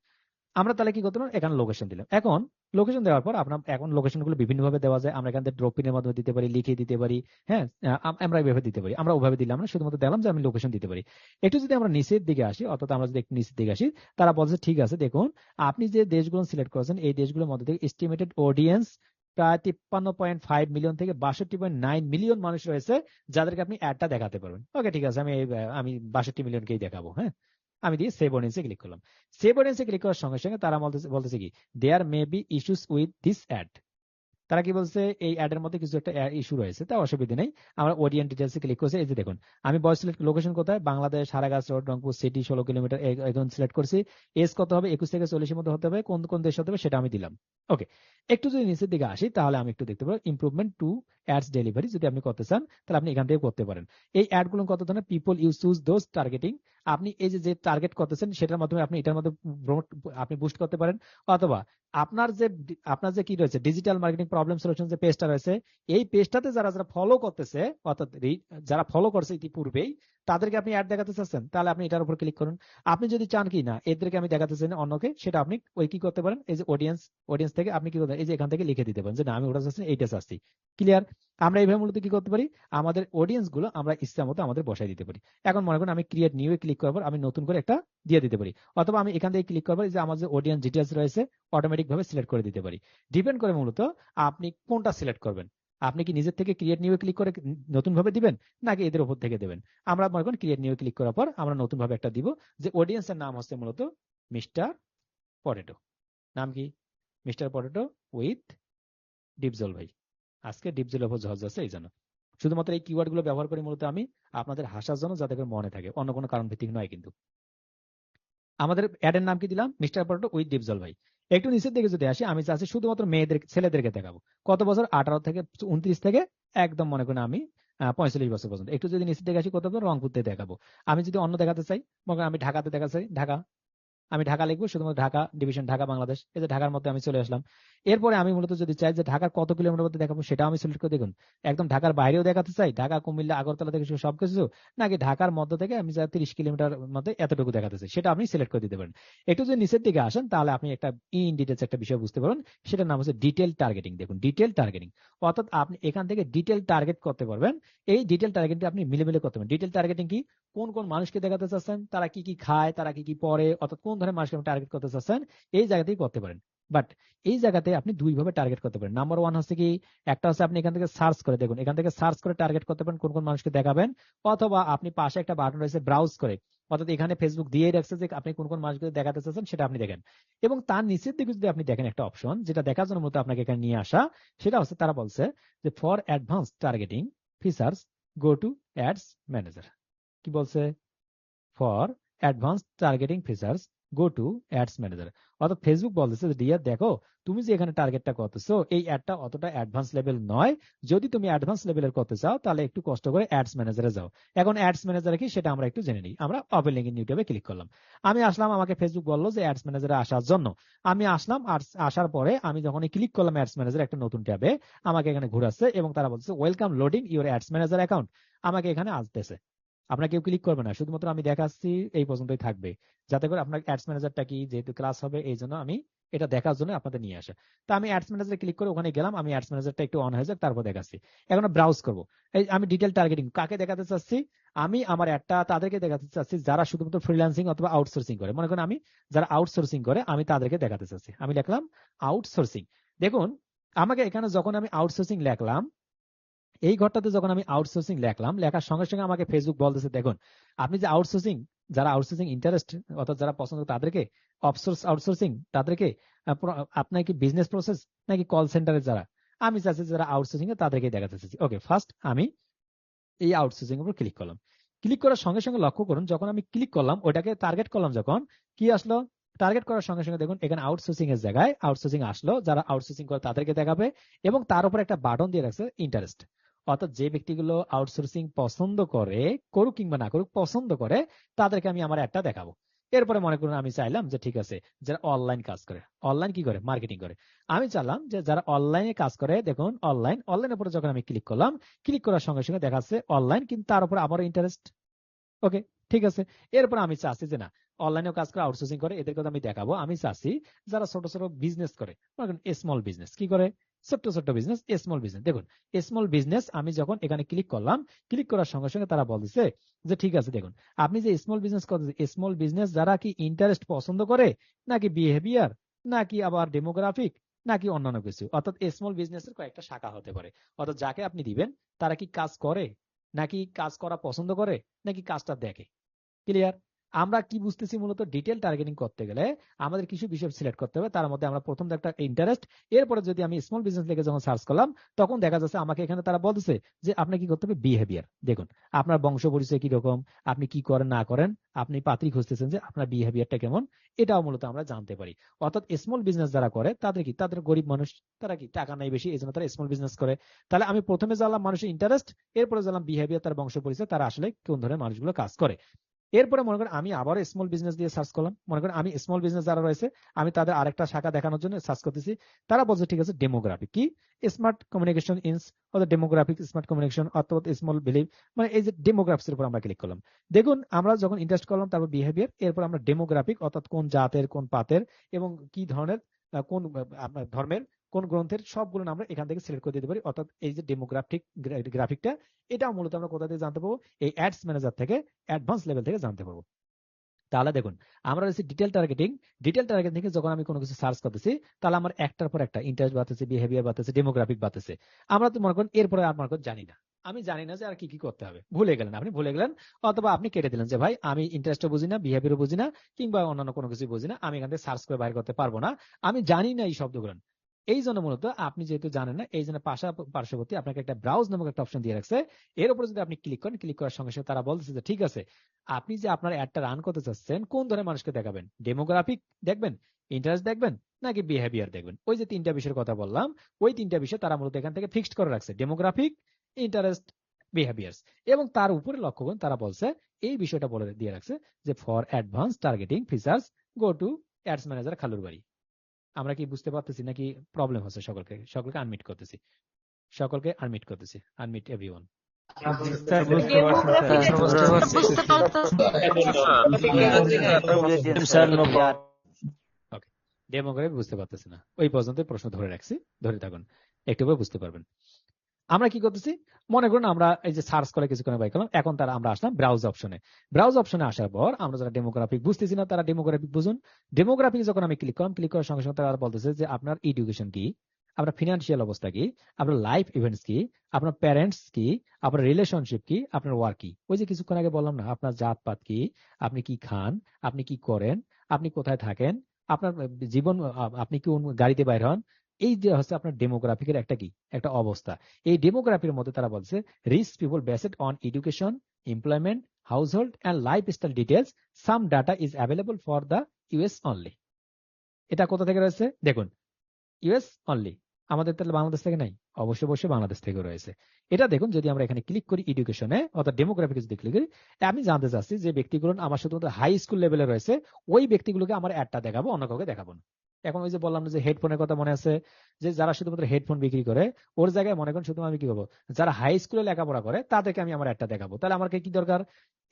আমরা তাহলে কি করতে পারবো, এখানে লোকেশন দিলাম। এখন লোকেশন দেওয়ার পর আপনার এখন লোকেশন গুলো বিভিন্ন ভাবে দেওয়া যায়, আমরা এখান থেকে ড্রপ পিনের মাধ্যমে দিতে পারি, লিখে দিতে পারি। হ্যাঁ, আমরা এইভাবে দিতে পারি, আমরা ওভাবে দিলাম না, শুধুমাত্র দিলাম যে আমি লোকেশন দিতে পারি। একটু যদি আমরা নিচের দিকে আসি, অর্থাৎ আমরা যদি একটু নিচের দিকে আসি, তারা বলছে ঠিক আছে দেখুন আপনি যে দেশগুলো সিলেক্ট করেছেন এই দেশগুলোর মধ্যে থেকে এস্টিমেটেড অডিয়েন্স প্রায় 53.5 মিলিয়ন থেকে 62.9 মিলিয়ন মানুষ রয়েছে যাদেরকে আপনি অ্যাডটা দেখাতে পারবেন। ওকে ঠিক আছে, আমি 62 মিলিয়নকেই দেখাবো। হ্যাঁ, আমি দিয়ে সেভ অডিয়েন্সে ক্লিক করলাম। সেভ অডিয়েন্সে ক্লিক করার সঙ্গে সঙ্গে তারা বলতেছে কি, there may be issues with this ad. তারা কি বলছে, এই অ্যাড এর মধ্যে কিছু একটা ইস্যু রয়েছে, তা অসুবিধা নেই। আমরা অডিয়েন্স ডিটেলসে ক্লিক করছি। এই যে দেখুন আমি বয়স সিলেক্ট, লোকেশন কোথায়, Bangladesh, Haragach road, Rangpur city, 16 kilometre এখন সিলেক্ট করছি। এজ কত হবে, 21 থেকে 40 এর মধ্যে হতে হবে, কোন কোন দেশ হতে হবে সেটা আমি দিলাম। ওকে, একটু যদি নিচের দিকে আসি তাহলে আমি একটু দেখতে পাবো ইমপ্রুভমেন্ট টু অ্যাডস ডেলিভারি। যদি আপনি করতে চান তাহলে আপনি এখান থেকে করতে পারেন। এই অ্যাড গুলো কত ধরনের, people you choose those targeting. আপনি এই যে টার্গেট করতেছেন সেটার মাধ্যমে আপনি এটার মধ্যে আপনি বুস্ট করতে পারেন, অথবা আপনার যে কি রয়েছে ডিজিটাল মার্কেটিং প্রবলেম সলিউশন যে পেজটা রয়েছে এই পেজটাতে যারা যারা ফলো করতেছে, অর্থাৎ যারা ফলো করছে ইতিপূর্বেই তাদেরকে আপনি অ্যাড দেখাতে চাচ্ছেন, তাহলে আপনি এটার উপর ক্লিক করুন। আপনি যদি চান কি না এদেরকে আমি দেখাতে চাই না অন্যকে, সেটা আপনি ওই কি করতে পারেন, এই যে অডিয়েন্স থেকে আপনি কি করতে, এই যে এখান থেকে লিখে দিতে পারেন যে না আমি ওটা চাচ্ছি, এইটা চাচ্ছি। ক্লিয়ার? আমরা এইভাবে মূলত কি করতে পারি, আমাদের অডিয়েন্স গুলো আমরা ইচ্ছা মতো আমাদের বসাই দিতে পারি। এখন মনে করেন আমি ক্রিয়েট নিউ এ ক্লিক করার পর আমি নতুন করে একটা দিয়ে দিতে পারি, অথবা আমি এখান থেকে ক্লিক করবো যে আমার যে অডিয়েন্স ডিটেলস রয়েছে অটোমেটিক ভাবে সিলেক্ট করে দিতে পারি। ডিপেন্ড করে মূলত আপনি কোনটা সিলেক্ট করবেন। আপনি কি নিজের থেকে ক্রিয়েট নিউ এ ক্লিক করে নতুন ভাবে দিবেন, নাকি এদের উপর থেকে দেবেন? আমরা মনে করেন ক্রিয়েট নিউ এ ক্লিক করার পর আমরা নতুন ভাবে একটা দিব, যে অডিয়েন্স এর নাম হচ্ছে মূলত মিস্টার পটেটো। নাম কি? মিস্টার পটেটো উইথ ডিপজল ভাই। আজকে ডিপজলের উপর ঝড় যাচ্ছে, এই জন্য শুধুমাত্র এই কিওয়ার্ড গুলো ব্যবহার করে মূলত আমি আপনাদের হাসার জন্য, যাতে করে মনে থাকে, অন্য কোনো কারণ ভিত্তিক নয়। কিন্তু আমাদের অ্যাডের নাম কি দিলাম, মিস্টার পটেটো উইথ ডিপজল ভাই। একটু নিচের দিকে যদি আসি, আমি চাচ্ছি শুধুমাত্র মেয়েদের ছেলেদেরকে দেখাবো। কত বছর? 18 থেকে 29 থেকে একদম মনে করেন আমি 45 বছর পর্যন্ত। একটু যদি নিচের দিকে আসি, কত বছর? রংপুর থেকে দেখাবো। আমি যদি অন্য দেখাতে চাই, মনে করেন আমি ঢাকাতে দেখাতে চাই, ঢাকা, আমি ঢাকা লিখবো, শুধুমাত্র ঢাকা ডিভিশন, ঢাকা বাংলাদেশ। এই যে ঢাকার মধ্যে আমি চলে আসলাম। এরপরে আমি মূলত যদি চাই যে ঢাকার কত কিলোমিটার মধ্যে দেখাবো, সেটা আমি সিলেক্ট করে, দেখুন একদম ঢাকার বাইরেও দেখাতে চাই, ঢাকা, কুমিল্লা, আগরতলা থেকে শুরু সবকিছু, নাকি ঢাকার মধ্য থেকে আমি যা 30 কিলোমিটার মধ্যে এতটুকু দেখাতে চাই, সেটা আপনি সিলেক্ট করে দিতে পারেন। একটু যদি নিচের দিকে আসেন, তাহলে আপনি একটা ইন ডিটেলস একটা বিষয় বুঝতে পারেন, সেটার নাম হচ্ছে ডিটেল টার্গেটিং। দেখুন ডিটেল টার্গেটিং, অর্থাৎ আপনি এখান থেকে ডিটেল টার্গেট করতে পারবেন। এই ডিটেল টার্গেটিং আপনি মিলে মিলে করতে পারেন। ডিটেল টার্গেটিং কি? কোন কোন মানুষকে দেখাতে চাচ্ছেন, তারা কি কি খায়, তারা কি কি পরে, অর্থাৎ কোন ধরনের মানুষকে আপনি টার্গেট করতে চাচ্ছেন, এই জায়গাতেই করতে পারেন। বাট এই জায়গাতে আপনি দুই ভাবে টার্গেট করতে পারেন। নাম্বার ওয়ান হচ্ছে কি, একটা হচ্ছে আপনি এখান থেকে সার্চ করে, দেখুন এখান থেকে সার্চ করে টার্গেট করতে পারেন কোন কোন মানুষকে দেখাবেন, অথবা আপনি পাশে একটা বাটন রয়েছে ব্রাউজ করে, অর্থাৎ এখানে ফেসবুক দিয়ে রাখছে যে আপনি কোন কোন মানুষকে দেখাতে চাচ্ছেন সেটা আপনি দেখেন। এবং তার নিচের দিকে যদি আপনি দেখেন একটা অপশন, যেটা দেখার জন্য মতো আপনাকে এখানে নিয়ে আসা, সেটা হচ্ছে তারা বলছে যে for advance targeting features go to ads manager. কি বলছে? For advance targeting features go to ads manager. অর্থাৎ ফেসবুক বলতেছে যে ডিয়ার দেখো, তুমি যে এখানে টার্গেটটা করতেছো এই অ্যাডটা অতটা অ্যাডভান্স লেভেল নয়। যদি তুমি অ্যাডভান্স লেভেলের করতে চাও, তাহলে একটু কষ্ট করে অ্যাডস ম্যানেজারে যাও। এখন অ্যাডস ম্যানেজার কি সেটা আমরা একটু জেনে নিই। আমরা ওপেন লিংক ইন ইউটিউবে ক্লিক করলাম, আমি আসলাম, আমাকে ফেসবুক বললো যে অ্যাডস ম্যানেজারে আসার জন্য। আমি আসলাম, আর আসার পরে আমি যখন ক্লিক করলাম অ্যাডস ম্যানেজার একটা নতুন ট্যাবে, আমাকে এখানে ঘুরাচ্ছে এবং তারা বলছে welcome loading your ads manager account. আমাকে এখানে আসতেছে, আপনার কেউ ক্লিক করবে না, শুধুমাত্র আমি দেখাচ্ছি, এই পর্যন্তই থাকবে, যাতে করে আপনার অ্যাডস ম্যানেজারটা কি, যেহেতু ক্লাস হবে এই জন্য আমি এটা দেখার জন্য আপনাদের নিয়ে আসা। তো আমি অ্যাডস ম্যানেজারে ক্লিক করে ওখানে গেলাম, আমি অ্যাডস ম্যানেজারটা একটু অন হয়ে যাক, তারপর দেখাচ্ছি। এখন ব্রাউজ করবো, এই আমি ডিটেল টার্গেটিং কাকে দেখাতে চাচ্ছি, আমি আমার একটা তাদেরকে দেখাতে চাচ্ছি যারা শুধুমাত্র ফ্রিল্যান্সিং অথবা আউটসোর্সিং করে। মনে করেন আমি যারা আউটসোর্সিং করে আমি তাদেরকে দেখাতে চাচ্ছি, আমি লিখলাম আউটসোর্সিং। দেখুন আমাকে এখানে যখন আমি আউটসোর্সিং লিখলাম, এই ঘরটাতে যখন আমি আউটসোর্সিং লেখলাম, লেখার সঙ্গে সঙ্গে আমাকে ফেসবুক বলতেছে দেখুন আপনি যে আউটসোর্সিং, যারা আউটসোর্সিং ইন্টারেস্ট অর্থাৎ যারা পছন্দ তাদেরকে, আউটসোর্সিং তাদেরকে, আপনার কি বিজনেস প্রসেস নাকি কল সেন্টারে যারা, আমি চাচ্ছি যারা আউটসোর্সিং তাদেরকে দেখাতে চাচ্ছি। ওকে, ফার্স্ট আমি এই আউটসোর্সিং এর উপর ক্লিক করলাম। ক্লিক করার সঙ্গে সঙ্গে লক্ষ্য করুন, যখন আমি ক্লিক করলাম ওটাকে টার্গেট করলাম, যখন কি আসলো, টার্গেট করার সঙ্গে সঙ্গে দেখুন এখানে আউটসোর্সিং এর জায়গায় আউটসোর্সিং আসলো, যারা আউটসোর্সিং করে তাদেরকে দেখাবে, এবং তার উপর একটা বাটন দিয়ে রাখছে ইন্টারেস্ট। অর্থাৎ যে ব্যক্তিগুলো আউটসোর্সিং পছন্দ করে, করুক কিংবা না করুক, পছন্দ করে, তাদেরকে আমি আমার একটা দেখাবো। এরপরে মনে করুন আমি চাইলাম যে ঠিক আছে যারা অনলাইন কাজ করে, অনলাইন কি করে, মার্কেটিং করে, আমি চাইলাম যে যারা অনলাইনে কাজ করে, দেখুন অনলাইনের উপরে যখন আমি ক্লিক করলাম, ক্লিক করার সঙ্গে সঙ্গে দেখাচ্ছে অনলাইন, কিন্তু তার উপর আমার ইন্টারেস্ট। ওকে, ঠিক আছে। এরপর আমি চাচ্ছি যে না, অনলাইনেও কাজ করে, আউটসোর্সিং করে, এদেরকে আমি দেখাবো। আমি চাচ্ছি যারা ছোট ছোট বিজনেস করে, স্মল বিজনেস কি করে, ছোট্ট ছোট্ট বিজনেস, স্মল বিজনেস। দেখুন স্মল বিজনেস আমি যখন এখানে ক্লিক করলাম, ক্লিক করার সঙ্গে সঙ্গে তারা বলছে যে ঠিক আছে দেখুন আপনি যে স্মল বিজনেস করতেছেন, স্মল বিজনেস যারা কি ইন্টারেস্ট পছন্দ করে, নাকি বিহেভিয়ার, নাকি আবার ডেমোগ্রাফিক, নাকি অন্যান্য কিছু, অর্থাৎ স্মল বিজনেস এর কয়েকটা শাখা হতে পারে। অর্থাৎ যাকে আপনি দিবেন তারা কি কাজ করে, নাকি কাজ করা পছন্দ করে, নাকি কাজটা দেখে। ক্লিয়ার? আমরা কি বুঝতেছি, মূলত ডিটেল টার্গেটিং করতে গেলে আমাদের কিছু বিষয় সিলেক্ট করতে হবে। তার মধ্যে আমরা প্রথম একটা ইন্টারেস্ট, এরপরে যদি আমি স্মল বিজনেস লিখে যখন সার্চ করলাম, তখন দেখা যাচ্ছে আমাকে এখানে তারা বলতেছে যে আপনি কি করতে হবে, বিহেভিয়ার। দেখুন আপনার বংশ পরিচয় কি রকম, আপনি কি করেন না করেন, আপনি পাত্রী খুঁজতেছেন যে আপনার বিহেভিয়ারটা কেমন, এটাও মূলত আমরা জানতে পারি। অর্থাৎ স্মল বিজনেস যারা করে তাদের কি, তাদের গরিব মানুষ, তারা কি টাকা নাই বেশি, এই জন্য তারা স্মল বিজনেস করে। তাহলে আমি প্রথমে জানলাম মানুষের ইন্টারেস্ট, এরপরে জানলাম বিহেভিয়ার, তার বংশ পরিচয়, তারা আসলে কোন ধরনের মানুষগুলো কাজ করে। এরপরে মনে করেন আমি আবার স্মল বিজনেস দিয়ে সার্চ করলাম, মনে করেন আমি স্মল বিজনেস যারা রয়েছে আমি তাদের আরেকটা শাখা দেখানোর জন্য সার্চ করতেছি। তারা বলছে ঠিক আছে ডেমোগ্রাফিক কি, স্মার্ট কমিউনিকেশন ইনস অথবা ডেমোগ্রাফিক স্মার্ট কমিউনিকেশন অথবা স্মল বিলিভ, মানে এই যে ডেমোগ্রাফিক্স এর উপর আমরা ক্লিক করলাম। দেখুন আমরা যখন ইন্টারেস্ট করলাম তারপর বিহেভিয়ার, এরপর আমরা ডেমোগ্রাফিক অর্থাৎ কোন জাতের কোন পাতের এবং কি ধরনের কোন আপনার ধর্মের কোন গ্রন্থের সবগুলো আমরা এখান থেকে সিলেক্ট করে দিতে পারি। অর্থাৎ এই যে ডেমোগ্রাফিক গ্রাফিকটা এটাও মূলত আমরা কোথা থেকে জানতে পারবো, এই অ্যাডস ম্যানেজার থেকে অ্যাডভান্স লেভেল থেকে জানতে পারবো। তাহলে দেখুন আমরা রয়েছে ডিটেল টার্গেটিং, ডিটেল টার্গেটিং থেকে যখন আমি কোনো কিছু সার্চ করতেছি তাহলে আমার একটার পর একটা ইন্টারেস্ট বাড়তেছে, বিহেভিয়ার বাড়তেছে, ডেমোগ্রাফিক বাড়তেছে। আমরা তো মনে করেন এরপরে আর মনে করেন জানি না, আমি জানি না যে আর কি কি করতে হবে, ভুলে গেলেন, আপনি ভুলে গেলেন অথবা আপনি কেটে দিলেন যে ভাই আমি ইন্টারেস্টও বুঝি না, বিহেভিয়ারও বুঝি না, কিংবা অন্যান্য কোনো কিছু বুঝি না, আমি এখান থেকে সার্চ করে বাইর করতে পারবো না, আমি জানি না এই শব্দগুলো। এই জন্য মূলত আপনি যেহেতু জানেন না এই জন্য পার্শ্ববর্তী আপনাকে একটা ব্রাউজ নামক একটা অপশন দিয়ে রাখছে। এর উপরে যদি আপনি ক্লিক করেন, ক্লিক করার সঙ্গে সঙ্গে তারা বলতেছে যে ঠিক আছে আপনি যে আপনার অ্যাডটা রান করতে চাচ্ছেন কোন ধরনের মানুষকে দেখাবেন, ডেমোগ্রাফিক দেখবেন, ইন্টারেস্ট দেখবেন, নাকি বিহেভিয়ার দেখবেন। ওই যে তিনটা বিষয়ের কথা বললাম, ওই তিনটা বিষয় তারা মূলত এখান থেকে ফিক্সড করে রাখছে, ডেমোগ্রাফিক, ইন্টারেস্ট, বিহেভিয়ার্স। এবং তার উপরে লক্ষ্য করুন তারা বলছে এই বিষয়টা বলে দিয়ে রাখছে যে for advance targeting features go to ads manager খালুর বাড়ি। আমরা কি বুঝতে পারতেছি নাকি প্রবলেম হচ্ছে? সকলকে আনমিট করতেছি, আনমিট এভরিওয়ান। স্যার বুঝতে পারছি স্যার। ওকে, ডেমোগ্রাফি বুঝতে পারতেছি না, ওই পর্যন্ত প্রশ্ন ধরে রাখছি, ধরে থাকুন, একটু বুঝতে পারবেন। আমরা কি করতেছি, মনে করুন আমরা এই যে সার্চ করে কিছুক্ষণ বাই করলাম, এখন তারা আমরা আসলাম ব্রাউজ অপশনে। ব্রাউজ অপশনে আসার পর আমরা যারা ডেমোগ্রাফিক বুঝতেছি না তারা ডেমোগ্রাফিক বুঝুন। ডেমোগ্রাফিক যখন আমি ক্লিক করলাম, ক্লিক করার সঙ্গে সঙ্গে তারা বলতেছে যে আপনার এডুকেশন কি, আপনার ফিনান্সিয়াল অবস্থা কি, আপনার লাইফ ইভেন্টস কি, আপনার প্যারেন্টস কি, আপনার রিলেশনশিপ কি, আপনার ওয়ার্ক কি। ওই যে কিছুক্ষণ আগে বললাম না আপনার জাতপাত কি, আপনি কি খান, আপনি কি করেন, আপনি কোথায় থাকেন, আপনার জীবন, আপনি কোন গাড়িতে বাইর হন, এই যে হচ্ছে আপনার ডেমোগ্রাফিকের একটা কি একটা অবস্থা। এই ডেমোগ্রাফির মধ্যে তারা বলছে reach people based on education, employment, household and lifestyle details, some data is available for the US only. এটা কোথা থেকে রয়েছে দেখুন, ইউএস অনলি, আমাদের তাহলে বাংলাদেশ থেকে নাই, অবশ্যই বাংলাদেশ থেকে রয়েছে। এটা দেখুন যদি আমরা এখানে ক্লিক করি এডুকেশনে অর্থাৎ ডেমোগ্রাফিকে যদি ক্লিক করি, আমি জানতে চাচ্ছি যে ব্যক্তিগুলো আমার শুধুমাত্র হাই স্কুল লেভেলে রয়েছে ওই ব্যক্তিগুলোকে আমার অ্যাডটা দেখাবো, অন্য কাউকে দেখাবো না। এখন ওই যে বললাম যে হেডফোনের কথা মনে আছে, যে যারা শুধুমাত্র হেডফোন বিক্রি করে ওর জায়গায় মনে করেন শুধু আমি কি করবো, যারা হাই স্কুলে লেখাপড়া করে তাদেরকে আমি আমার অ্যাডটা দেখাবো। তাহলে আমার কি দরকার,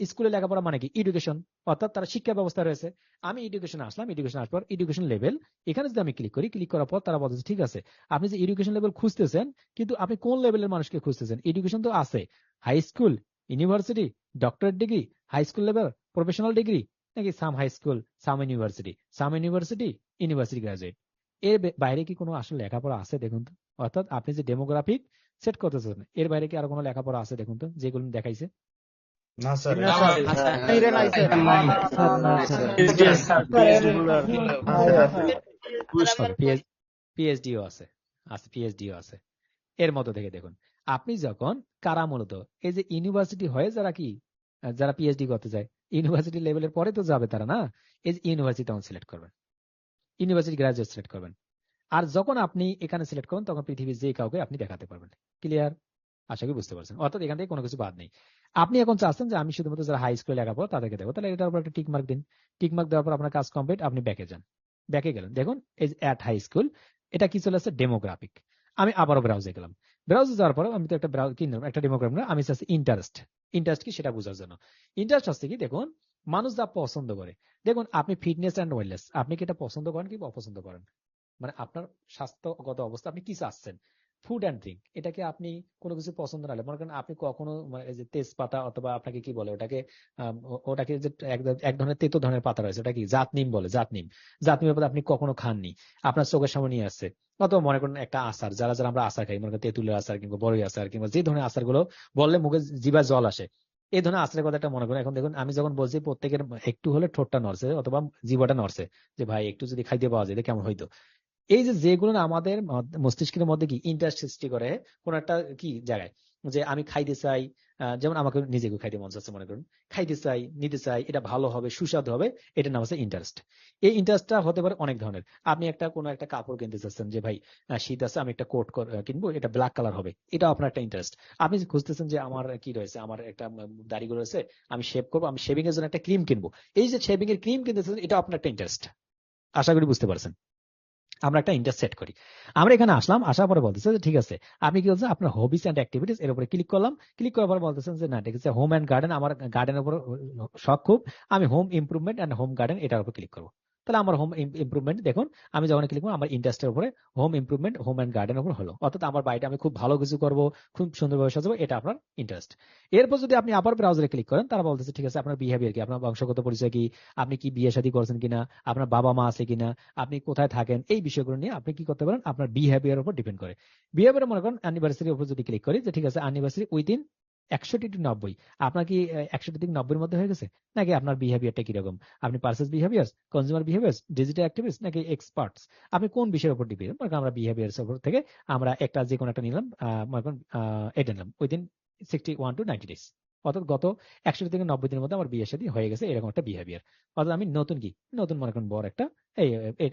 স্কুলে লেখাপড়া মানে কি এডুকেশন, অর্থাৎ তারা শিক্ষা ব্যবস্থা রয়েছে। আমি এডুকেশন আসলাম, এডুকেশন আসার পর এডুকেশন লেভেল, এখানে যদি আমি ক্লিক করি, ক্লিক করার পর তারা বলছে ঠিক আছে আপনি যে এডুকেশন লেভেল খুঁজতেছেন, কিন্তু আপনি কোন লেভেলের মানুষকে খুঁজতেছেন? এডুকেশন তো আছে high school, university, doctorate degree, high school level, professional degree, নাকি some high school, some university, university graduate. এর বাইরে কি কোনো আসলে লেখাপড়া আছে দেখুন তো। অর্থাৎ আপনি যে ডেমোগ্রাফিক সেট করতেছেন এর বাইরে কি আরো কোনো লেখাপড়া আছে দেখুন তো, যেগুলো দেখাইছে। না স্যার, পিএইচডিও আছে, পিএইচডিও আছে। এর মধ্যে থেকে দেখুন আপনি যখন কারা মূলত এই যে ইউনিভার্সিটি হয়ে যারা কি যারা পিএইচডি করতে যায় ইউনিভার্সিটি লেভেলের পরে তো যাবে তারা না, এই যে ইউনিভার্সিটি তখন সিলেক্ট করবেন, ইউনিভার্সিটি গ্রাজুয়েট সিলেক্ট করবেন। আর যখন আপনি এখানে সিলেক্ট করবেন তখন পৃথিবীর যে কাউকে আপনি দেখাতে পারবেন। ক্লিয়ার? আশা করি বুঝতে পারছেন। অর্থাৎ এখান থেকে কোনো কিছু বাদ নেই। আপনি এখন চাচ্ছেন যে আমি শুধুমাত্র যারা হাই স্কুলে লেখাবো তাদেরকে দেবো, তাহলে এটার উপর একটা টিক মার্ক দিন। টিক মার্ক দেওয়ার পর আপনার কাজ কমপ্লিট, আপনি ব্যাকে যান। ব্যাকে গেলেন, দেখুন এই যে অ্যাট হাই স্কুল, এটা কি চলে আসছে ডেমোগ্রাফিক। আমি আবারও ব্রাউজে গেলাম, ব্রাউজে যাওয়ার পরে আমি তো একটা একটা ডেমোগ্রাফিক না, আমি চাচ্ছি ইন্টারেস্ট। ইন্টারেস্ট কি সেটা বোঝার জন্য ইন্টারেস্ট হচ্ছে কি দেখুন মানুষ যা পছন্দ করে। দেখুন আপনি ফিটনেস অ্যান্ড ওয়েলনেস, আপনি কি এটা পছন্দ করেন কি অপছন্দ করেন? মানে আপনার স্বাস্থ্যগত অবস্থা আপনি কি চাচ্ছেন। ফুড অ্যান্ড ড্রিঙ্ক, এটাকে আপনি কোনো কিছু পছন্দ না হলে মনে করেন আপনি কখনো মানে এই যে তেজপাতা অথবা আপনাকে কি বলে ওটাকে ওটাকে যে এক ধরনের তেতো ধরনের পাতা রয়েছে ওটা কি জাতনিম বলে, জাতনিমের পাতা আপনি কখনো খাননি, আপনার চোখের সামনে নিয়ে আসছে। অথবা মনে করেন একটা আচার, যারা আমরা আচার খাই মনে করেন তেঁতুলের আচার কিংবা বড়ই আচার কিংবা যে ধরনের আচার গুলো বললে মুখে জিভা জল আসে, এই ধরনের আচারের কথা একটা মনে করেন। এখন দেখুন আমি যখন বলছি প্রত্যেকের একটু হলে ঠোঁটটা নড়ছে অথবা জিভাটা নড়ছে যে ভাই একটু যদি খাইতে পাওয়া যায় কেমন হইতো। এই যে যেগুলো আমাদের মস্তিষ্কের মধ্যে কি ইন্টারেস্ট সৃষ্টি করে কোন একটা কি জায়গায়, যে আমি খাইতে চাই, যেমন আমাকে নিজেকে খাইতে মন চাচ্ছে, মনে করুন খাইতে চাই, নিতে চাই, এটা ভালো হবে, সুস্বাদু হবে, এটার নাম হচ্ছে ইন্টারেস্ট। এই ইন্টারেস্টটা হতে পারে অনেক ধরনের। আপনি কোনো একটা কাপড় কিনতে চাচ্ছেন, যে ভাই শীত আছে, আমি একটা কোট কিনবো, এটা ব্ল্যাক কালার হবে, এটা আপনার একটা ইন্টারেস্ট। আপনি যে খুঁজতেছেন যে আমার কি রয়েছে, আমার একটা দাড়িগুলো রয়েছে, আমি শেভ করবো, আমি শেভিং এর জন্য একটা ক্রিম কিনবো, এই যে শেভিং এর ক্রিম কিনতেছেন, এটা আপনার একটা ইন্টারেস্ট। আশা করি বুঝতে পারছেন। আমরা একটা ইন্টারেস্ট সেট করি। আমরা এখানে আসলাম, আসার পরে বলতেছে যে ঠিক আছে, আপনি কি বলছেন আপনার হবিস অ্যান্ড অ্যাক্টিভিটিস, এর উপরে ক্লিক করলাম। ক্লিক করার পর বলতেছেন যে না, ঠিক আছে, হোম অ্যান্ড গার্ডেন, আমার গার্ডেনের উপর শখ খুব, আমি home improvement and home garden এটার উপর ক্লিক করবো। তাহলে আমার হোম ইমপ্রুভমেন্ট, দেখুন আমি যখন ক্লিক করবো, আমার ইন্টারেস্টের উপরে হোম ইমপ্রুভমেন্ট হোম অ্যান্ড গার্ডেনের উপর হলো, অর্থাৎ আমার বাড়িটা আমি খুব ভালো কিছু করবো, খুব সুন্দরভাবে সাজাবো, এটা আপনার ইন্টারেস্ট। এরপর যদি আপনি আবার ব্রাউজারে ক্লিক করেন, তারা বলতেছে ঠিক আছে, আপনার বিহেভিয়ার কি, আপনার বংশগত পরিচয় কি, আপনি কি বিয়ে শাদী করছেন কিনা, আপনার বাবা মা আছে কিনা, আপনি কোথায় থাকেন, এই বিষয়গুলো নিয়ে আপনি কি করতে পারেন, আপনার বিহেভিয়ার উপর ডিপেন্ড করে। বিহেভিয়ার মনে করেন অ্যানিভার্সারির উপর যদি ক্লিক করি, যে ঠিক আছে অ্যানিভার্সারি উইদিন 61 to 90, আপনার কি 61 থেকে 90-এর মধ্যে হয়ে গেছে, নাকি আপনার বিহেভিয়ারটা কিরকম, আপনি purchase behaviour, consumer behaviour, digital activist, নাকি এক্সপার্টস, আপনি কোন বিষয়ের উপর ডিপেন্ড। মনে করেন আমরা বিহেভিয়ার উপর থেকে আমরা একটা যে কোনো একটা নিলাম, মনে করেন এটা নিলাম উইদিন 61 to 90 days, অর্থাৎ গত 61 থেকে 90 দিনের মধ্যে আমার বিয়ে শাদী হয়ে গেছে, এরকম একটা বিহেভিয়ার। অর্থাৎ আমি নতুন কি, নতুন মনে করেন বড় একটা, এই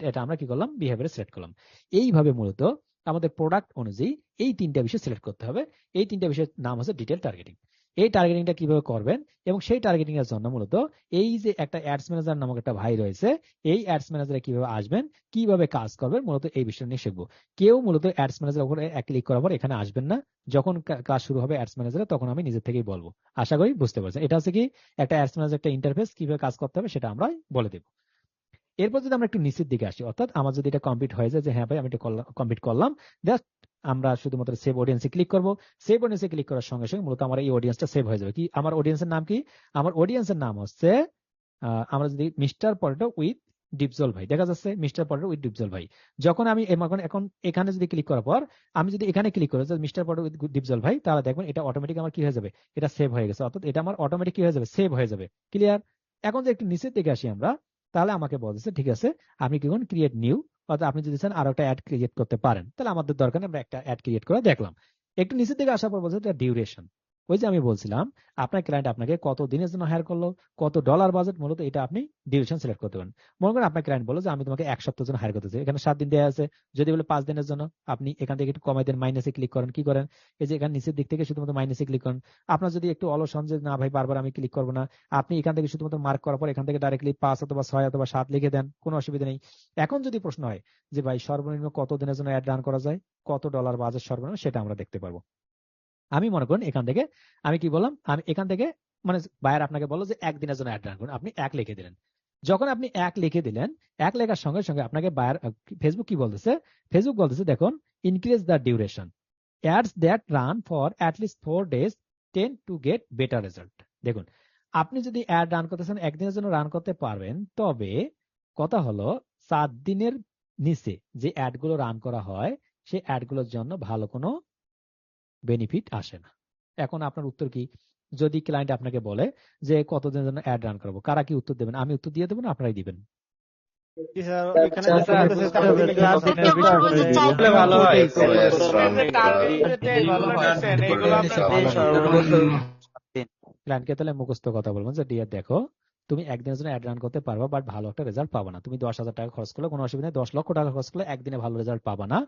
এটা আমরা কি করলাম, বিহেভিয়ার সিলেক্ট করলাম। এইভাবে মূলত আমাদের প্রোডাক্ট অনুযায়ী এই তিনটা বিষয় সিলেক্ট করতে হবে। এই তিনটা বিষয়ের নাম হচ্ছে ডিটেল টার্গেটিং। এই টার্গেটিংটা কিভাবে করবেন, এবং সেই টার্গেটিং এর জন্য মূলত এই যে একটা অ্যাডস ম্যানেজার নামক একটা ভাই রয়েছে, এই অ্যাডস ম্যানেজারে কিভাবে আসবেন, কিভাবে কাজ করবেন, মূলত এই বিষয় নিয়ে শিখবো। কেউ মূলত অ্যাডস ম্যানেজার উপরে ক্লিক করার পর এখানে আসবেন না। যখন ক্লাস শুরু হবে অ্যাডস ম্যানেজারে, তখন আমি নিজের থেকেই বলবো। আশা করি বুঝতে পারছেন। এটা হচ্ছে কি একটা অ্যাডস ম্যানেজার, একটা ইন্টারফেস, কিভাবে কাজ করতে হবে সেটা আমরা বলে দেবো। এরপর যদি আমরা একটু নিচের দিকে আসি, অর্থাৎ আমার যদি এটা কমপ্লিট হয়ে যায়, যে হ্যাঁ ভাই আমি এটা কমপ্লিট করলাম, জাস্ট আমরা শুধুমাত্র সেভ অডিয়েন্সে ক্লিক করবো। সেভ অডিয়েন্সে ক্লিক করার সঙ্গে সঙ্গে মূলত আমার এই অডিয়েন্সটা সেভ হয়ে যাবে। কি আমার অডিয়েন্সের নাম কি, আমার অডিয়েন্সের নাম হচ্ছে আমরা যদি মিস্টার পটেটো উইথ ডিপজল ভাই, দেখা যাচ্ছে মিস্টার পটেটো উইথ ডিপজল ভাই। যখন আমি এখন এখানে যদি ক্লিক করার পর আমি যদি এখানে ক্লিক করি মিস্টার পটেটো উইথ ডিপজল ভাই, তাহলে দেখবেন এটা অটোমেটিক আমার কি হয়ে যাবে, এটা সেভ হয়ে গেছে, অর্থাৎ এটা আমার অটোমেটিক কি হয়ে যাবে, সেভ হয়ে যাবে। ক্লিয়ার? এখন যে একটু নিচের দিকে আসি আমরা, তাহলে আমাকে বলতেছে ঠিক আছে আপনি কি করুন, ক্রিয়েট নিউ, অর্থাৎ আপনি যদি চান আরো একটা অ্যাড ক্রিয়েট করতে পারেন, তাহলে আমাদের দরকার নেই, আমরা একটা অ্যাড ক্রিয়েট করে দেখলাম। একটু নিচের দিকে আসার পর বলছে ডিউরেশন। ওই যে আমি বলছিলাম আপনার ক্লায়েন্ট আপনাকে কত দিনের জন্য হায়ার করলো, কত ডলার বাজেট, মূলত এটা আপনি ডিউরেশন সিলেক্ট করতে পারেন। মনে করেন আপনার ক্লায়েন্ট বলো যে আমি তোমাকে 1 সপ্তাহের জন্য হায়ার করতে চাই, এখানে 7 দিন দেওয়া আছে। যদি বলে 5 দিনের জন্য, আপনি এখান থেকে একটু কমাই দেন, মাইনাসে ক্লিক করেন, কি করেন, এই যে এখানে নিচের দিক থেকে শুধুমাত্র মাইনাসে ক্লিক করেন। আপনার যদি একটু অলস হন যে না ভাই বারবার আমি ক্লিক করবো না, আপনি এখান থেকে শুধুমাত্র মার্ক করার পর এখান থেকে ডাইরেক্টলি 5 অথবা 6 অথবা 7 লিখে দেন, কোনো অসুবিধা নেই। এখন যদি প্রশ্ন হয় যে ভাই সর্বনিম্ন কত দিনের জন্য অ্যাড রান করা যায়, কত ডলার বাজেট সর্বনিম্ন, সেটা আমরা দেখতে পারবো। আমি মনে করেন এখান থেকে আমি কি বললাম, আমি এখান থেকে মানে বায়ার আপনাকে বললো যে 1 দিনের জন্য অ্যাড রান করুন, আপনি 1 লিখে দিলেন। যখন আপনি 1 লিখে দিলেন, 1 লেখার সঙ্গে সঙ্গে আপনাকে বায়ার ফেসবুক কি বলতেছে, ফেসবুক বলতেছে দেখুন increase the duration, ads that run for at least 4 days tend to get better result. দেখুন আপনি যদি অ্যাড রান করতেছেন, 1 দিনের জন্য রান করতে পারবেন, তবে কথা হলো 7 দিনের নিচে যে অ্যাড গুলো রান করা হয়, সেই অ্যাড গুলোর জন্য ভালো কোনো বেনিফিট আসে না। এখন আপনার উত্তর কি, যদি ক্লায়েন্ট আপনাকে বলে যে কতদিনের জন্য অ্যাড রান করবো, কারা কি উত্তর দেবেন, আমি উত্তর দিয়ে দেবো না আপনারাই দিবেন? ক্লায়েন্টকে তাহলে মুখস্থ কথা বলবেন যে ডিয়ার দেখো, তুমি 1 দিনের জন্য অ্যাড রান করতে পারবা, বাট ভালো একটা রেজাল্ট পাবা না। তুমি 10,000 টাকা খরচ করলে কোনো অসুবিধা নেই, 10 লক্ষ টাকা খরচ করলে একদিনে ভালো রেজাল্ট পাবা না।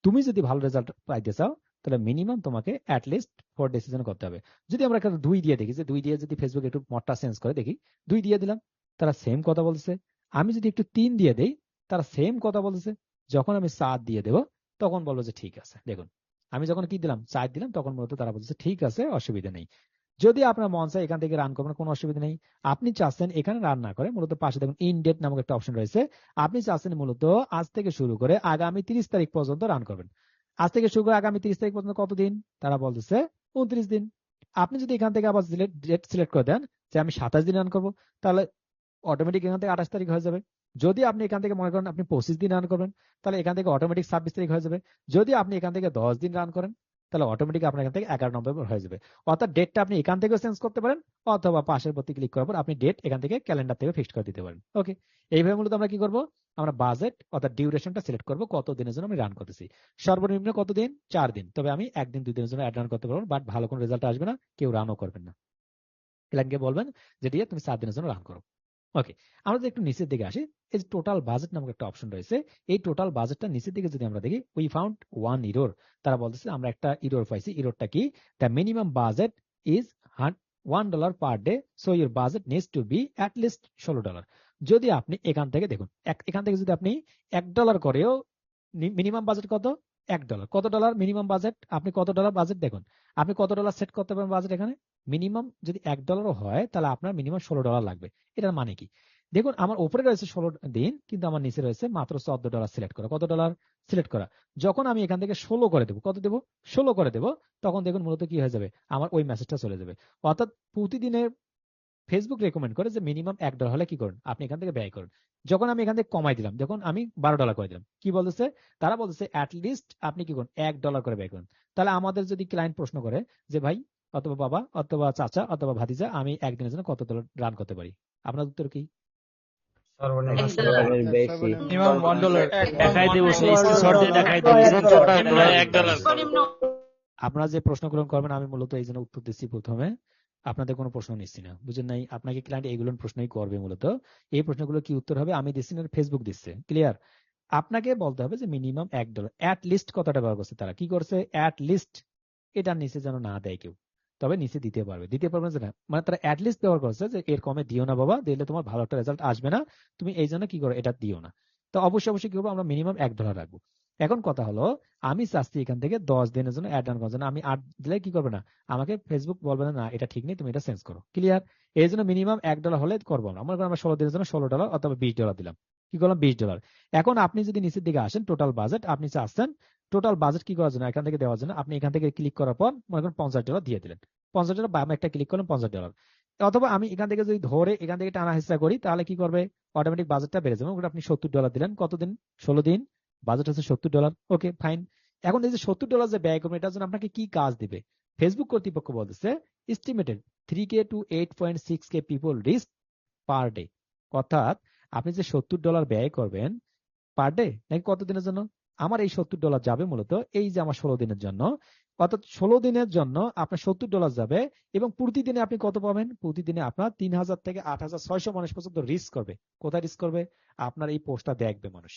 তুমি যদি ভালো রেজাল্ট পাইতে চাও, তাহলে মিনিমাম তোমাকে অ্যাটলিস্ট 4 days জন্য করতে হবে। যদি আমরা একটা 2 দিয়ে দেখি, যে 2 দিয়ে যদি ফেসবুক একটু মডটা চেঞ্জ করে দেখি, 2 দিয়ে দিলাম, তারা সেম কথা বলছে। আমি যদি একটু 3 দিয়ে দেই, তারা সেম কথা বলছে। যখন আমি 7 দিয়ে দেবো, তখন বলবো যে ঠিক আছে। দেখুন আমি যখন কি দিলাম, 4 দিলাম, তখন মূলত তারা বলছে ঠিক আছে, অসুবিধা নেই। যদি আপনার মন চায় এখান থেকে রান করবেন, কোনো অসুবিধা নেই। আপনি চাচ্ছেন এখানে রান না করে মূলত পাশে দেখুন ইন ডেট নামক একটা অপশন রয়েছে, আপনি চাচ্ছেন মূলত আজ থেকে শুরু করে আগামী 30 তারিখ পর্যন্ত রান করবেন। আজ থেকে শুরু করে আগামী 30 তারিখ পর্যন্ত কতদিন, তারা বলতেছে 29 দিন। আপনি যদি এখান থেকে আবার ডেট সিলেক্ট করে দেন যে আমি 27 দিন রান করবো, তাহলে অটোমেটিক এখান থেকে 28 তারিখ হয়ে যাবে। যদি আপনি এখান থেকে মনে করেন আপনি 25 দিন রান করবেন, তাহলে এখান থেকে অটোমেটিক 26 তারিখ হয়ে যাবে। যদি আপনি এখান থেকে 10 দিন রান করেন, তাহলে অটোমেটিক আপনার এখান থেকে 11 নভেম্বর হয়ে যাবে। অর্থাৎ ডেটটা আপনি এখান থেকেও চেঞ্জ করতে পারেন, অথবা পাশের প্রতি ক্লিক করার পর আপনি ডেট এখান থেকে ক্যালেন্ডার থেকে ফিক্সড করে দিতে পারেন। ওকে, এইভাবে মূলত আমরা কি করব, আমরা বাজেট অর্থাৎ ডিউরেশনটা সিলেক্ট করব, কত দিনের জন্য আমি রান করতেছি। সর্বনিম্ন কত দিন, 4 দিন। তবে আমি 1 দিন 2 দিনের জন্য অ্যাড রান করতে পারবো, বাট ভালো কোনো রেজাল্ট আসবে না, কেউ রানও করবেন না। ক্লায়েন্টকে বলবেন যে দিয়ে তুমি 7 দিনের জন্য রান করো। ওকে, আমরা যদি একটু নিচের দিকে আসি, এই যে টোটাল বাজেট নামক একটা অপশন রয়েছে, এই টোটাল বাজেটটা নিচের দিকে যদি আমরা দেখি, উই ফাউন্ড ওয়ান ইরোর। তারা বলতেছে আমরা একটা ইরোর পাইছি। ইরোরটা কি? The minimum budget is $1 per day, so your budget needs to be at least $16। যদি আপনি এখান থেকে দেখুন, এখান থেকে যদি আপনি $1 করেও, মিনিমাম বাজেট কত? $1। কত ডলার মিনিমাম বাজেট? আপনি কত ডলার বাজেট দেখুন, আপনি কত ডলার সেট করতে পারেন বাজেট এখানে। মিনিমাম যদি $1 হয়, তাহলে আপনার মিনিমাম $16 লাগবে। এটার মানে কি? দেখুন, আমার উপরে রয়েছে 16 দিন, কিন্তু আমার নিচে রয়েছে মাত্র $14 সিলেক্ট করা। কত ডলার সিলেক্ট করা? যখন আমি এখান থেকে 16 করে দেবো, কত দেবো? 16 করে দেবো, তখন দেখুন মূলত কি হয়ে যাবে, আমার ওই মেসেজটা চলে যাবে। অর্থাৎ প্রতিদিনে ফেসবুক রেকমেন্ড করে যে মিনিমাম $1 হলে কি করুন, আপনি এখান থেকে ব্যয় করুন। যখন আমি এখান থেকে কমাই দিলাম, যখন আমি $12 করে দিলাম, কি বলতেছে? তারা বলতেছে অ্যাটলিস্ট আপনি কি করুন, $1 করে ব্যয় করুন। তাহলে আমাদের যদি ক্লায়েন্ট প্রশ্ন করে যে ভাই অথবা বাবা অথবা চাচা অথবা ভাতিজা, আমি একদিনের জন্য কত ডলার রান করতে পারি, আপনার উত্তর কি? সর্বনিম্ন $1 বেশি। মিনিমাম $1 দেখাই দেবো, স্ক্রিনশট দিয়ে দেখাই দেবো। সর্বনিম্ন আপনারা যে প্রশ্ন গ্রহণ করবেন, আমি মূলত এই জন্য উত্তর দিচ্ছি প্রথমে, আপনাদের কোনো প্রশ্ন নিচ্ছি না, বুঝেন নাই? আপনাকে ক্লায়েন্ট এইগুলো প্রশ্নই করবে মূলত। এই প্রশ্নগুলো কি উত্তর হবে, আমি দিচ্ছি না, ফেসবুক দিচ্ছে। ক্লিয়ার? আপনাকে বলতে হবে যে মিনিমাম $1। অ্যাট লিস্ট কতটা ব্যবহার করছে, তারা কি করছে, অ্যাট লিস্ট। এটার নিচে যেন না দেয় কেউ, তবে নিচে দিতে পারবে, দিতে পারবে যে না, মানে তারা অ্যাট লিস্ট ব্যবহার করছে যে এর কমে দিও না বাবা, দিলে তোমার ভালো একটা রেজাল্ট আসবে না, তুমি এই জন্য কি করো, এটা দিও না। তো অবশ্যই অবশ্যই কি করবো, আমরা মিনিমাম $1 রাখবো। এখন কথা হলো, আমি চাচ্ছি এখান থেকে 10 দিনের জন্য অ্যাড রান করার জন্য, আমি 8 দিলে কি করবে না, আমাকে ফেসবুক বলবে না, না এটা ঠিক নেই, তুমি এটা চেঞ্জ করো। ক্লিয়ার? এই জন্য মিনিমাম $1 হলে করবো না। মনে করেন আমরা 16 দিনের জন্য $16 অথবা $20 দিলাম, কি করলাম, $20। এখন আপনি যদি নিচের দিকে আসেন, টোটাল বাজেট আপনি চাচ্ছেন, টোটাল বাজেট কি করার জন্য, এখান থেকে দেওয়ার জন্য, আপনি এখান থেকে ক্লিক করার পর মনে করেন $50 দিয়ে দিলেন। $50 বামে একটা ক্লিক করলেন, $50। অথবা আমি এখান থেকে যদি ধরে এখান থেকে টানা হেঁচড়া করি, তাহলে কি করবে, অটোমেটিক বাজেটটা বেড়ে যাবে। আপনি $70 দিলেন, কতদিন, 16 দিন, বাজেট হচ্ছে $70। ওকে, ফাইন। এখন এই যে $70 যে ব্যয় করবেন, এটার জন্য আপনাকে কি কাজ দিবে? ফেসবুক কর্তৃপক্ষ বলতেছে estimated 3K to 8.6K people reach per day. অর্থাৎ আপনি যে $70 ব্যয় করবেন পার ডে, নাকি কত দিনের জন্য? আমার এই $70 যাবে মূলত এই যে আমার 16 দিনের জন্য। অর্থাৎ 16 দিনের জন্য আপনার $70 যাবে, এবং প্রতিদিনে আপনি কত পাবেন? প্রতিদিনে আপনার 3000 থেকে 8600 মানুষ পর্যন্ত রিচ করবে। কোথায় রিচ করবে? আপনার এই পোস্টটা দেখবে মানুষ।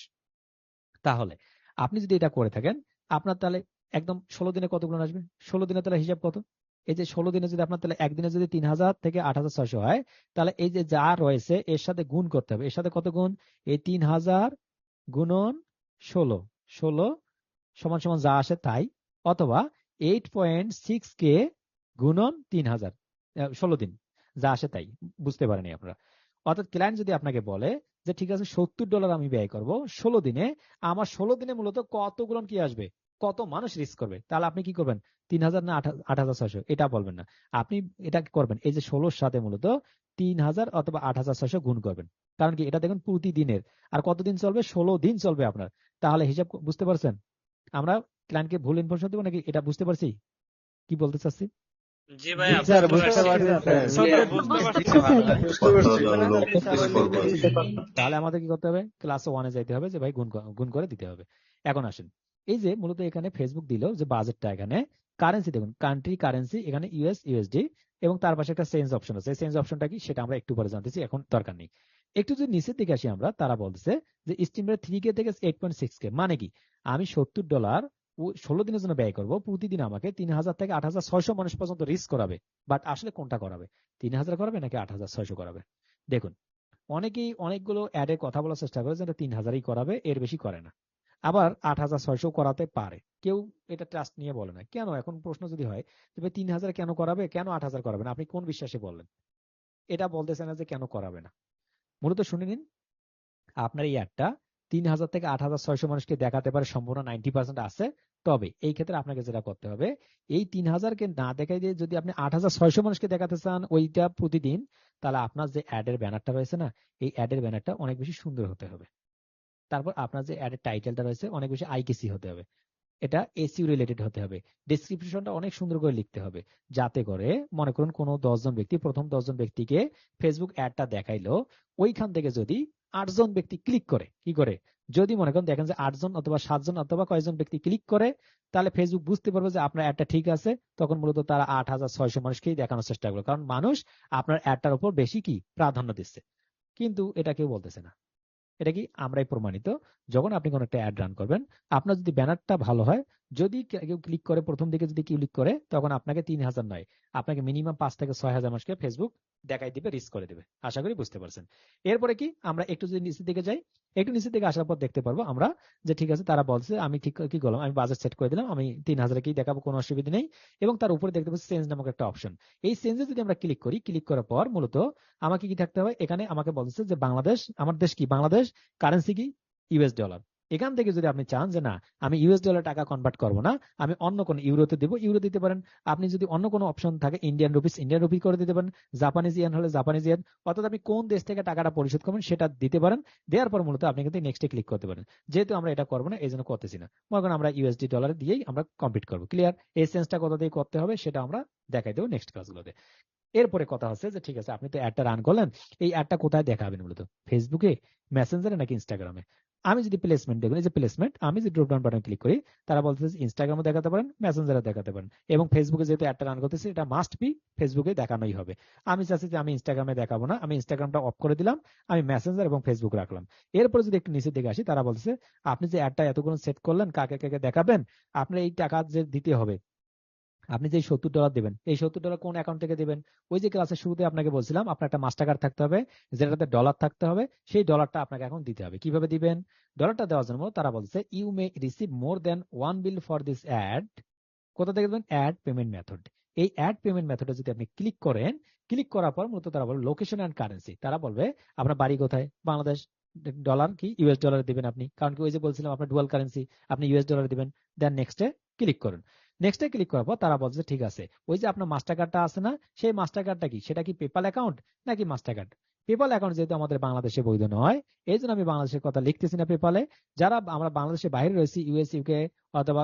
তাহলে আপনি যদি এটা করে থাকেন, আপনার তাহলে একদম 16 দিনে কতগুলো আসবে? 16 দিনে তাহলে হিসাব কত? এই যে 16 দিনে যদি আপনার তাহলে একদিনে যদি 3000 থেকে 8600 হয়, তাহলে এই যে যা রয়েছে এর সাথে গুণ করতে হবে। এর সাথে কত গুণ? এই 3000 গুণন 16, 16 সমান সমান যা আসে তাই, অথবা 8.6K গুণন 3000, 16 দিন, যা আসে তাই। বুঝতে পারেনি আপনারা? অর্থাৎ ক্লায়েন্ট যদি আপনাকে বলে যে ঠিক আছে $70 আমি ব্যয় করব 16 দিনে, আমার 16 দিনে মূলত কতগুলো কি আসবে, কত মানুষ রিস্ক করবে, তাহলে আপনি কি করবেন? 3000 না 8600, এটা বলবেন না। আপনি এটা করবেন এই যে 16 সাথে মূলত 3000 অথবা 8600 গুণ করবেন। কারণ কি, এটা দেখুন প্রতিদিনের, আর কতদিন চলবে? 16 দিন চলবে আপনার। তাহলে হিসাব বুঝতে পারছেন? আমরা ক্লায়েন্টকে ভুল ইনফরমেশন দেবো নাকি? এটা বুঝতে পারছি কি বলতে চাচ্ছি? জি ভাই, স্যার বুঝতে তাহলে আমাদের কি করতে হবে? ক্লাস 1-এ যাইতে হবে, যে ভাই গুণ করে দিতে হবে। এখন আসেন, এই যে মূলত এখানে ফেসবুক দিল যে বাজেটটা, এখানে কারেন্সি দেখুন, কান্ট্রি কারেন্সি, এখানে ইউএসডি, এবং তার পাশে একটা চেঞ্জ অপশন আছে। চেঞ্জ অপশনটা কি সেটা আমরা একটু পরে জানতেছি, এখন দরকার নেই। একটু যদি নিচের দিকে আসি আমরা, তারা বলতেছে যে স্টিমেট 3K থেকে 8.6K, মানে কি, আমি $70 16 দিনের জন্য ব্যয় করবো, প্রতিদিন আমাকে 3000 থেকে 8600 মানুষ পর্যন্ত রিস্ক করাবে। বাট আসলে কোনটা করাবে, 3000 করাবে নাকি 8600 করাবে? দেখুন, অনেকেই অনেকগুলো অ্যাডে কথা বলার চেষ্টা করে যে 3000ই করাবে, এর বেশি করে না। আবার 8600 করাতে পারে, কেউ এটা ট্রাস্ট নিয়ে বলে না। কেন? এখন প্রশ্ন যদি হয় যে 3000 কেন করাবে, কেন 8000 করাবে না, আপনি কোন বিশ্বাসে বললেন? এটা বলতেছে না যে কেন করাবে না। মূলত শুনে নিন, আপনার এই অ্যাডটা 3000 থেকে 8600 মানুষকে দেখাতে পারে সম্ভাবনা 90% আছে। তবে এই ক্ষেত্রে আপনাকে যেটা করতে হবে, এই 3000কে না দেখাই দিয়ে যদি আপনি 8600 মানুষকে দেখাতে চান ওইটা প্রতিদিন, তাহলে আপনার যে অ্যাডের ব্যানারটা রয়েছে না, এই অ্যাডের ব্যানারটা অনেক বেশি সুন্দর হতে হবে। তারপর আপনার যে অ্যাডের টাইটেলটা রয়েছে অনেক বেশি আইকেসি হতে হবে। এটা এসইও রিলেটেড হতে হবে। ডেসক্রিপশনটা অনেক সুন্দর করে লিখতে হবে, যাতে করে মনে করুন কোনো 10 জন ব্যক্তি, প্রথম 10 জন ব্যক্তিকে ফেসবুক অ্যাডটা দেখাইলো, ওইখান থেকে যদি 8 জন ব্যক্তি ক্লিক করে, কি করে, যদি মনে করেন দেখেন যে 8 জন অথবা 7 জন অথবা কয়েকজন ব্যক্তি ক্লিক করে, তাহলে ফেসবুক বুঝতে পারবে যে আপনার অ্যাডটা ঠিক আছে। তখন মূলত তারা 8,600 মানুষকেই দেখানোর চেষ্টা করবে, কারণ মানুষ আপনার অ্যাডটার উপর বেশি কি প্রাধান্য দিচ্ছে। কিন্তু এটা কেউ বলতেছে না। এটা কি আমরাই প্রমাণিত। যখন আপনি কোনো একটা অ্যাড রান করবেন, আপনার যদি ব্যানারটা ভালো হয়, যদি কেউ ক্লিক করে, প্রথম দিকে যদি ক্লিক করে, তখন আপনাকে 3,000 নয়, আপনাকে মিনিমাম 5 থেকে 6,000 মানুষকে ফেসবুক দেখাই দিবে, রিচ করে দেবে। আশা করি বুঝতে পারছেন। এরপরে কি আমরা একটু যদি নিচের দিকে যাই, একটু নিচের দিকে আসার পর দেখতে পারবো আমরা যে ঠিক আছে, তারা বলছে আমি ঠিক কি করলাম, আমি বাজেট সেট করে দিলাম, আমি 3,000-কেই দেখাবো, কোনো অসুবিধা নেই। এবং তার উপরে দেখতে পাচ্ছি চেঞ্জ নামক একটা অপশন। এই চেঞ্জে যদি আমরা ক্লিক করি, ক্লিক করার পর মূলত আমাকে কি থাকতে হবে, এখানে আমাকে বলছে যে বাংলাদেশ, আমার দেশ কি বাংলাদেশ, কারেন্সি কি ইউএস ডলার। এখান থেকে যদি আপনি চান যে না আমি ইউএস ডলার টাকা কনভার্ট করবো না, আমি অন্য কোনো ইউরোতে দেবো, ইউরো দিতে পারেন। আপনি যদি অন্য কোনো অপশন থাকে ইন্ডিয়ান রুপিস, ইন্ডিয়ান রুপি করে দিতে পারেন। জাপানিজ ইয়েন হলে জাপানিজ ইয়েন, অর্থাৎ আপনি কোন দেশ থেকে টাকাটা পরিশোধ করবেন সেটা দিতে পারেন। দেওয়ার পর মূলত আপনি কিন্তু নেক্সটে ক্লিক করতে পারেন। যেহেতু আমরা এটা করবো না, এই জন্য করতেছি না। মনে করেন আমরা ইউএসডি ডলার দিয়েই আমরা কমপ্লিট করবো। ক্লিয়ার? এই চেঞ্জটা কোথা দিয়ে করতে হবে সেটা আমরা দেখাই দেবো নেক্সট ক্লাসগুলোতে। এরপরে কথা হচ্ছে যে ঠিক আছে, আপনি তো অ্যাডটা রান করলেন, এই অ্যাডটা কোথায় দেখাবেন মূলত, ফেসবুকে, মেসেঞ্জারে নাকি ইনস্টাগ্রামে? আমি যদি প্লেসমেন্ট দেখুন, এই যে প্লেসমেন্ট, আমি যদি ড্রপ ডাউন বাটন ক্লিক করি, তারা বলতেছে ইনস্টাগ্রামে দেখাতে পারেন, মেসেঞ্জারে দেখাতে পারেন, এবং ফেসবুকে যেহেতু অ্যাডটা রান করতেছে, এটা মাস্ট বি ফেসবুকে দেখানোই হবে। আমি চাচ্ছি যে আমি ইনস্টাগ্রামে দেখাবো না, আমি ইনস্টাগ্রামটা অফ করে দিলাম, আমি মেসেঞ্জার এবং ফেসবুক রাখলাম। এরপরে যদি একটু নিচের দিকে আসি, তারা বলতেছে আপনি যে অ্যাডটা এতগুলো সেট করলেন, কাকে কাকে দেখাবেন, আপনার এই টাকা যে দিতে হবে, আপনি যে $70 দেবেন, এই $70 কোন অ্যাকাউন্ট থেকে দেবেন? ওই যে ক্লাসের শুরুতে আপনাকে বলছিলাম, আপনার একটা মাস্টার কার্ড থাকতে হবে, যেটাতে ডলার থাকতে হবে, সেই ডলারটা আপনাকে এখন দিতে হবে। কিভাবে দিবেন? ডলারটা দেওয়ার জন্য তারা বলছে you may receive more than 1 bill for this ad. কোথা থেকে দেবেন? Add payment method. এই অ্যাড পেমেন্ট মেথডে যদি আপনি ক্লিক করেন, ক্লিক করার পর মূলত তারা বলবে লোকেশন অ্যান্ড কারেন্সি। তারা বলবে আপনার বাড়ি কোথায়, বাংলাদেশ ডলার কি ইউএস ডলার দিবেন আপনি, কারণ কি ওই যে বলছিলাম আপনার ডুয়াল কারেন্সি, আপনি ইউএস ডলার দিবেন। দেন নেক্সটে ক্লিক করুন। নেক্সটে ক্লিক করার পর তারা বলছে ঠিক আছে, ওই যে আপনার মাস্টার কার্ডটা আছে না, সেই মাস্টার কার্ডটা কি, সেটা কি পেপাল অ্যাকাউন্ট নাকি মাস্টার কার্ড? পেপাল অ্যাকাউন্ট যেহেতু আমাদের বাংলাদেশে বৈধ নয়, এই জন্য আমি বাংলাদেশের কথা লিখতেছি না পেপালে। যারা আমরা বাংলাদেশের বাইরে রয়েছি, ইউএস, ইউকে অথবা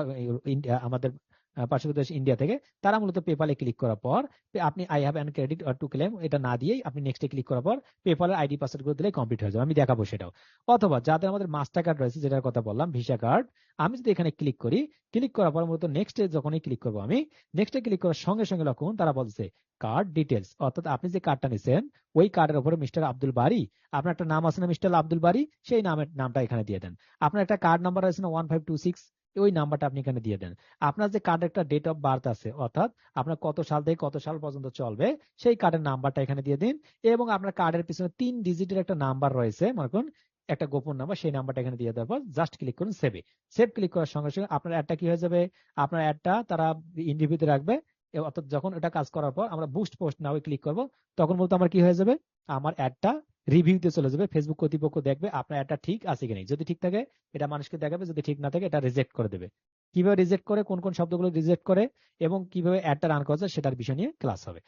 আমাদের পার্শ্ববর্তী দেশ ইন্ডিয়া থেকে, তারা মূলত পেপালে ক্লিক করার পর আপনি I have an credit or to claim এটা না দিয়েই আপনি নেক্সটে ক্লিক করার পর পেপালের আইডি পাসওয়ার্ড করে দিলে কমপ্লিট হয়ে যাবে। আমি দেখাবো সেটাও। অথবা যাদের আমাদের মাস্টার কার্ড রয়েছে, যেটার কথা বললাম ভিসা কার্ড, আমি যদি এখানে ক্লিক করি, ক্লিক করার পর মূলত নেক্সটে যখনই ক্লিক করবো, আমি নেক্সটে ক্লিক করার সঙ্গে সঙ্গে লক্ষ্য তারা বলছে কার্ড ডিটেলস, অর্থাৎ আপনি যে কার্ডটা নিছেন ওই কার্ডের উপরে মিস্টার আব্দুল বারি, আপনার একটা নাম আছে না মিস্টার আব্দুল বারি, সেই নামটা এখানে দিয়ে দেন। আপনার একটা কার্ড নাম্বার আছে না 1526, ওই নাম্বারটা আপনি এখানে দিয়ে দেন। আপনার যে কার্ডের একটা ডেট অফ বার্থ আছে, অর্থাৎ আপনার কত সাল থেকে কত সাল পর্যন্ত চলবে, সেই কার্ডের নাম্বারটা এখানে দিয়ে দিন। এবং আপনার কার্ডের পিছনে 3 ডিজিটের একটা নাম্বার রয়েছে, মনে করুন একটা গোপন নাম্বার, সেই নাম্বারটা এখানে দিয়ে দেওয়ার পর জাস্ট ক্লিক করুন সেভে। সেভ ক্লিক করার সঙ্গে সঙ্গে আপনার অ্যাডটা কি হয়ে যাবে, আপনার অ্যাডটা তারা ইন্ডিভিতে রাখবে। অর্থাৎ যখন এটা কাজ করার পর আমরা বুস্ট পোস্ট নাও ক্লিক করব, তখন বলতে আমার কি হয়ে যাবে, আমার অ্যাডটা রিভিউতে চলে যাবে। ফেসবুক কর্তৃপক্ষ দেখবে আপনার অ্যাডটা ঠিক আছে কিনা, যদি ঠিক থাকে এটা মানুষকে দেখাবে, যদি ঠিক না থাকে এটা রিজেক্ট করে দেবে। কিভাবে রিজেক্ট করে, কোন কোন শব্দগুলো রিজেক্ট করে এবং কিভাবে অ্যাডটা রান করা যায় সেটার বিষয় নিয়ে ক্লাস হবে।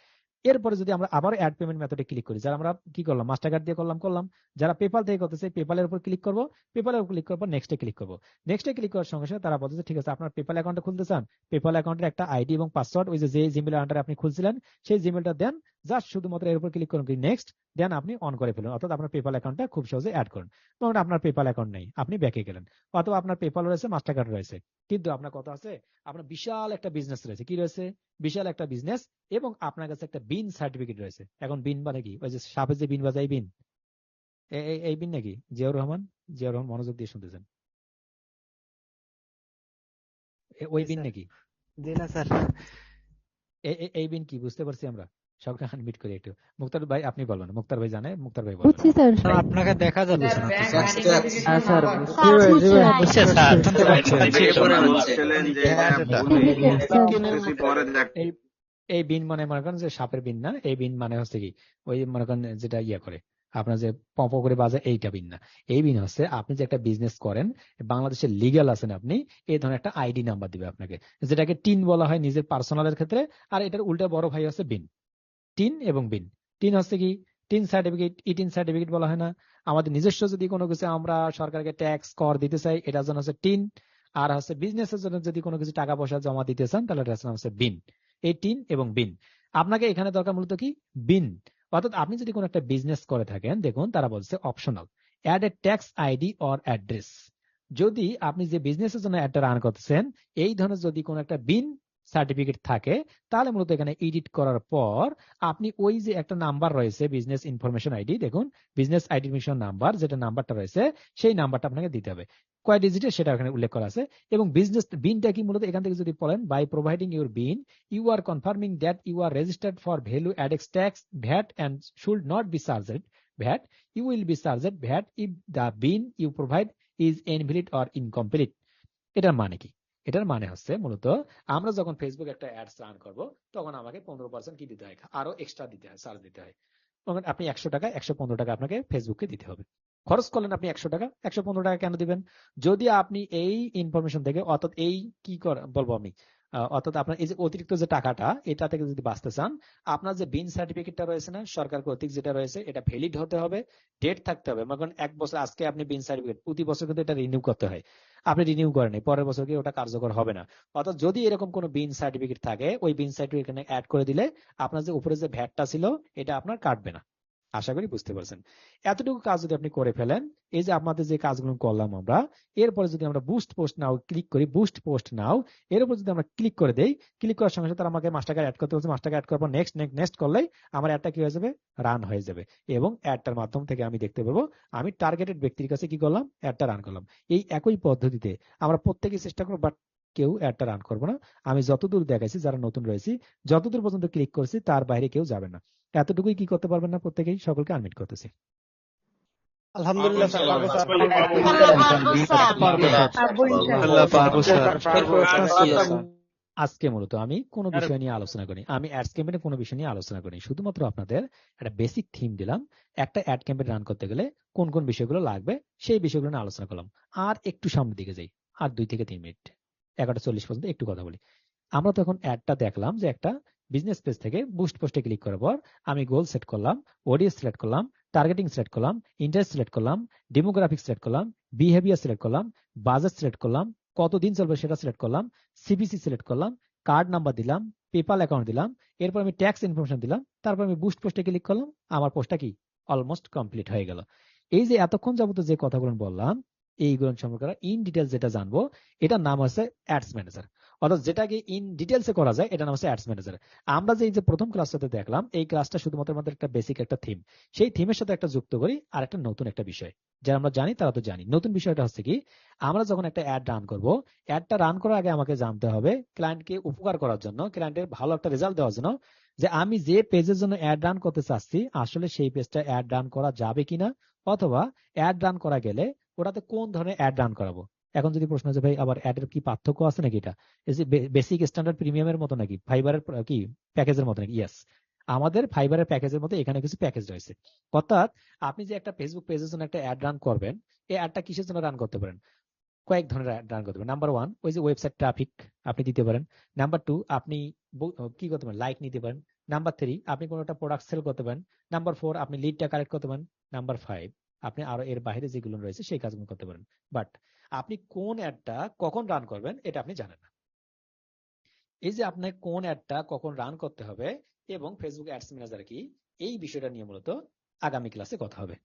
এরপরে যদি আমরা আবার অ্যাড পেমেন্ট মেথডে ক্লিক করি, যারা আমরা কি করলাম মাস্টার কার্ড দিয়ে করলাম, যারা পেপাল থেকে করতেছে পেপালের উপর ক্লিক করবো, পেপালের উপর ক্লিক করার পর নেক্সটে ক্লিক করবো। নেক্সটে ক্লিক করার সঙ্গে সঙ্গে তারা বলতেছে ঠিক আছে, আপনার পেপাল অ্যাকাউন্টে খুলতে চান, পেপাল অ্যাকাউন্টের একটা আইডি এবং পাসওয়ার্ড, ওই যে জিমেলের আন্ডারে আপনি খুলছিলেন সেই জিমেলটা দেন, জাস্ট শুধুমাত্র এর উপর ক্লিক করুন, নেক্সট দেন আপনি অন করে ফেলুন। অর্থাৎ আপনার পেপাল অ্যাকাউন্টটা খুব সহজে অ্যাড করুন। তখন আপনার পেপাল অ্যাকাউন্ট নেই, আপনি ব্যাকে গেলেন, অথবা আপনার পেপাল রয়েছে, মাস্টার কার্ড রয়েছে, কিন্তু আপনার কথা আছে আপনার বিশাল একটা বিজনেস রয়েছে, কি রয়েছে, বিশাল একটা বিজনেস, এবং আপনার কাছে একটা বিন সার্টিফিকেট রয়েছে। এখন বিন মানে কি, ওই যে সাপে যে বিন বাজায় বিন, এই বিন নাকি? জিয়াউর রহমান মনোযোগ দিয়ে শুনতেছেন, ওই বিন নাকি? জি না স্যার। এই বিন কি বুঝতে পারছি আমরা? সবকে আনমিট করি একটু। মুক্তার ভাই আপনি বলবেন, মুক্তার ভাই জানে, মুক্তার ভাই বলবেন। বুঝছি স্যার, আপনাকে দেখা যাচ্ছে না। হ্যাঁ স্যার, বুঝছে স্যার। এই বিন মানে মনে করেন যে সাপের বিন না, এই বিন মানে হচ্ছে কি ওই মনে করেন যেটা ইয়ে করে আপনার যে পপ করে বাজে, এইটা বিন না। এই বিন হচ্ছে আপনি যে একটা বিজনেস করেন, বাংলাদেশের লিগ্যাল আছেন আপনি, এই ধরনের একটা আইডি নাম্বার দিবে আপনাকে, যেটাকে টিন বলা হয় নিজের পার্সোনালের ক্ষেত্রে। আর এটার উল্টা বড় ভাই হচ্ছে বিন। টিন এবং বিন। টিন হচ্ছে কি, টিন সার্টিফিকেট, ইটিন সার্টিফিকেট বলা হয় না। আমাদের নিজস্ব যদি কোনো কিছু আমরা সরকারকে ট্যাক্স কর দিতে চাই, এটার জন্য হচ্ছে টিন। আর হচ্ছে বিজনেসের জন্য যদি কোনো কিছু টাকা পয়সা জমা দিতে চান তাহলে এটার নাম হচ্ছে বিন। এই টিন এবং বিন। আপনাকে এখানে দরকার মূলত কি বিন। অর্থাৎ আপনি যদি কোনো একটা বিজনেস করে থাকেন, দেখুন তারা বলছে optional add a tax ID or address. যদি আপনি যে বিজনেসের জন্য অ্যাডটা রান করতেছেন এই ধরনের যদি কোনো একটা বিন সার্টিফিকেট থাকে তাহলে মূলত এখানে এডিট করার পর আপনি ওই যে একটা নাম্বার রয়েছে বিজনেস ইনফরমেশন আইডি, দেখুন বিজনেস আইডেন্টিফিকেশন নাম্বার, যেটা নাম্বারটা রয়েছে সেই নাম্বারটা আপনাকে দিতে হবে। কয় ডিজিটের সেটা এখানে উল্লেখ করা আছে। এবং বিজনেস বিনটা কি মূলত এখান থেকে যদি বলেন, by providing your BIN you are confirming that you are registered for value added tax VAT and should not be charged VAT, you will be charged VAT if the BIN you provide is invalid or incomplete. এটার মানে কি? এটার মানে হচ্ছে মূলত আমরা যখন Facebook একটা অ্যাডস রান করব তখন আমাকে 15% কি দিতে হয়, আরো এক্সট্রা দিতে হয়, চার্জ দিতে হয়। তখন আপনি 100 টাকা 115 টাকা আপনাকে ফেসবুককে দিতে হবে। খরচ করলেন আপনি 100 টাকা, 115 টাকা কেন দিবেন? যদি আপনি এই ইনফরমেশন থেকে, অর্থাৎ এই কি বলবো আমি, অর্থাৎ আপনার এই যে অতিরিক্ত যে টাকাটা এটা থেকে যদি বাঁচতে চান, আপনার যে বিন সার্টিফিকেটটা রয়েছে না সরকার কর্তৃক যেটা রয়েছে, এটা ভ্যালিড হতে হবে, ডেট থাকতে হবে। মনে করেন 1 বছর আজকে আপনি বিন সার্টিফিকেট, প্রতি বছর কিন্তু এটা রিনিউ করতে হয়, আপনি রিনিউ করেন পরের বছর কি ওটা কার্যকর হবে না। অর্থাৎ যদি এরকম কোনো বিন সার্টিফিকেট থাকে ওই বিন সার্টিফিকেট এখানে অ্যাড করে দিলে আপনার যে উপরে যে ভ্যাটটা ছিল এটা আপনার কাটবে না। আশা করি বুঝতে পারছেন। এতটুকু কাজ যদি আপনি করে ফেলেন, এই যে আপনাদের যে কাজগুলো করলাম আমরা, এরপরে যদি আমরা বুস্ট পোস্ট নাও ক্লিক করি, বুস্ট পোস্ট নাও এর উপর যদি আমরা ক্লিক করে দেই, ক্লিক করার সঙ্গে সাথে আমাকে মাস্টার অ্যাড করতে বলছে, মাস্টার অ্যাড করার পর নেক্সট নেক্সট করলেই আমার অ্যাডটা কি হয়ে যাবে, রান হয়ে যাবে। এবং অ্যাডটার মাধ্যম থেকে আমি দেখতে পাবো আমি টার্গেটেড ব্যক্তির কাছে কি করলাম, অ্যাডটা রান করলাম। এই একই পদ্ধতিতে আমরা প্রত্যেকেই চেষ্টা করবো, বাট কেউ অ্যাডটা রান করবো না। আমি যতদূর দেখাইছি যারা নতুন রয়েছি, যতদূর পর্যন্ত ক্লিক করছি তার বাইরে কেউ যাবে না। এতটুকুই কি করতে পারবেন না প্রত্যেকেই? সকলকে আনমিট করতেছি। আলহামদুলিল্লাহ স্যার, পারবো স্যার। আল্লাহ পারবো স্যার। প্রশ্ন ছিল স্যার। আজকে মূলত আমি কোনো বিষয় নিয়ে আলোচনা করি, আমি অ্যাডস ক্যাম্পেইনে কোনো বিষয় নিয়ে আলোচনা করি, শুধুমাত্র আপনাদের একটা বেসিক থিম দিলাম। একটা অ্যাড ক্যাম্পেইন রান করতে গেলে কোন কোন বিষয়গুলো লাগবে সেই বিষয়গুলো নিয়ে আলোচনা করলাম। আর একটু সামনের দিকে যাই, আর 2 থেকে 3 মিনিট, 11:40 পর্যন্ত একটু কথা বলি। আমরা তখন অ্যাডটা দেখলাম যে একটা বিজনেস পেজ থেকে বুস্ট পোস্টে ক্লিক করার পর আমি গোল সেট করলাম, অডিয়েন্স সিলেক্ট করলাম, টার্গেটিং সিলেক্ট করলাম, ইন্টারেস্ট সিলেক্ট করলাম, ডেমোগ্রাফিক সিলেক্ট করলাম, বিহেভিয়ার সিলেক্ট করলাম, বাজেট সিলেক্ট করলাম, কতদিন চলবে সেটা সিলেক্ট করলাম, সিবিসি সিলেক্ট করলাম, কার্ড নাম্বার দিলাম, পেপাল অ্যাকাউন্ট দিলাম, এরপর আমি ট্যাক্স ইনফরমেশন দিলাম, তারপর আমি বুস্ট পোস্টে ক্লিক করলাম, আমার পোস্টটা কি অলমোস্ট কমপ্লিট হয়ে গেল। এই যে এতক্ষণ যাবত যে কথাগুলো বললাম এইগুলো সম্পর্কে ইন ডিটেলস যেটা জানবো এটার নাম হচ্ছে অ্যাডস ম্যানেজার। অর্থাৎ যেটাকে ইন ডিটেলসে করা যায় এটা নাম হচ্ছে অ্যাডস ম্যানেজার। আমরা যে এই যে প্রথম ক্লাসটাতে দেখলাম এই ক্লাসটা শুধুমাত্র আমাদের একটা বেসিক একটা থিম, সেই থিমের সাথে একটা যুক্ত করি আর একটা নতুন একটা বিষয়, যারা আমরা জানি তারা তো জানি। নতুন বিষয়টা হচ্ছে কি, আমরা যখন একটা অ্যাড রান করব, অ্যাডটা রান করার আগে আমাকে জানতে হবে ক্লায়েন্টকে উপকার করার জন্য, ক্লায়েন্টের ভালো একটা রেজাল্ট দেওয়ার জন্য, যে আমি যে পেজের জন্য অ্যাড রান করতে চাচ্ছি আসলে সেই পেজটা অ্যাড রান করা যাবে কিনা, অথবা অ্যাড রান করা গেলে ওটাতে কোন ধরনের অ্যাড রান করাবো। এখন যদি প্রশ্ন আছে ভাই আবার অ্যাডের কি পার্থক্য আছে নাকি, এটা বেসিক স্ট্যান্ডার্ড প্রিমিয়ামের মতো নাকি ফাইবারের কি প্যাকেজের মতো নাকি? ইয়েস, আমাদের ফাইবারের প্যাকেজের মতো এখানে কিছু প্যাকেজ রয়েছে। অর্থাৎ আপনি যে একটা ফেসবুক পেজের জন্য একটা অ্যাড রান করবেন, এই অ্যাডটা কিসের জন্য রান করতে পারেন? কয়েক ধরনের অ্যাড রান করতে পারেন। নাম্বার 1 ওই যে ওয়েবসাইট ট্রাফিক আপনি দিতে পারেন। নাম্বার 2 আপনি কি করতে পারেন, লাইক নিতে পারেন। নাম্বার 3 আপনি কোনো একটা প্রোডাক্ট সেল করতে পারেন। নাম্বার 4 আপনি লিডটা কালেক্ট করতে পারেন। নাম্বার 5 আপনি আরো এর বাইরে যেগুলো রয়েছে সেই কাজগুলো করতে পারেন। বাট আপনি কোন অ্যাডটা কখন রান করবেন এটা আপনি জানেন না। এই যে আপনার কোন অ্যাডটা কখন রান করতে হবে এবং ফেসবুক অ্যাডস ম্যানেজার কি, এই বিষয়টা নিয়ে মূলত আগামী ক্লাসে কথা হবে।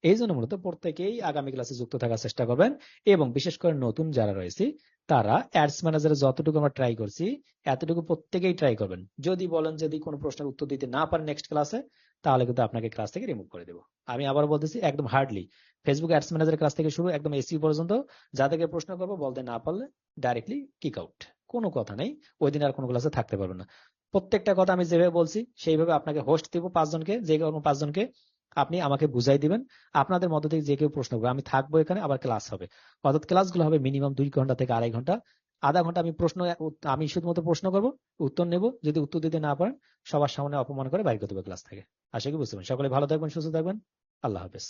এই জন্য মূলত প্রত্যেকেই আগামী ক্লাসে যুক্ত থাকার চেষ্টা করবেন, এবং বিশেষ করে নতুন যারা রয়েছে তারা অ্যাডস ম্যানেজারে যতটুকু আমরা ট্রাই করছি এতটুকু প্রত্যেকেই ট্রাই করবেন। যদি বলেন যদি কোনো প্রশ্নের উত্তর দিতে না পারেন নেক্সট ক্লাসে, তাহলে কিন্তু আপনাকে ক্লাস থেকে রিমুভ করে দেবো। আমি আবার বলতেছি একদম hardly Facebook ads manager class থেকে শুরু একদম এসি পর্যন্ত যাদেরকে প্রশ্ন করবো বলতে না পারলে ডাইরেক্টলি কিক আউট, কোনো কথা নেই, ওই দিন আর কোনো ক্লাসে থাকতে পারবে না। প্রত্যেকটা কথা আমি যেভাবে বলছি সেইভাবে আপনাকে হোস্ট দিব 5 জনকে, যে কোনো 5 জনকে আপনি আমাকে বুঝাই দিবেন। আপনাদের মধ্যে থেকে যে কেউ প্রশ্ন করবে আমি থাকবো এখানে, আবার ক্লাস হবে। অর্থাৎ ক্লাসগুলো হবে মিনিমাম 2 ঘন্টা থেকে 2.5 ঘন্টা। আধা ঘন্টা আমি শুধুমাত্র প্রশ্ন করবো, উত্তর নেব, যদি উত্তর দিতে না পারেন সবার সামনে অপমান করে বাইর করে দেবো ক্লাস থেকে। আশা করি বুঝতে পারেন। সকলে ভালো থাকবেন, সুস্থ থাকবেন, আল্লাহ হাফেজ।